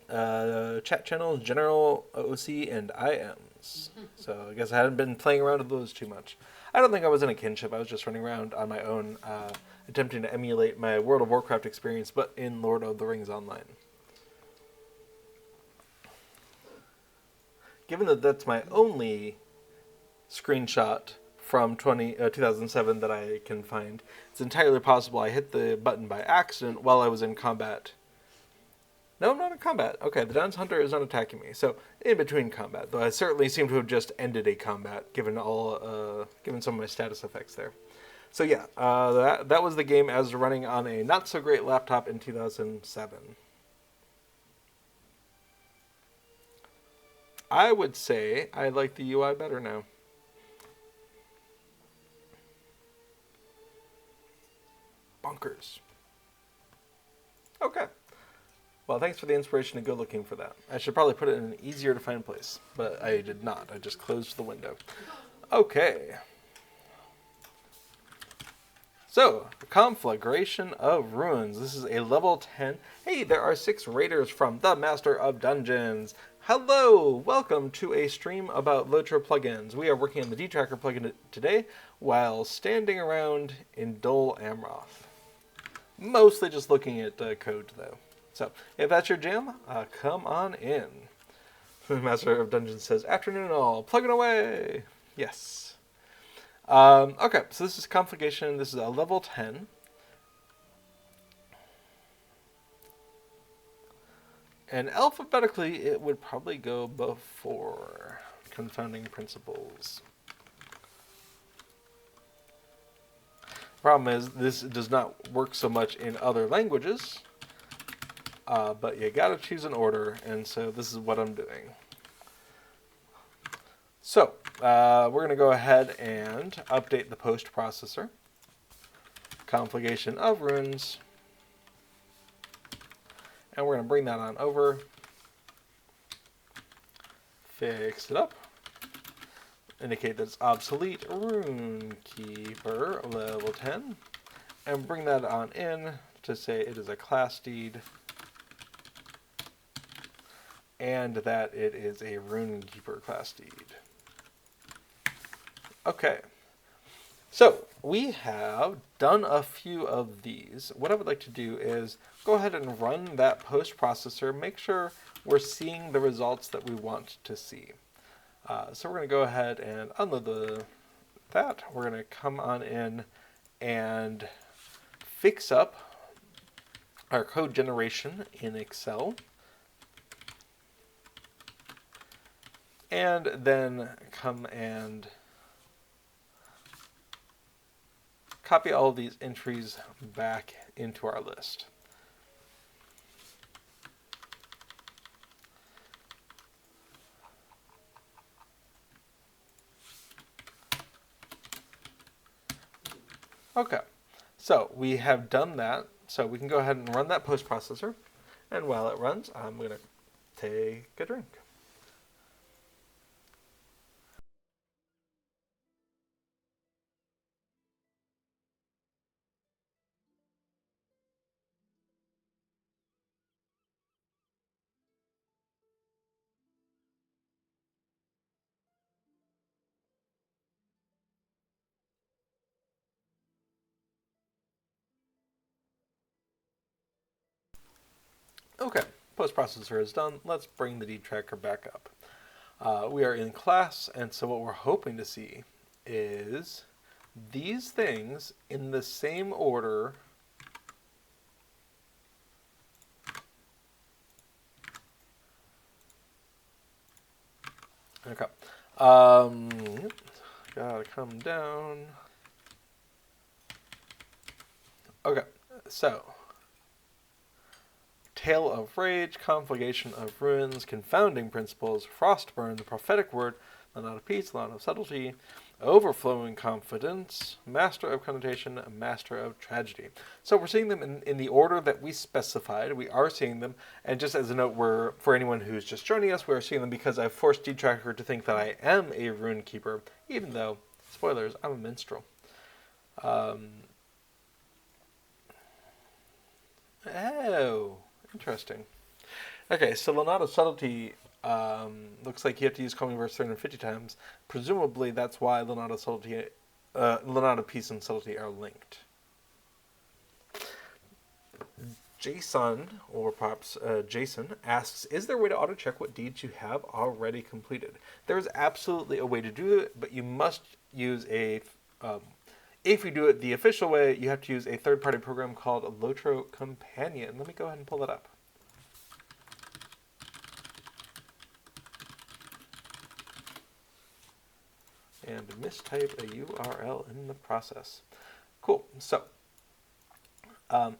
chat channels: General, OC, and IMs. So I guess I hadn't been playing around with those too much. I don't think I was in a kinship. I was just running around on my own, attempting to emulate my World of Warcraft experience, but in Lord of the Rings Online. Given that that's my only screenshot from 2007 that I can find, it's entirely possible I hit the button by accident while I was in combat. No, I'm not in combat. Okay, the Dance Hunter is not attacking me. So, in between combat, though I certainly seem to have just ended a combat, given given some of my status effects there. So yeah, that was the game as running on a not so great laptop in 2007. I would say I like the UI better now. Bonkers. Okay. Well, thanks for the inspiration to go looking for that. I should probably put it in an easier to find place, but I did not. I just closed the window. Okay. So, Conflagration of Ruins. This is a level 10. Hey, there are 6 raiders from the Master of Dungeons. Hello! Welcome to a stream about LOTRO plugins. We are working on the D-Tracker plugin today while standing around in Dol Amroth. Mostly just looking at code, though. So, if that's your jam, come on in. Master of Dungeons says, afternoon all, plugging away! Yes. Okay, so this is Conflagration. This is a level 10. And alphabetically, it would probably go before Confounding Principles. Problem is, this does not work so much in other languages. But you gotta choose an order, and so this is what I'm doing. So, we're going to go ahead and update the post processor. Conflagration of Runes. And we're going to bring that on over. Fix it up. Indicate that it's obsolete. Rune-keeper, level 10. And bring that on in to say it is a class deed. And that it is a Rune-keeper class deed. Okay. So, we have done a few of these. What I would like to do is go ahead and run that post processor, make sure we're seeing the results that we want to see. So we're going to go ahead and unload that. We're going to come on in and fix up our code generation in Excel. And then come and copy all of these entries back into our list. Okay, so we have done that. So we can go ahead and run that post processor. And while it runs, I'm going to take a drink. Okay, post processor is done. Let's bring the D-Tracker back up. We are in class, and so what we're hoping to see is these things in the same order okay. Gotta come down. Okay, so Tale of Rage, Conflagration of Ruins, Confounding Principles, Frostburn, the Prophetic Word, the Knot of Peace, the Knot of Subtlety, Overflowing Confidence, Master of Connotation, Master of Tragedy. So we're seeing them in the order that we specified. We are seeing them, and just as a note, for anyone who's just joining us, we are seeing them because I've forced D-Tracker to think that I am a Rune-keeper, even though, spoilers, I'm a minstrel. Oh, Interesting. Okay, so Leonardo subtlety looks like you have to use call me verse 350 times. Presumably, that's why Leonardo piece and subtlety are linked. Jason, or perhaps Jason, asks, is there a way to auto-check what deeds you have already completed? There is absolutely a way to do it, but you must use if you do it the official way, you have to use a third-party program called LOTRO Companion. Let me go ahead and pull that up. And mistype a URL in the process. Cool. So,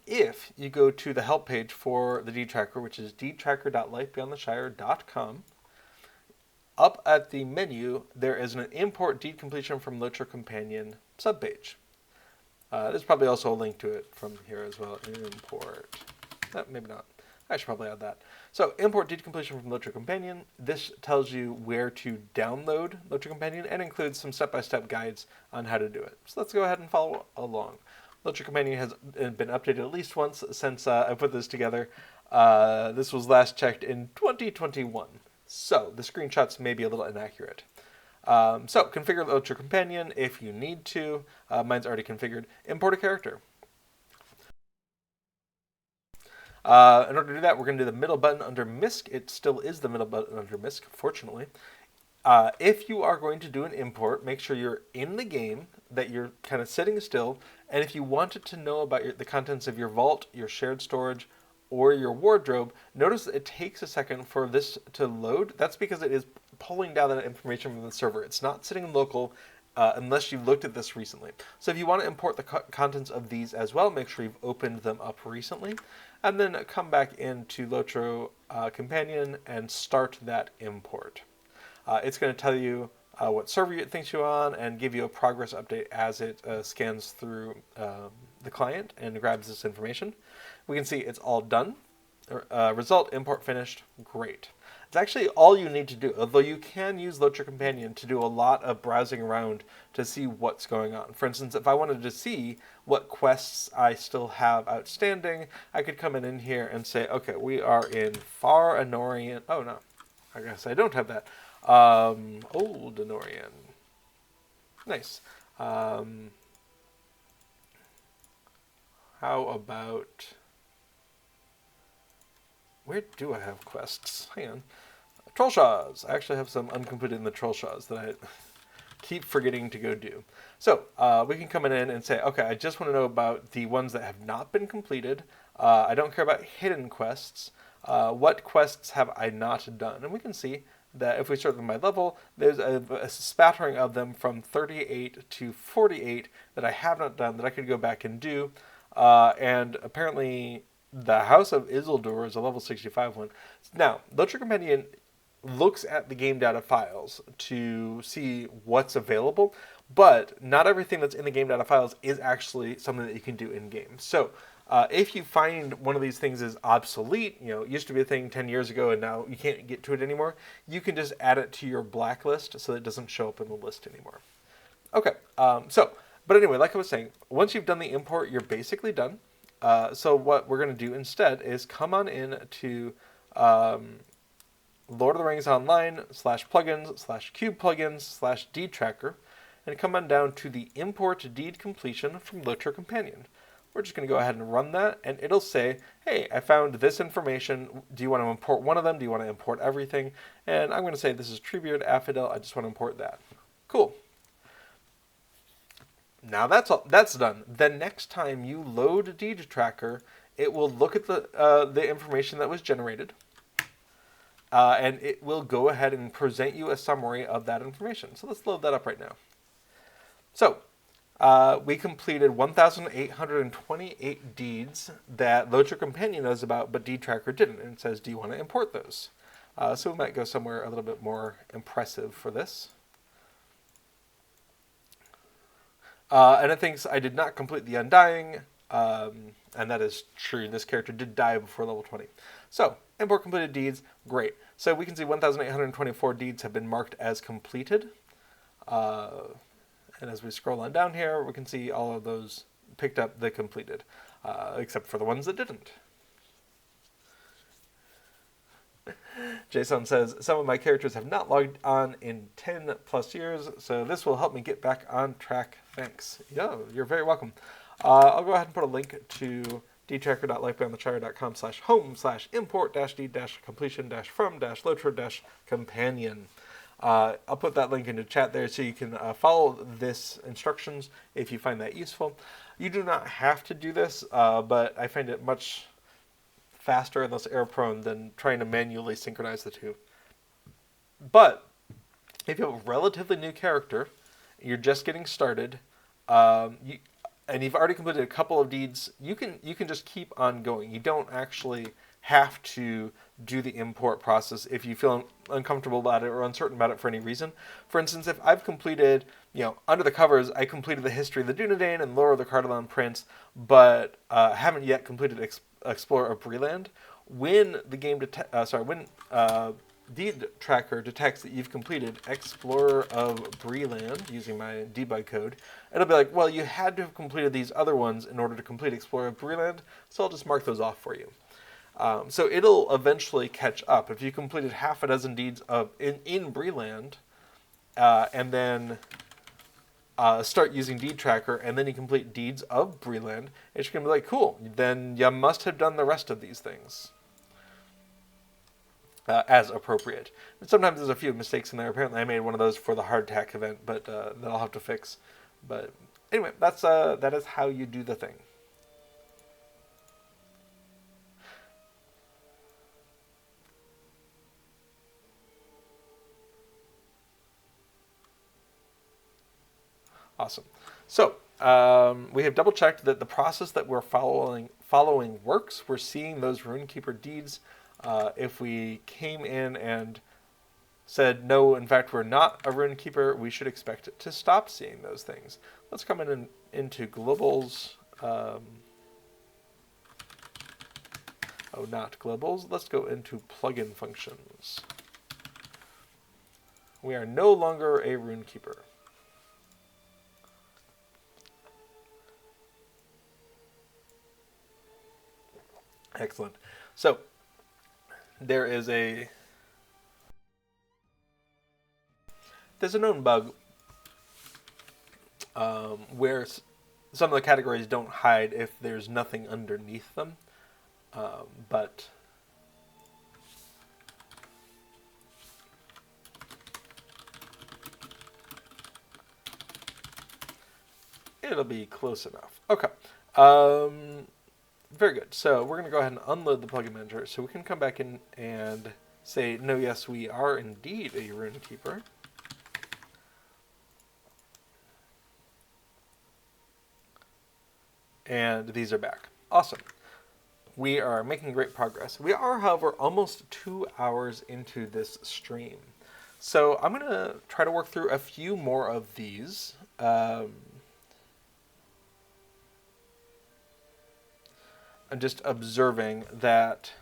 if you go to the help page for the deed tracker, which is deedtracker.lifebeyondtheshire.com, up at the menu, there is an import deed completion from LOTRO Companion subpage. There's probably also a link to it from here as well. Import. Maybe not. I should probably add that. So, import deed completion from LOTRO Companion. This tells you where to download LOTRO Companion and includes some step-by-step guides on how to do it. So let's go ahead and follow along. LOTRO Companion has been updated at least once since I put this together. This was last checked in 2021. So the screenshots may be a little inaccurate. So configure LOTRO Companion if you need to. Mine's already configured. Import a character. In order to do that, we're going to do the middle button under MISC. It still is the middle button under MISC, fortunately. If you are going to do an import, make sure you're in the game, that you're kind of sitting still, and if you wanted to know about the contents of your vault, your shared storage, or your wardrobe, notice that it takes a second for this to load. That's because it is pulling down that information from the server. It's not sitting local unless you've looked at this recently. So if you want to import the contents of these as well, make sure you've opened them up recently, and then come back into LOTRO Companion and start that import. It's going to tell you what server it thinks you're on and give you a progress update as it scans through the client and grabs this information. We can see it's all done. Result, import finished, great. It's actually all you need to do, although you can use LOTRO Companion to do a lot of browsing around to see what's going on. For instance, if I wanted to see what quests I still have outstanding, I could come in here and say, okay, we are in Far Anorian. Oh, no, I guess I don't have that. Old Anorian. Nice. How about... Where do I have quests? Hang on. Trollshaws. I actually have some uncompleted in the Trollshaws that I keep forgetting to go do. So we can come in and say, okay, I just want to know about the ones that have not been completed. I don't care about hidden quests. What quests have I not done? And we can see that if we sort them by level, there's a spattering of them from 38 to 48 that I have not done that I could go back and do. And apparently the House of Isildur is a level 65 one. Now, LOTRO Companion looks at the game data files to see what's available, but not everything that's in the game data files is actually something that you can do in-game. So if you find one of these things is obsolete, it used to be a thing 10 years ago and now you can't get to it anymore, you can just add it to your blacklist so that it doesn't show up in the list anymore. Okay, but anyway, like I was saying, once you've done the import, you're basically done. So what we're going to do instead is come on in to Lord of the Rings Online /plugins /cube plugins /deed tracker, and come on down to the import deed completion from LOTRO Companion. We're just going to go ahead and run that, and it'll say, hey, I found this information. Do you want to import one of them? Do you want to import everything? And I'm going to say this is Treebeard Affidel. I just want to import that. Cool. Now that's done. The next time you load Deed Tracker, it will look at the information that was generated, and it will go ahead and present you a summary of that information. So let's load that up right now. So we completed 1,828 deeds that LOTRO Companion knows about, but Deed Tracker didn't. And it says, do you want to import those? So we might go somewhere a little bit more impressive for this. And it thinks I did not complete the Undying, and that is true. This character did die before level 20. So, import completed deeds, great. So we can see 1,824 deeds have been marked as completed. And as we scroll on down here, we can see all of those picked up the completed, except for the ones that didn't. Jason says, some of my characters have not logged on in 10 plus years, so this will help me get back on track. Thanks. Yeah, you're very welcome. I'll go ahead and put a link to dtracker.lifebeyondtheshire.com/home/import-d-completion-from-lotro-companion. I'll put that link into chat there so you can follow this instructions if you find that useful. You do not have to do this, but I find it much faster and less error prone than trying to manually synchronize the two. But if you have a relatively new character, you're just getting started, and you've already completed a couple of deeds, you can just keep on going. You don't actually have to do the import process if you feel uncomfortable about it or uncertain about it for any reason. For instance, if I've completed, under the covers, I completed the history of the Dunedain and lore of the Cardamom Prince, but haven't yet completed Explorer of Breland. When the game Deed Tracker detects that you've completed Explorer of Breland using my debug code, it'll be like, well, you had to have completed these other ones in order to complete Explorer of Breland, so I'll just mark those off for you. So it'll eventually catch up. If you completed half a dozen deeds in Breland, and then start using Deed Tracker, and then you complete deeds of Breland, it's going to be like, cool, then you must have done the rest of these things as appropriate. And sometimes there's a few mistakes in there. Apparently I made one of those for the hardtack event, but that I'll have to fix. But anyway, that is how you do the thing. Awesome. So we have double checked that the process that we're following works. We're seeing those Rune-keeper deeds. If we came in and said, no, in fact, we're not a Rune-keeper, we should expect it to stop seeing those things. Let's come into globals. Not globals. Let's go into plugin functions. We are no longer a Rune-keeper. Excellent. So there's a known bug where some of the categories don't hide if there's nothing underneath them, but it'll be close enough. Okay. Very good. So we're going to go ahead and unload the plugin manager so we can come back in and say, no, yes, we are indeed a Rune-keeper. And these are back. Awesome. We are making great progress. We are, however, almost 2 hours into this stream. So I'm going to try to work through a few more of these. I'm just observing that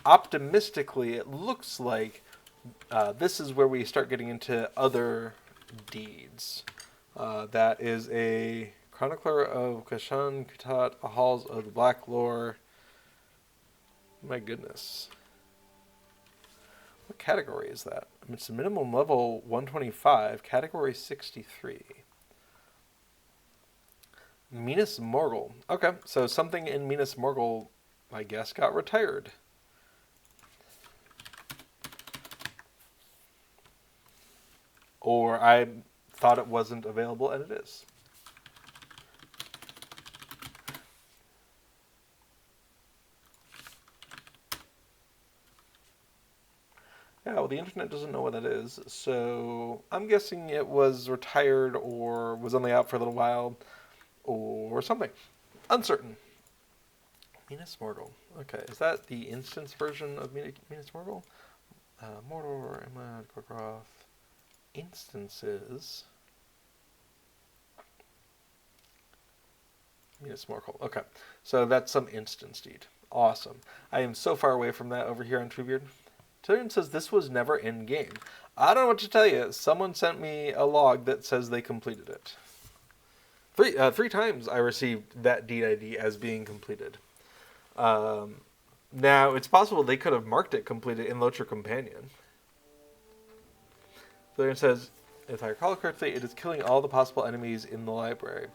optimistically it looks like this is where we start getting into other deeds. That is a Chronicler of Kashan Kutat, Halls of the Black Lore. My goodness. What category is that? It's minimum level 125, category 63. Minas Morgul. Okay, so something in Minas Morgul, I guess, got retired. Or I thought it wasn't available, and it is. Yeah, well, the internet doesn't know what that is, so I'm guessing it was retired or was only out for a little while. Or something. Uncertain. Minas Morgul. Okay, is that the instance version of Minas Morgul? Mordor, Emma, Gorgroth. Instances. Minas Morgul. Okay, so that's some instance deed. Awesome. I am so far away from that over here on Treebeard. Tillian says this was never in game. I don't know what to tell you. Someone sent me a log that says they completed it. Three times I received that deed ID as being completed. Now, it's possible they could have marked it completed in LOTRO Companion. So it says, if I recall correctly, it is killing all the possible enemies in the library.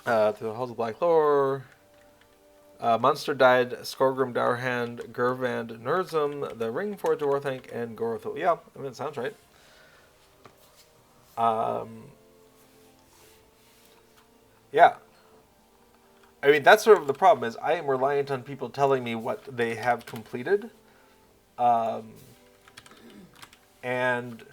Through the halls of Black Lore, Monster died, Skorgrim, Dourhand, Gurvand, Nurzum, the Ring for Dwarthank, and Gorothul. Yeah, I mean, it sounds right. Yeah. I mean, that's sort of the problem, is I am reliant on people telling me what they have completed. And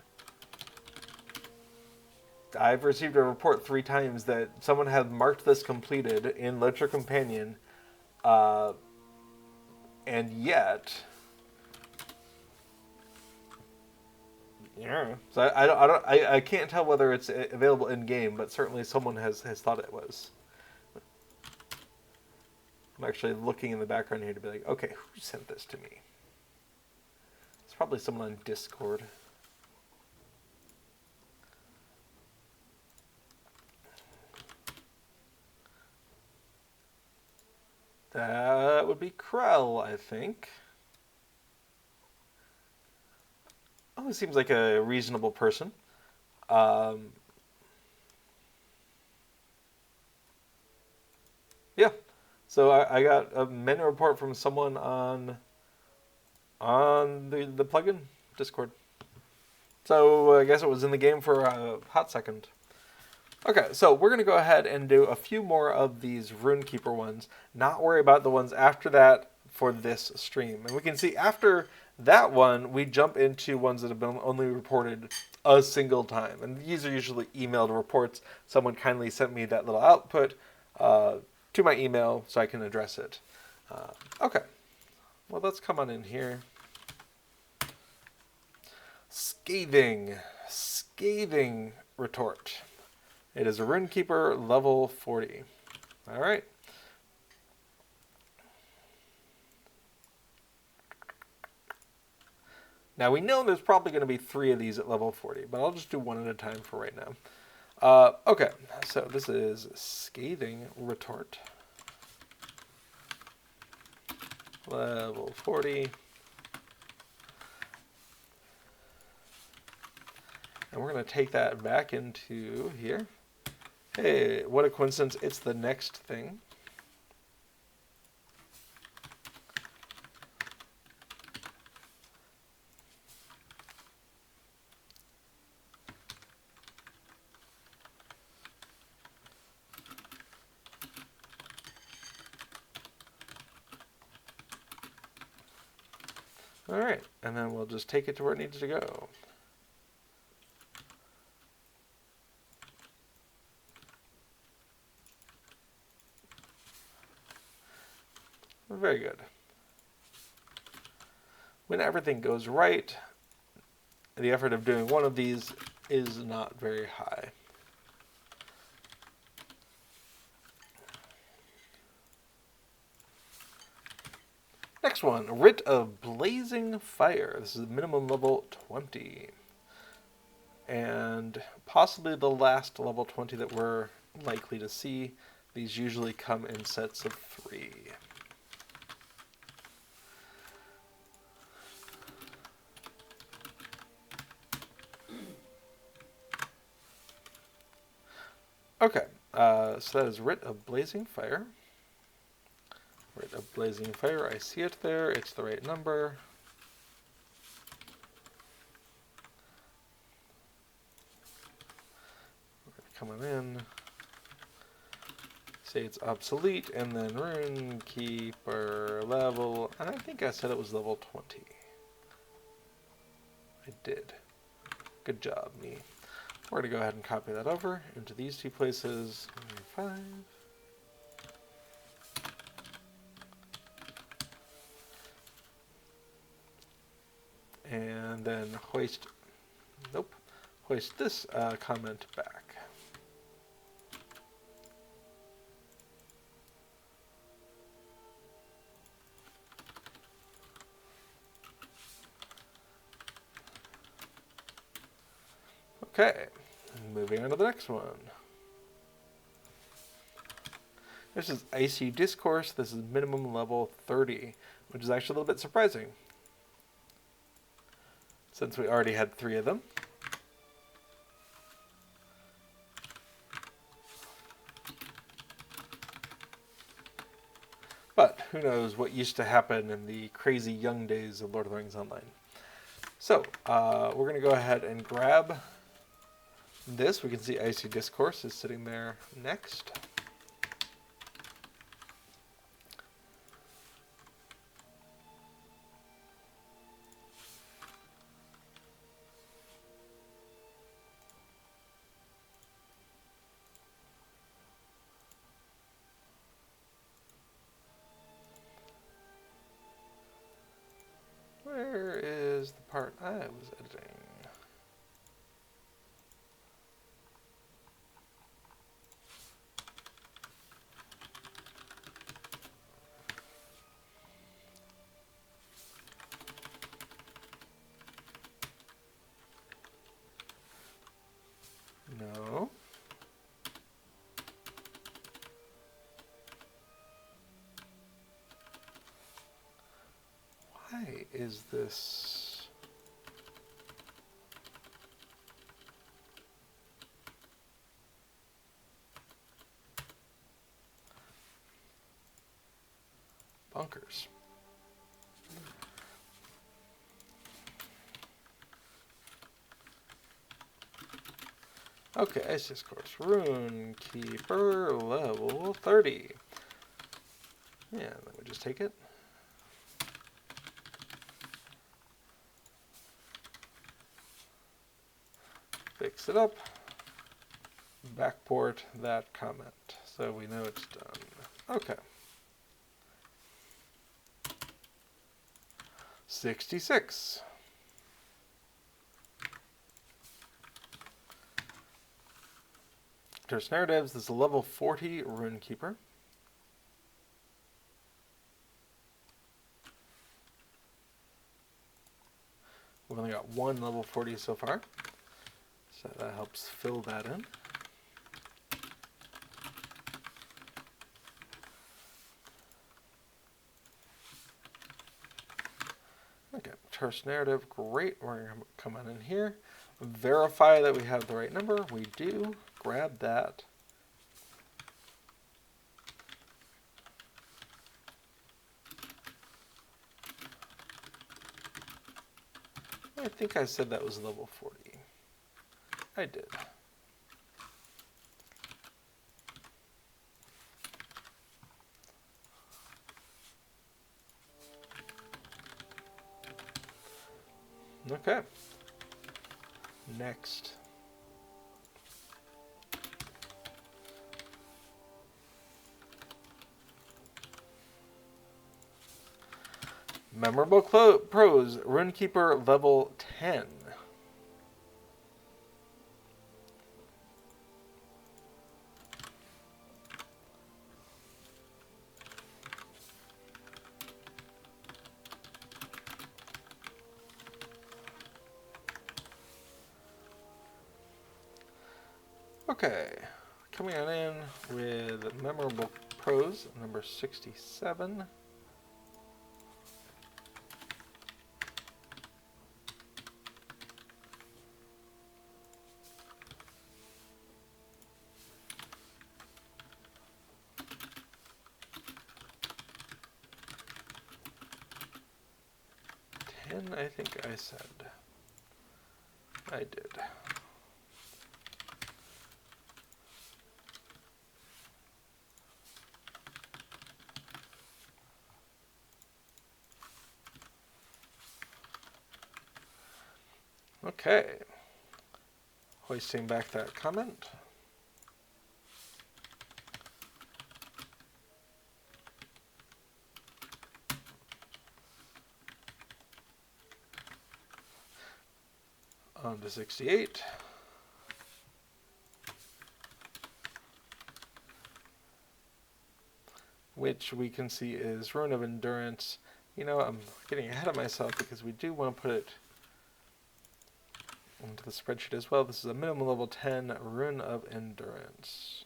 I've received a report 3 times that someone had marked this completed in LOTRO Companion, and yet, yeah. So I can't tell whether it's available in game, but certainly someone has thought it was. I'm actually looking in the background here to be like, okay, who sent this to me? It's probably someone on Discord. That would be Krell, I think. Oh, he seems like a reasonable person. Yeah. So I got a menu report from someone on the plugin Discord. So I guess it was in the game for a hot second. Okay, so we're going to go ahead and do a few more of these Rune-keeper ones. Not worry about the ones after that for this stream. And we can see after that one, we jump into ones that have been only reported a single time. And these are usually emailed reports. Someone kindly sent me that little output to my email so I can address it. Okay, well, let's come on in here. Scathing retort. It is a Rune-keeper level 40. All right. Now we know there's probably going to be 3 of these at level 40, but I'll just do one at a time for right now. Okay, so this is Scathing Retort. Level 40. And we're going to take that back into here. Hey, what a coincidence. It's the next thing. All right, and then we'll just take it to where it needs to go. Very good. When everything goes right, the effort of doing one of these is not very high. Next one, Writ of Blazing Fire. This is minimum level 20. And possibly the last level 20 that we're likely to see. These usually come in sets of 3. Okay, so that is Writ of Blazing Fire. Writ of Blazing Fire, I see it there, it's the right number. Coming in. Say it's obsolete, and then Rune-keeper level, and I think I said it was level 20. I did. Good job, me. We're going to go ahead and copy that over into these 2 places. 5. And then hoist this comment back. Okay, moving on to the next one. This is Icy Discourse. This is minimum level 30, which is actually a little bit surprising, since we already had 3 of them. But who knows what used to happen in the crazy young days of Lord of the Rings Online. So we're going to go ahead and grab this. We can see Icy Discourse is sitting there next. Where is the part I was editing? No. Why is this? Bunkers. Okay, Ice Discourse. Rune-keeper level 30. Yeah, let me just take it. Fix it up. Backport that comment, so we know it's done. Okay. 66. Terse Narratives, this is a level 40 Rune-keeper. We've only got 1 level 40 so far, so that helps fill that in. Okay, Terse Narrative, great. We're going to come on in here, verify that we have the right number. We do. Grab that. I think I said that was level 40. I did. Okay. Next. Memorable Prose, Rune-keeper level 10. Okay, coming on in with Memorable Prose, number 67. I think I said. I did. Okay. Hoisting back that comment. On to 68. Which we can see is Rune of Endurance. You know, I'm getting ahead of myself because we do want to put it into the spreadsheet as well. This is a minimum level 10 Rune of Endurance.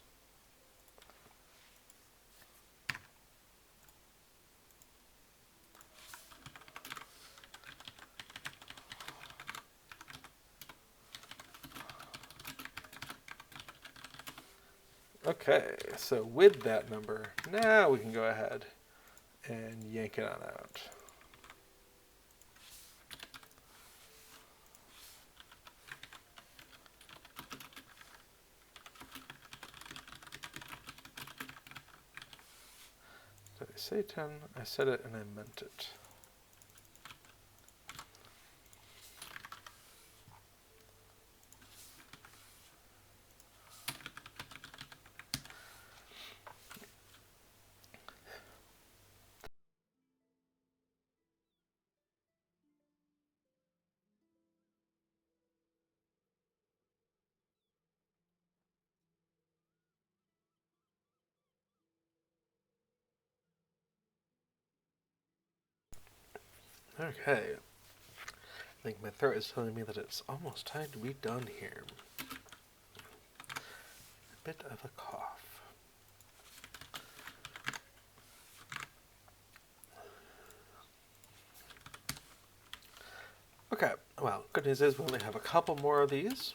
Okay, so with that number, now we can go ahead and yank it on out. Did I say 10? I said it and I meant it. Okay. I think my throat is telling me that it's almost time to be done here. A bit of a cough. Okay, well, good news is we only have a couple more of these,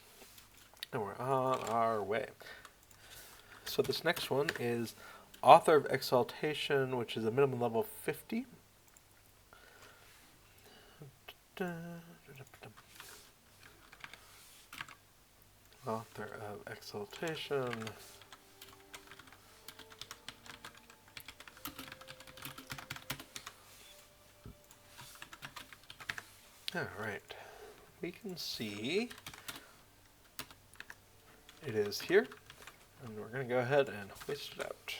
and we're on our way. So this next one is Author of Exaltation, which is a minimum level 50. Author of Exaltation. All right, we can see it is here, and we're going to go ahead and hoist it out.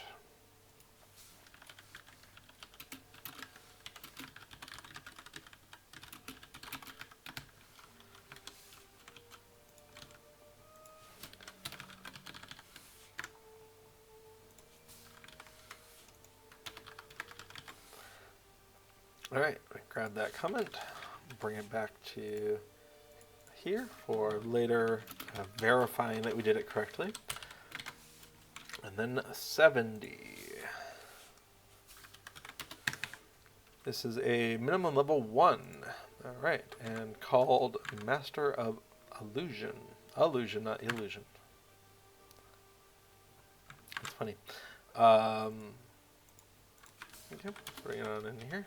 All right, grab that comment, bring it back to here for later verifying that we did it correctly. And then 70. This is a minimum level 1. All right, and called Master of Illusion. Illusion, not illusion. That's funny. Okay, bring it on in here.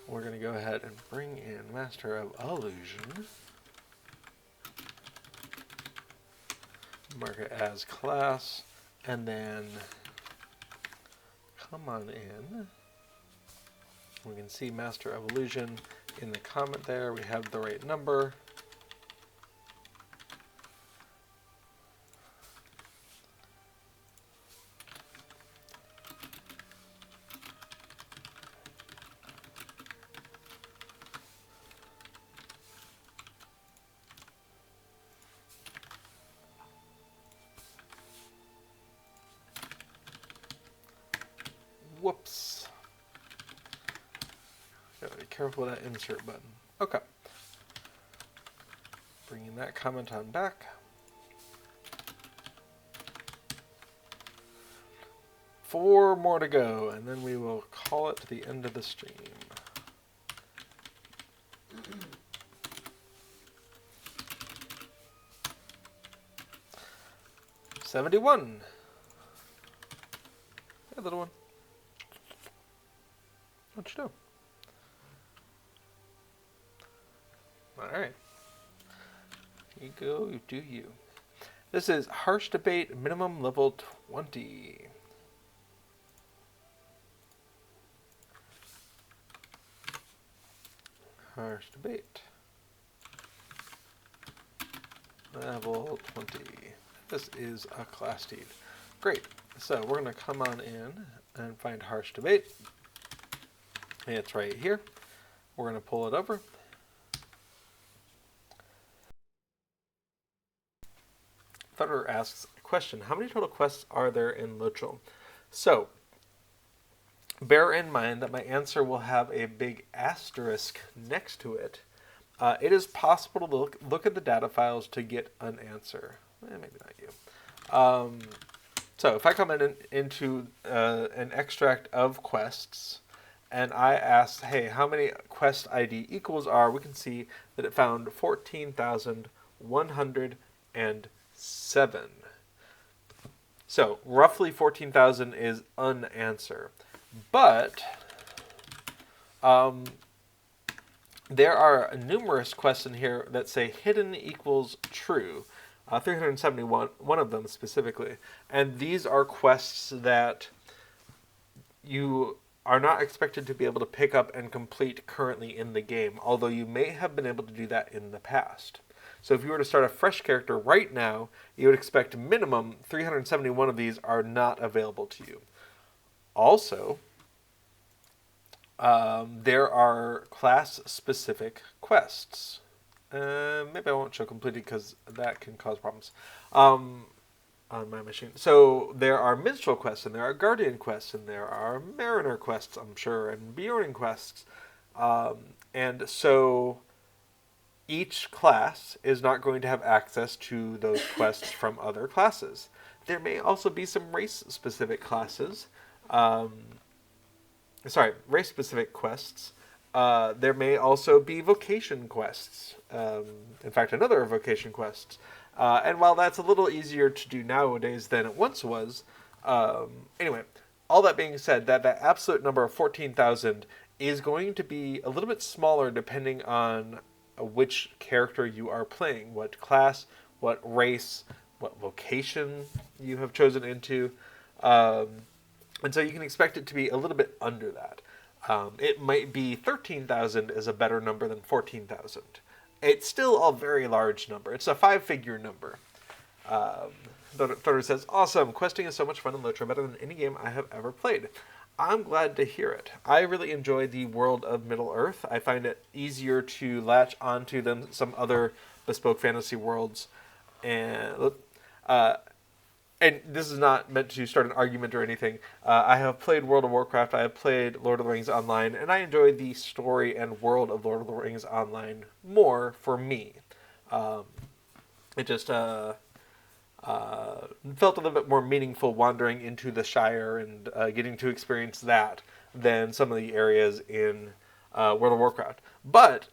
We're going to go ahead and bring in Master of Illusion. Mark it as class, and then come on in. We can see Master of Illusion in the comment there. We have the right number. Whoops. Gotta be careful with that insert button. Okay. Bringing that comment on back. 4 more to go, and then we will call it to the end of the stream. $71. Hey, little one. What you do? Alright. You go, you do you. This is Harsh Debate, minimum level 20. Harsh Debate. Level 20. This is a class deed. Great. So we're going to come on in and find Harsh Debate. It's right here. We're going to pull it over. Federer asks, question, how many total quests are there in LOTRO? So, bear in mind that my answer will have a big asterisk next to it. It is possible to look at the data files to get an answer. Maybe not you. So if I come into an extract of quests, and I ask, hey, how many quest ID equals are, we can see that it found 14,107. So roughly 14,000 is an answer. But there are numerous quests in here that say hidden equals true. 371, one of them specifically. And these are quests that you are not expected to be able to pick up and complete currently in the game, although you may have been able to do that in the past. So if you were to start a fresh character right now, you would expect minimum 371 of these are not available to you. Also, there are class-specific quests. Maybe I won't show completed because that can cause problems on my machine. So there are minstrel quests, and there are guardian quests, and there are mariner quests, I'm sure, and Bjorn quests. And so each class is not going to have access to those quests from other classes. There may also be some race-specific classes. Race-specific quests. There may also be vocation quests. In fact, another vocation quests. And while that's a little easier to do nowadays than it once was, anyway, all that being said, that absolute number of 14,000 is going to be a little bit smaller depending on which character you are playing, what class, what race, what vocation you have chosen into. And so you can expect it to be a little bit under that. It might be 13,000 is a better number than 14,000. It's still a very large number. It's a 5-figure number. Thoder says, awesome, questing is so much fun in LOTRO, better than any game I have ever played. I'm glad to hear it. I really enjoy the world of Middle-earth. I find it easier to latch onto than some other bespoke fantasy worlds. And this is not meant to start an argument or anything. I have played World of Warcraft, I have played Lord of the Rings Online, and I enjoy the story and world of Lord of the Rings Online more for me. It just felt a little bit more meaningful wandering into the Shire and getting to experience that than some of the areas in World of Warcraft. But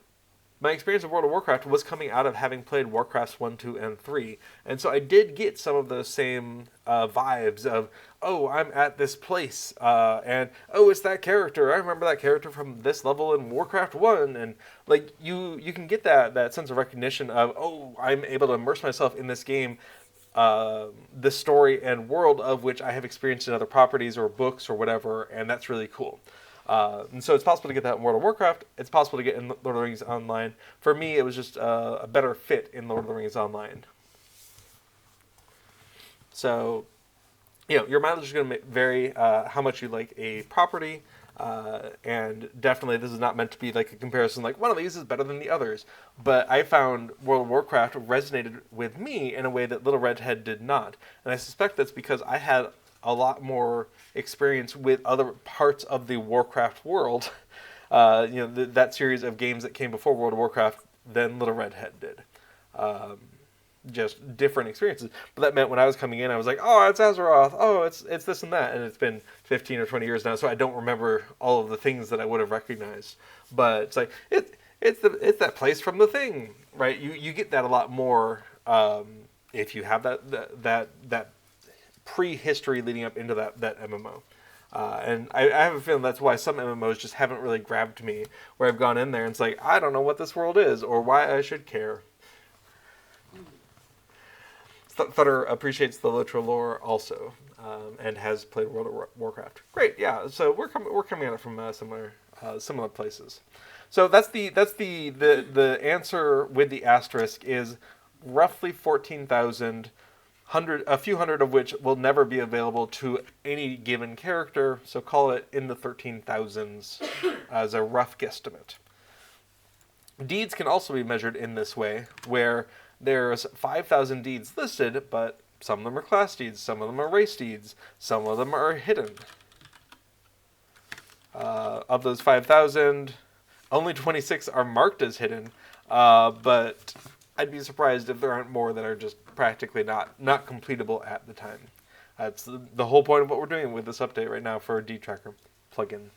my experience of World of Warcraft was coming out of having played Warcrafts 1, 2, and 3. And so I did get some of those same vibes of, oh, I'm at this place, and, oh, it's that character. I remember that character from this level in Warcraft 1. And, like, you can get that sense of recognition of, oh, I'm able to immerse myself in this game, the story and world of which I have experienced in other properties or books or whatever, and that's really cool. And so it's possible to get that in World of Warcraft. It's possible to get in Lord of the Rings Online. For me, it was just a better fit in Lord of the Rings Online. So, your mileage is going to vary how much you like a property. And definitely this is not meant to be like a comparison like one of these is better than the others. But I found World of Warcraft resonated with me in a way that Little Red Head did not. And I suspect that's because I had a lot more experience with other parts of the Warcraft world, that series of games that came before World of Warcraft than Little Red Head did. Just different experiences. But that meant when I was coming in, I was like, oh, it's Azeroth, oh, it's this and that. And it's been 15 or 20 years now, so I don't remember all of the things that I would have recognized. But it's like, it's that place from the thing, right? You get that a lot more if you have that prehistory leading up into that MMO. And I have a feeling that's why some MMOs just haven't really grabbed me, where I've gone in there and it's like, I don't know what this world is or why I should care. Thunder appreciates the LOTRO lore also, and has played World of Warcraft. Great, yeah. So we're coming at it from similar places. So that's the answer with the asterisk is roughly 14,000. A few hundred of which will never be available to any given character, so call it in the 13,000s as a rough guesstimate. Deeds can also be measured in this way, where there's 5,000 deeds listed, but some of them are class deeds, some of them are race deeds, some of them are hidden. Of those 5,000, only 26 are marked as hidden, but I'd be surprised if there aren't more that are just practically not completable at the time. That's the whole point of what we're doing with this update right now for D-Tracker plugin.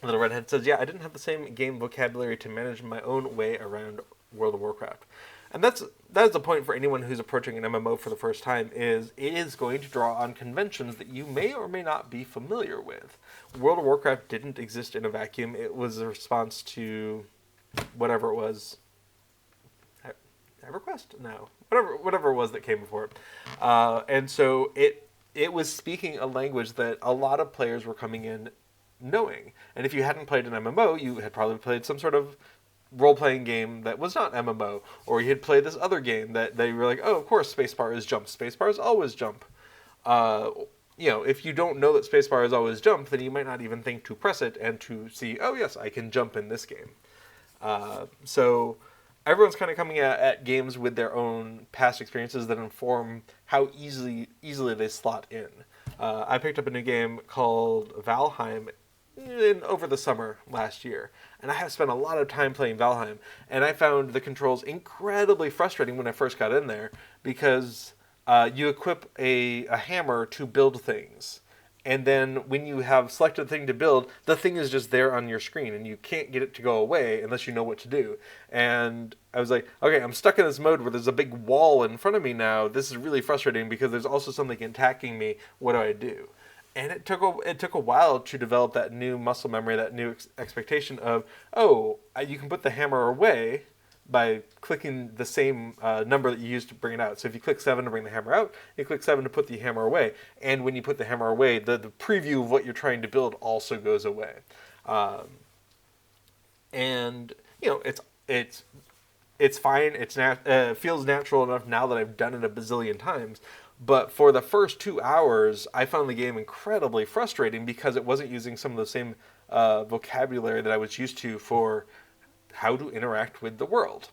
Little Redhead says, yeah, I didn't have the same game vocabulary to manage my own way around World of Warcraft. And that is the point for anyone who's approaching an MMO for the first time, is it is going to draw on conventions that you may or may not be familiar with. World of Warcraft didn't exist in a vacuum. It was a response to whatever it was. EverQuest? No. Whatever it was that came before it. And so it was speaking a language that a lot of players were coming in knowing. And if you hadn't played an MMO, you had probably played some sort of role-playing game that was not MMO, or you had played this other game that they were like, oh, of course, spacebar is jump. Spacebar is always jump. If you don't know that spacebar is always jump, then you might not even think to press it and to see, oh, yes, I can jump in this game. So everyone's kind of coming at games with their own past experiences that inform how easily they slot in. I picked up a new game called Valheim over the summer last year, and I have spent a lot of time playing Valheim, and I found the controls incredibly frustrating when I first got in there, because you equip a hammer to build things, and then when you have selected the thing to build, the thing is just there on your screen, and you can't get it to go away unless you know what to do. And I was like, okay, I'm stuck in this mode where there's a big wall in front of me now. This is really frustrating because there's also something attacking me. What do I do? And it took a while to develop that new muscle memory, that new expectation of, you can put the hammer away by clicking the same number that you used to bring it out. So if you click 7 to bring the hammer out, you click 7 to put the hammer away. And when you put the hammer away, the preview of what you're trying to build also goes away. It's fine. It feels natural enough now that I've done it a bazillion times. But for the first 2 hours, I found the game incredibly frustrating because it wasn't using some of the same vocabulary that I was used to for how to interact with the world.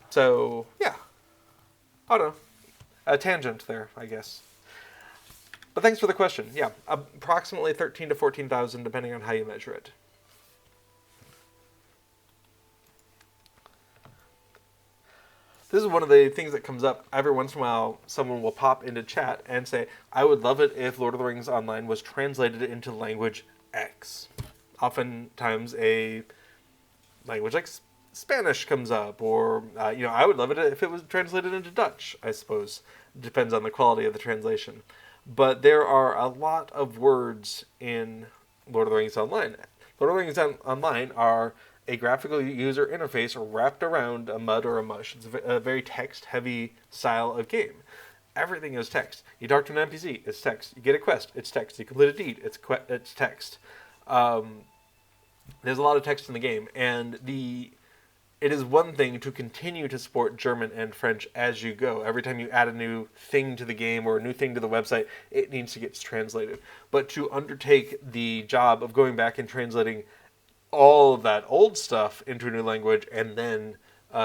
So, yeah. I don't know. A tangent there, I guess. But thanks for the question. Yeah, approximately 13 to 14,000, depending on how you measure it. This is one of the things that comes up every once in a while. Someone will pop into chat and say, I would love it if Lord of the Rings Online was translated into language X. Oftentimes a language like Spanish comes up, or, I would love it if it was translated into Dutch, I suppose. Depends on the quality of the translation. But there are a lot of words in Lord of the Rings Online. Lord of the Rings Online are a graphical user interface wrapped around a mud or a mush. It's a very text-heavy style of game. Everything is text. You talk to an NPC, it's text. You get a quest, it's text. You complete a deed, it's text. There's a lot of text in the game, and it is one thing to continue to support German and French as you go. Every time you add a new thing to the game or a new thing to the website, it needs to get translated. But to undertake the job of going back and translating all of that old stuff into a new language and then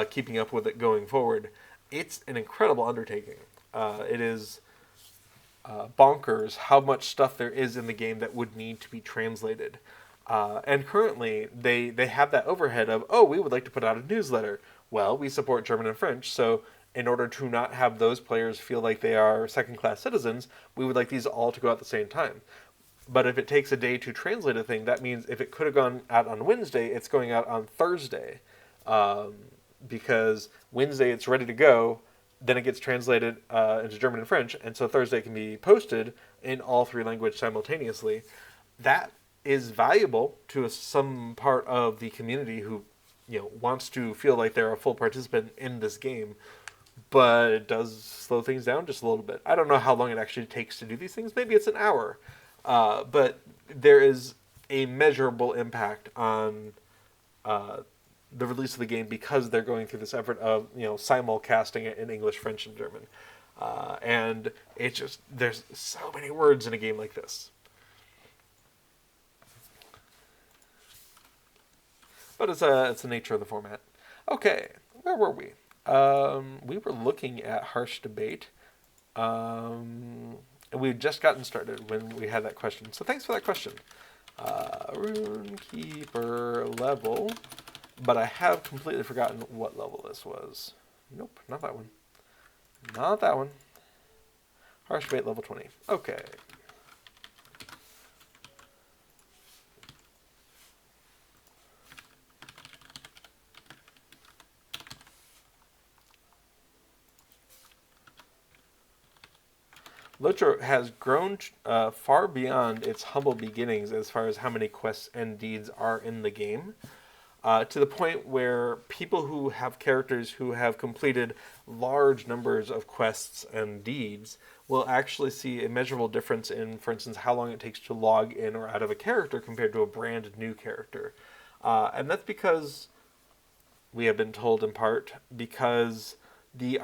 keeping up with it going forward, it's an incredible undertaking. It is bonkers how much stuff there is in the game that would need to be translated. And currently, they have that overhead of, we would like to put out a newsletter. Well, we support German and French, so in order to not have those players feel like they are second-class citizens, we would like these all to go out at the same time. But if it takes a day to translate a thing, that means if it could have gone out on Wednesday, it's going out on Thursday. Because Wednesday it's ready to go, then it gets translated into German and French, and so Thursday can be posted in all three languages simultaneously. That is valuable to some part of the community who wants to feel like they're a full participant in this game, but it does slow things down just a little bit. I don't know how long it actually takes to do these things. Maybe it's an hour. But there is a measurable impact on the release of the game because they're going through this effort of simulcasting it in English, French, and German. And it's just, there's so many words in a game like this. But it's the nature of the format. Okay, where were we? We were looking at harsh debate. And we'd just gotten started when we had that question. So thanks for that question. Rune-keeper level. But I have completely forgotten what level this was. Nope, not that one. Not that one. Harsh debate level 20. Okay. LOTRO has grown far beyond its humble beginnings as far as how many quests and deeds are in the game, to the point where people who have characters who have completed large numbers of quests and deeds will actually see a measurable difference in, for instance, how long it takes to log in or out of a character compared to a brand new character. And that's because we have been told in part because the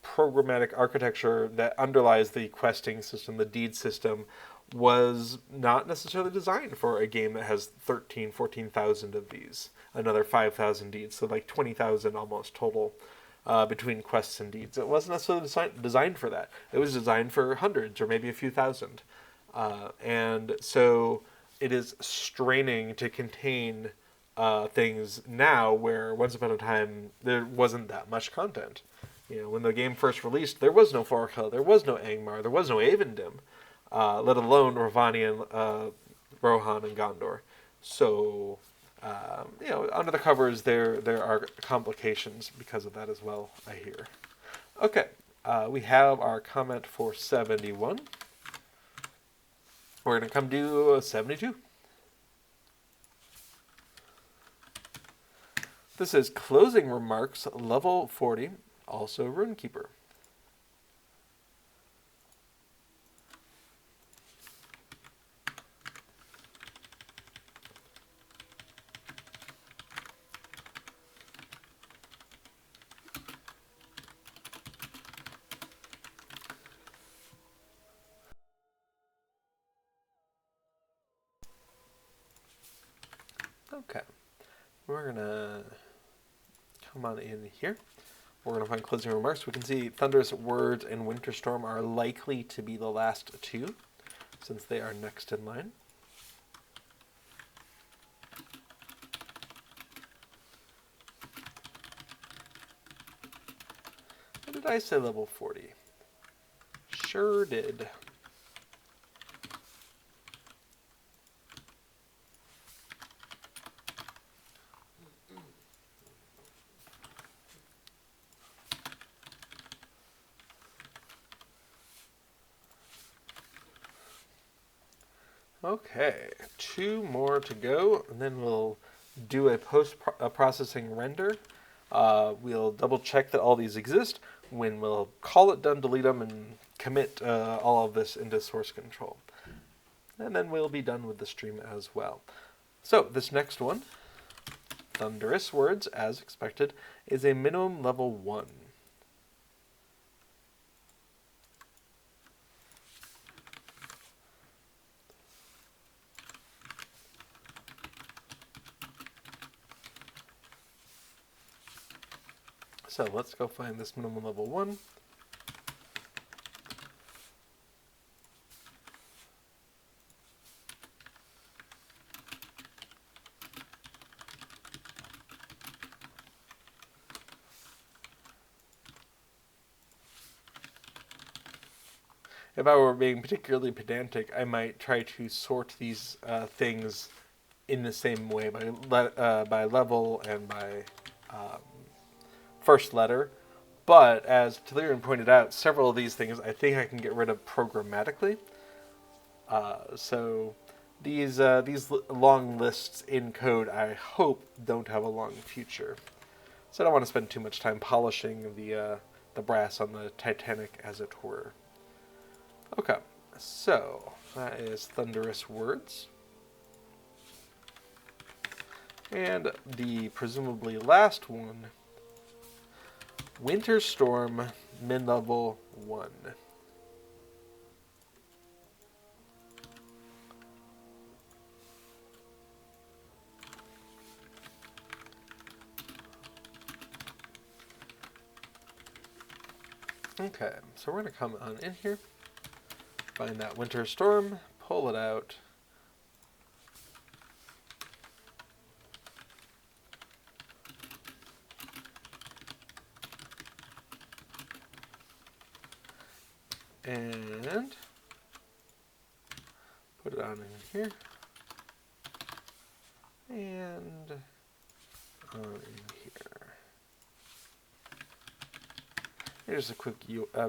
programmatic architecture that underlies the questing system, the deed system, was not necessarily designed for a game that has 14,000 of these, another 5,000 deeds, so like 20,000 almost total between quests and deeds. It wasn't necessarily designed for that. It was designed for hundreds or maybe a few thousand. And so it is straining to contain things now where once upon a time there wasn't that much content. You know, when the game first released, there was no Forkel, there was no Angmar, there was no Evendim, let alone Ravani and Rohan and Gondor. So, you know, under the covers there are complications because of that as well, I hear. Okay, we have our comment for 71. We're going to come to 72. This is closing remarks, level 40, also Rune-keeper. Okay, we're going to come on in here. We're going to find closing remarks. We can see Thunderous Words and Winterstorm are likely to be the last two, since they are next in line. What did I say, level 40? Sure did. Okay, two more to go, and then we'll do a post-processing render. We'll double check that all these exist. When we'll call it done, delete them, and commit all of this into source control. And then we'll be done with the stream as well. So this next one, Thunderous Words, as expected, is a minimum level 1. So let's go find this minimum level 1. If I were being particularly pedantic, I might try to sort these things in the same way by level and by first letter. But as Taliran pointed out, several of these things I think I can get rid of programmatically. So these long lists in code, I hope, don't have a long future. So I don't want to spend too much time polishing the brass on the Titanic, as it were. Okay, so that is Thunderous Words. And the presumably last one, Winterstorm, mid-level 1. Okay, so we're going to come on in here, find that Winterstorm, pull it out. And put it on in here. And on in here. Here's a quick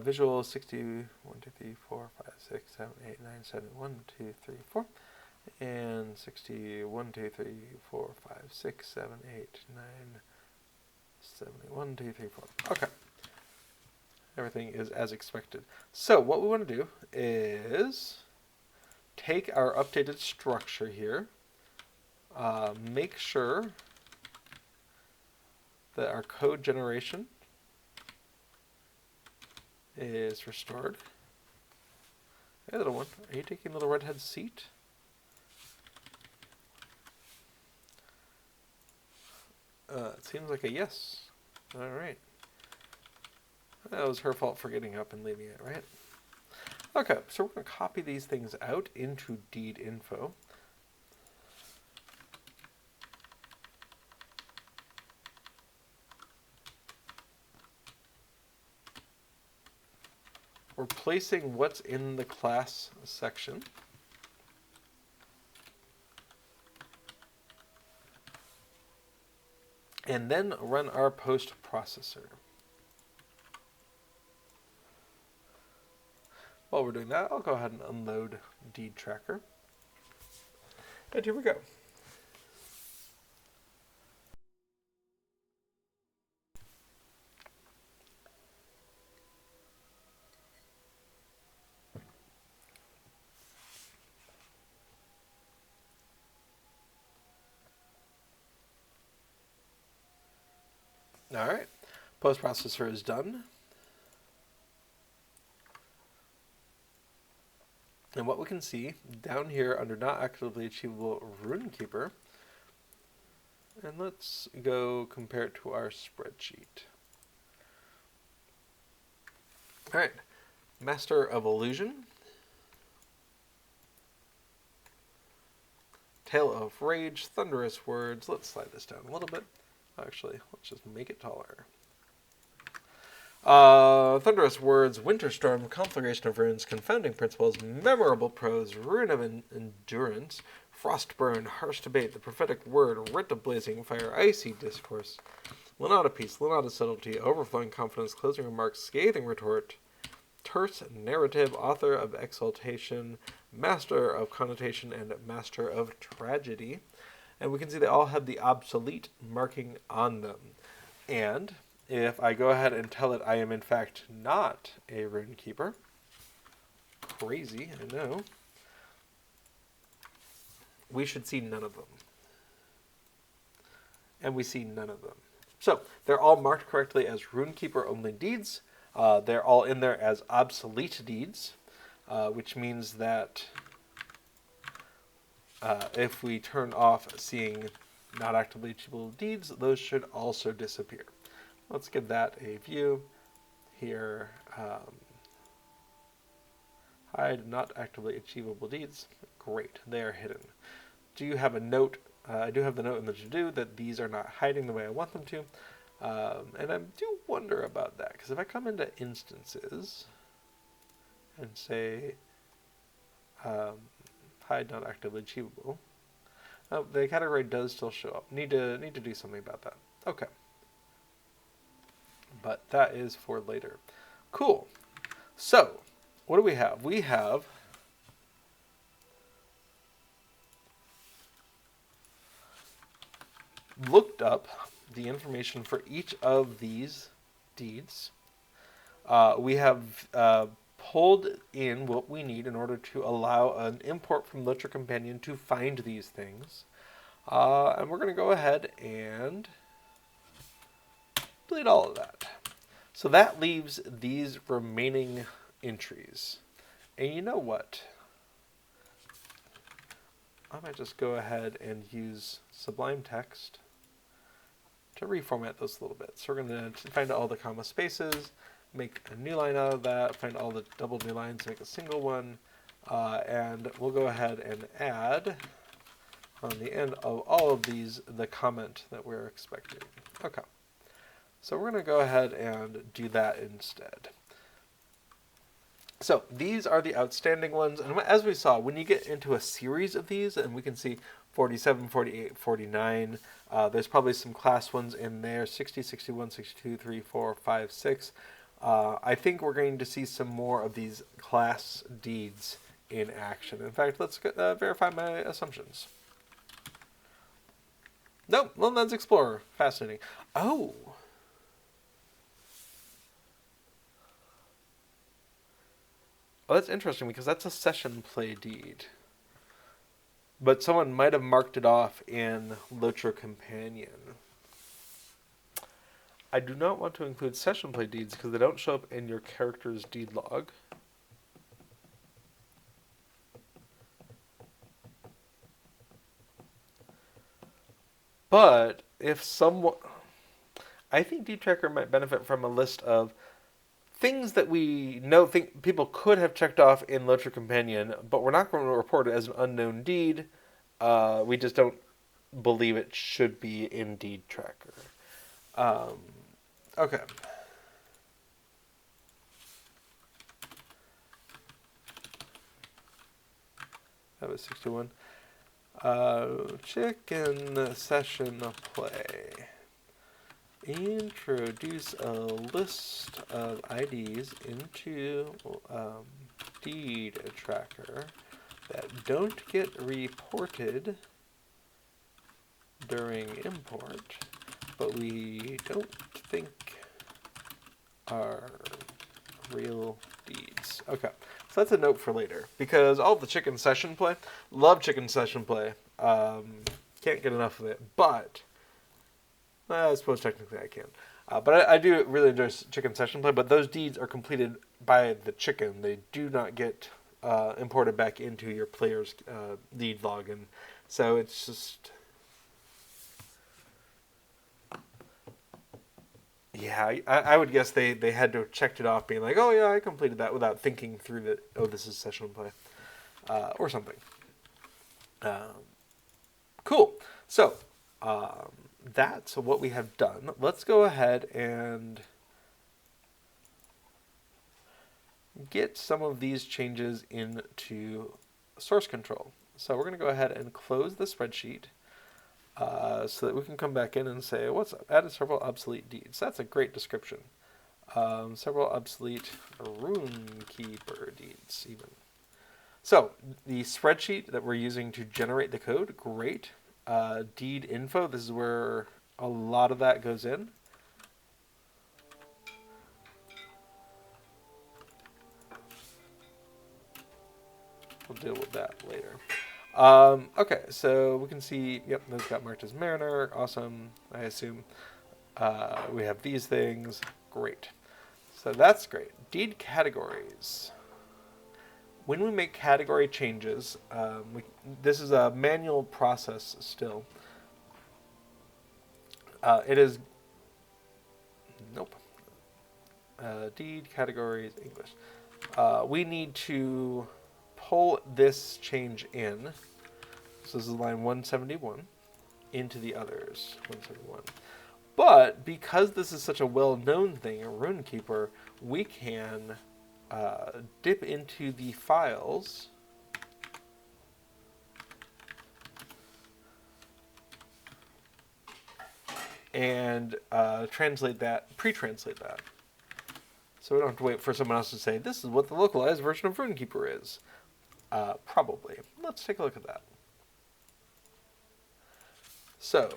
visual. 60, 1, 2, 3, 4, 5, 6, 7, 8, 9, 7, 1, 2, 3, 4. And 60, 1, 2, 3, 4, 5, 6, 7, 8, 9, 70, 1, 2, 3, 4. Okay. Everything is as expected. So what we want to do is take our updated structure here, make sure that our code generation is restored. Hey, little one, are you taking little redhead's seat? It seems like a yes. All right. That was her fault for getting up and leaving it, right? Okay, so we're going to copy these things out into deed info. We're placing what's in the class section. And then run our post processor. While we're doing that, I'll go ahead and unload deed tracker. And here we go. All right, post processor is done. And what we can see down here under not actively achievable Rune-keeper, and let's go compare it to our spreadsheet. All right, Master of Illusion, Tale of Rage, Thunderous Words. Let's slide this down a little bit. Actually, let's just make it taller. Thunderous Words, Winterstorm, Conflagration of Runes, Confounding Principles, Memorable Prose, Rune of Endurance, Frostburn, Harsh Debate, The Prophetic Word, Writ of Blazing Fire, Icy Discourse, Lenata Peace, Lenata Subtlety, Overflowing Confidence, Closing Remarks, Scathing Retort, Terse Narrative, Author of Exaltation, Master of Connotation, and Master of Tragedy. And we can see they all have the obsolete marking on them. And if I go ahead and tell it I am in fact not a Rune-keeper, crazy, I know, we should see none of them. And we see none of them. So they're all marked correctly as Rune-keeper only deeds. They're all in there as obsolete deeds, which means that if we turn off seeing not actively achievable deeds, those should also disappear. Let's give that a view here. Hide not actively achievable deeds. Great, they are hidden. Do you have a note? I do have the note in the to-do that these are not hiding the way I want them to. And I do wonder about that, because if I come into instances and say hide not actively achievable, the category does still show up. Need to do something about that. Okay. But that is for later. Cool. So, what do we have? We have looked up the information for each of these deeds. We have pulled in what we need in order to allow an import from LOTRO Companion to find these things. And we're going to go ahead and delete all of that. So that leaves these remaining entries. And you know what? I might just go ahead and use Sublime Text to reformat those a little bit. So we're going to find all the comma spaces, make a new line out of that, find all the double new lines, make a single one, and we'll go ahead and add on the end of all of these the comment that we're expecting. Okay. So we're going to go ahead and do that instead. So these are the outstanding ones, and as we saw, when you get into a series of these, and we can see 47, 48, 49, there's probably some class ones in there, 60, 61, 62, 3, 4, 5, 6. I think we're going to see some more of these class deeds in action. In fact, let's verify my assumptions. Nope, well, that's Explorer. Fascinating. Oh. Oh, that's interesting because that's a session play deed. But someone might have marked it off in LOTRO Companion. I do not want to include session play deeds because they don't show up in your character's deed log. But if someone... I think Deed Tracker might benefit from a list of things that we know people could have checked off in LOTRO Companion, but we're not going to report it as an unknown deed. We just don't believe it should be in Deed Tracker. Okay. That was 61. Chicken session play. Introduce a list of IDs into Deed Tracker that don't get reported during import, but we don't think are real deeds. Okay, so that's a note for later, because all the chicken session play, love chicken session play, can't get enough of it, but I suppose technically I can. But I do really enjoy chicken session play, but those deeds are completed by the chicken. They do not get imported back into your player's deed log, and so it's just... Yeah, I would guess they had to have checked it off being like, oh yeah, I completed that without thinking through that, oh, this is session play, or something. Cool. So, that's what we have done. Let's go ahead and get some of these changes into source control. So we're going to go ahead and close the spreadsheet so that we can come back in and say, what's up? Added several obsolete deeds. That's a great description. Several obsolete Rune-keeper deeds even. So the spreadsheet that we're using to generate the code, great. Deed info, this is where a lot of that goes in. We'll deal with that later. Okay, so we can see, yep, those got marked as Mariner. Awesome, I assume. We have these things. Great. So that's great. Deed categories. When we make category changes, this is a manual process still. It is... Nope. Deed categories, English. We need to pull this change in. So this is line 171 into the others. 171. But because this is such a well-known thing, a Rune-keeper, we can dip into the files and translate that, pre-translate that. So we don't have to wait for someone else to say, this is what the localized version of Rune-keeper is. Probably. Let's take a look at that. So,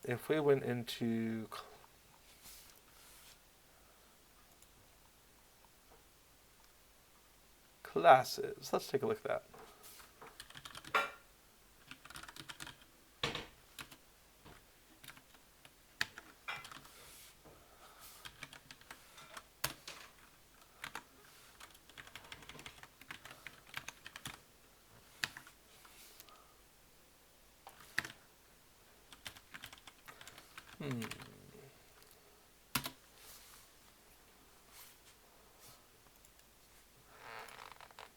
if we went into classes, let's take a look at that.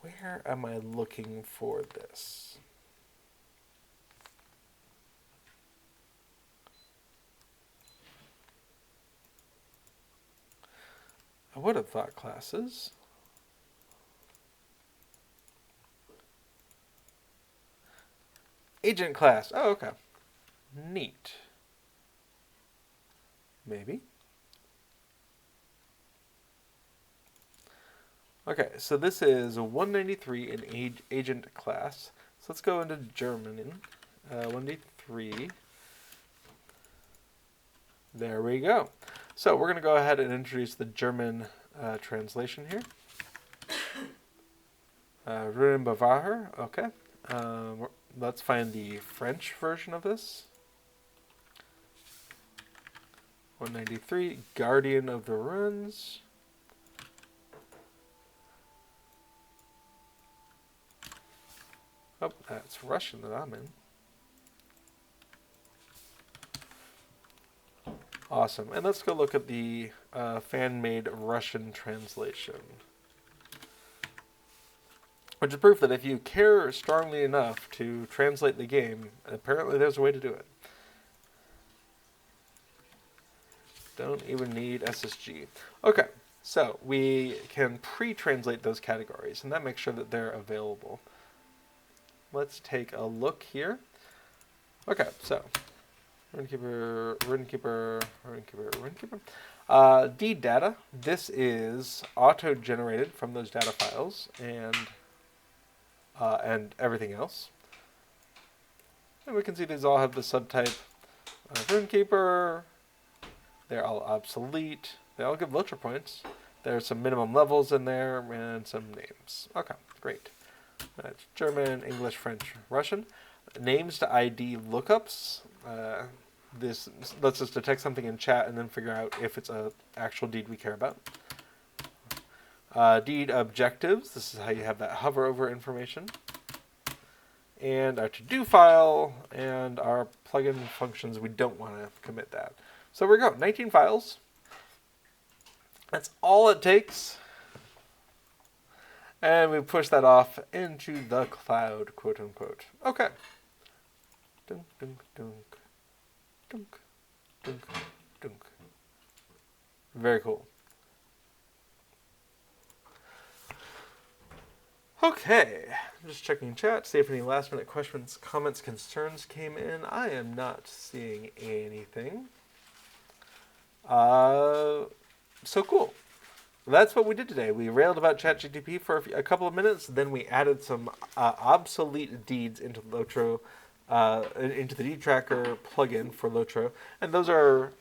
Where am I looking for this? I would have thought classes. Agent class. Oh, okay. Neat. Maybe. Okay, so this is 193 in agent class. So let's go into German. 193. There we go. So we're going to go ahead and introduce the German translation here. Rune-keeper, okay. Let's find the French version of this. 193, Guardian of the Runes. Oh, that's Russian that I'm in. Awesome. And let's go look at the fan-made Russian translation. Which is proof that if you care strongly enough to translate the game, apparently there's a way to do it. Don't even need SSG. Okay, so we can pre-translate those categories, and that makes sure that they're available. Let's take a look here. Okay, so Rune-keeper, Rune-keeper, Rune-keeper, Rune-keeper. Deed data. This is auto-generated from those data files and everything else. And we can see these all have the subtype Rune-keeper. They're all obsolete. They all give LOTRO points. There's some minimum levels in there and some names. Okay, great. That's German, English, French, Russian. Names to ID lookups. This lets us detect something in chat and then figure out if it's an actual deed we care about. Deed objectives. This is how you have that hover over information. And our to-do file and our plugin functions. We don't want to commit that. So we go, 19 files. That's all it takes. And we push that off into the cloud, quote unquote. Okay. Dunk, dunk, dunk. Dunk, dunk, dunk. Very cool. Okay. I'm just checking chat, see if any last minute questions, comments, concerns came in. I am not seeing anything. So cool. That's what we did today. We railed about ChatGPT for a couple of minutes, then we added some obsolete deeds into LOTRO, into the deed tracker plugin for LOTRO, and those are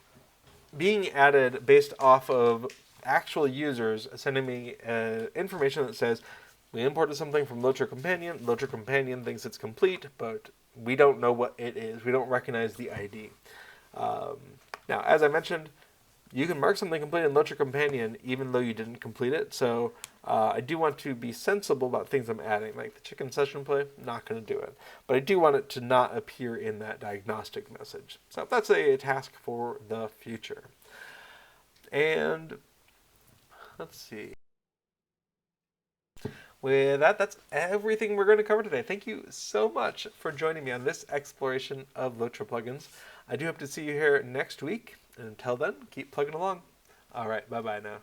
being added based off of actual users sending me information that says, we imported something from LOTRO Companion thinks it's complete, but we don't know what it is. We don't recognize the ID. Now, as I mentioned, you can mark something complete in LOTRO Companion even though you didn't complete it. So I do want to be sensible about things I'm adding, like the chicken session play. Not going to do it, but I do want it to not appear in that diagnostic message. So that's a task for the future. And let's see. With that, that's everything we're going to cover today. Thank you so much for joining me on this exploration of LOTRO plugins. I do hope to see you here next week. And until then, keep plugging along. All right, bye-bye now.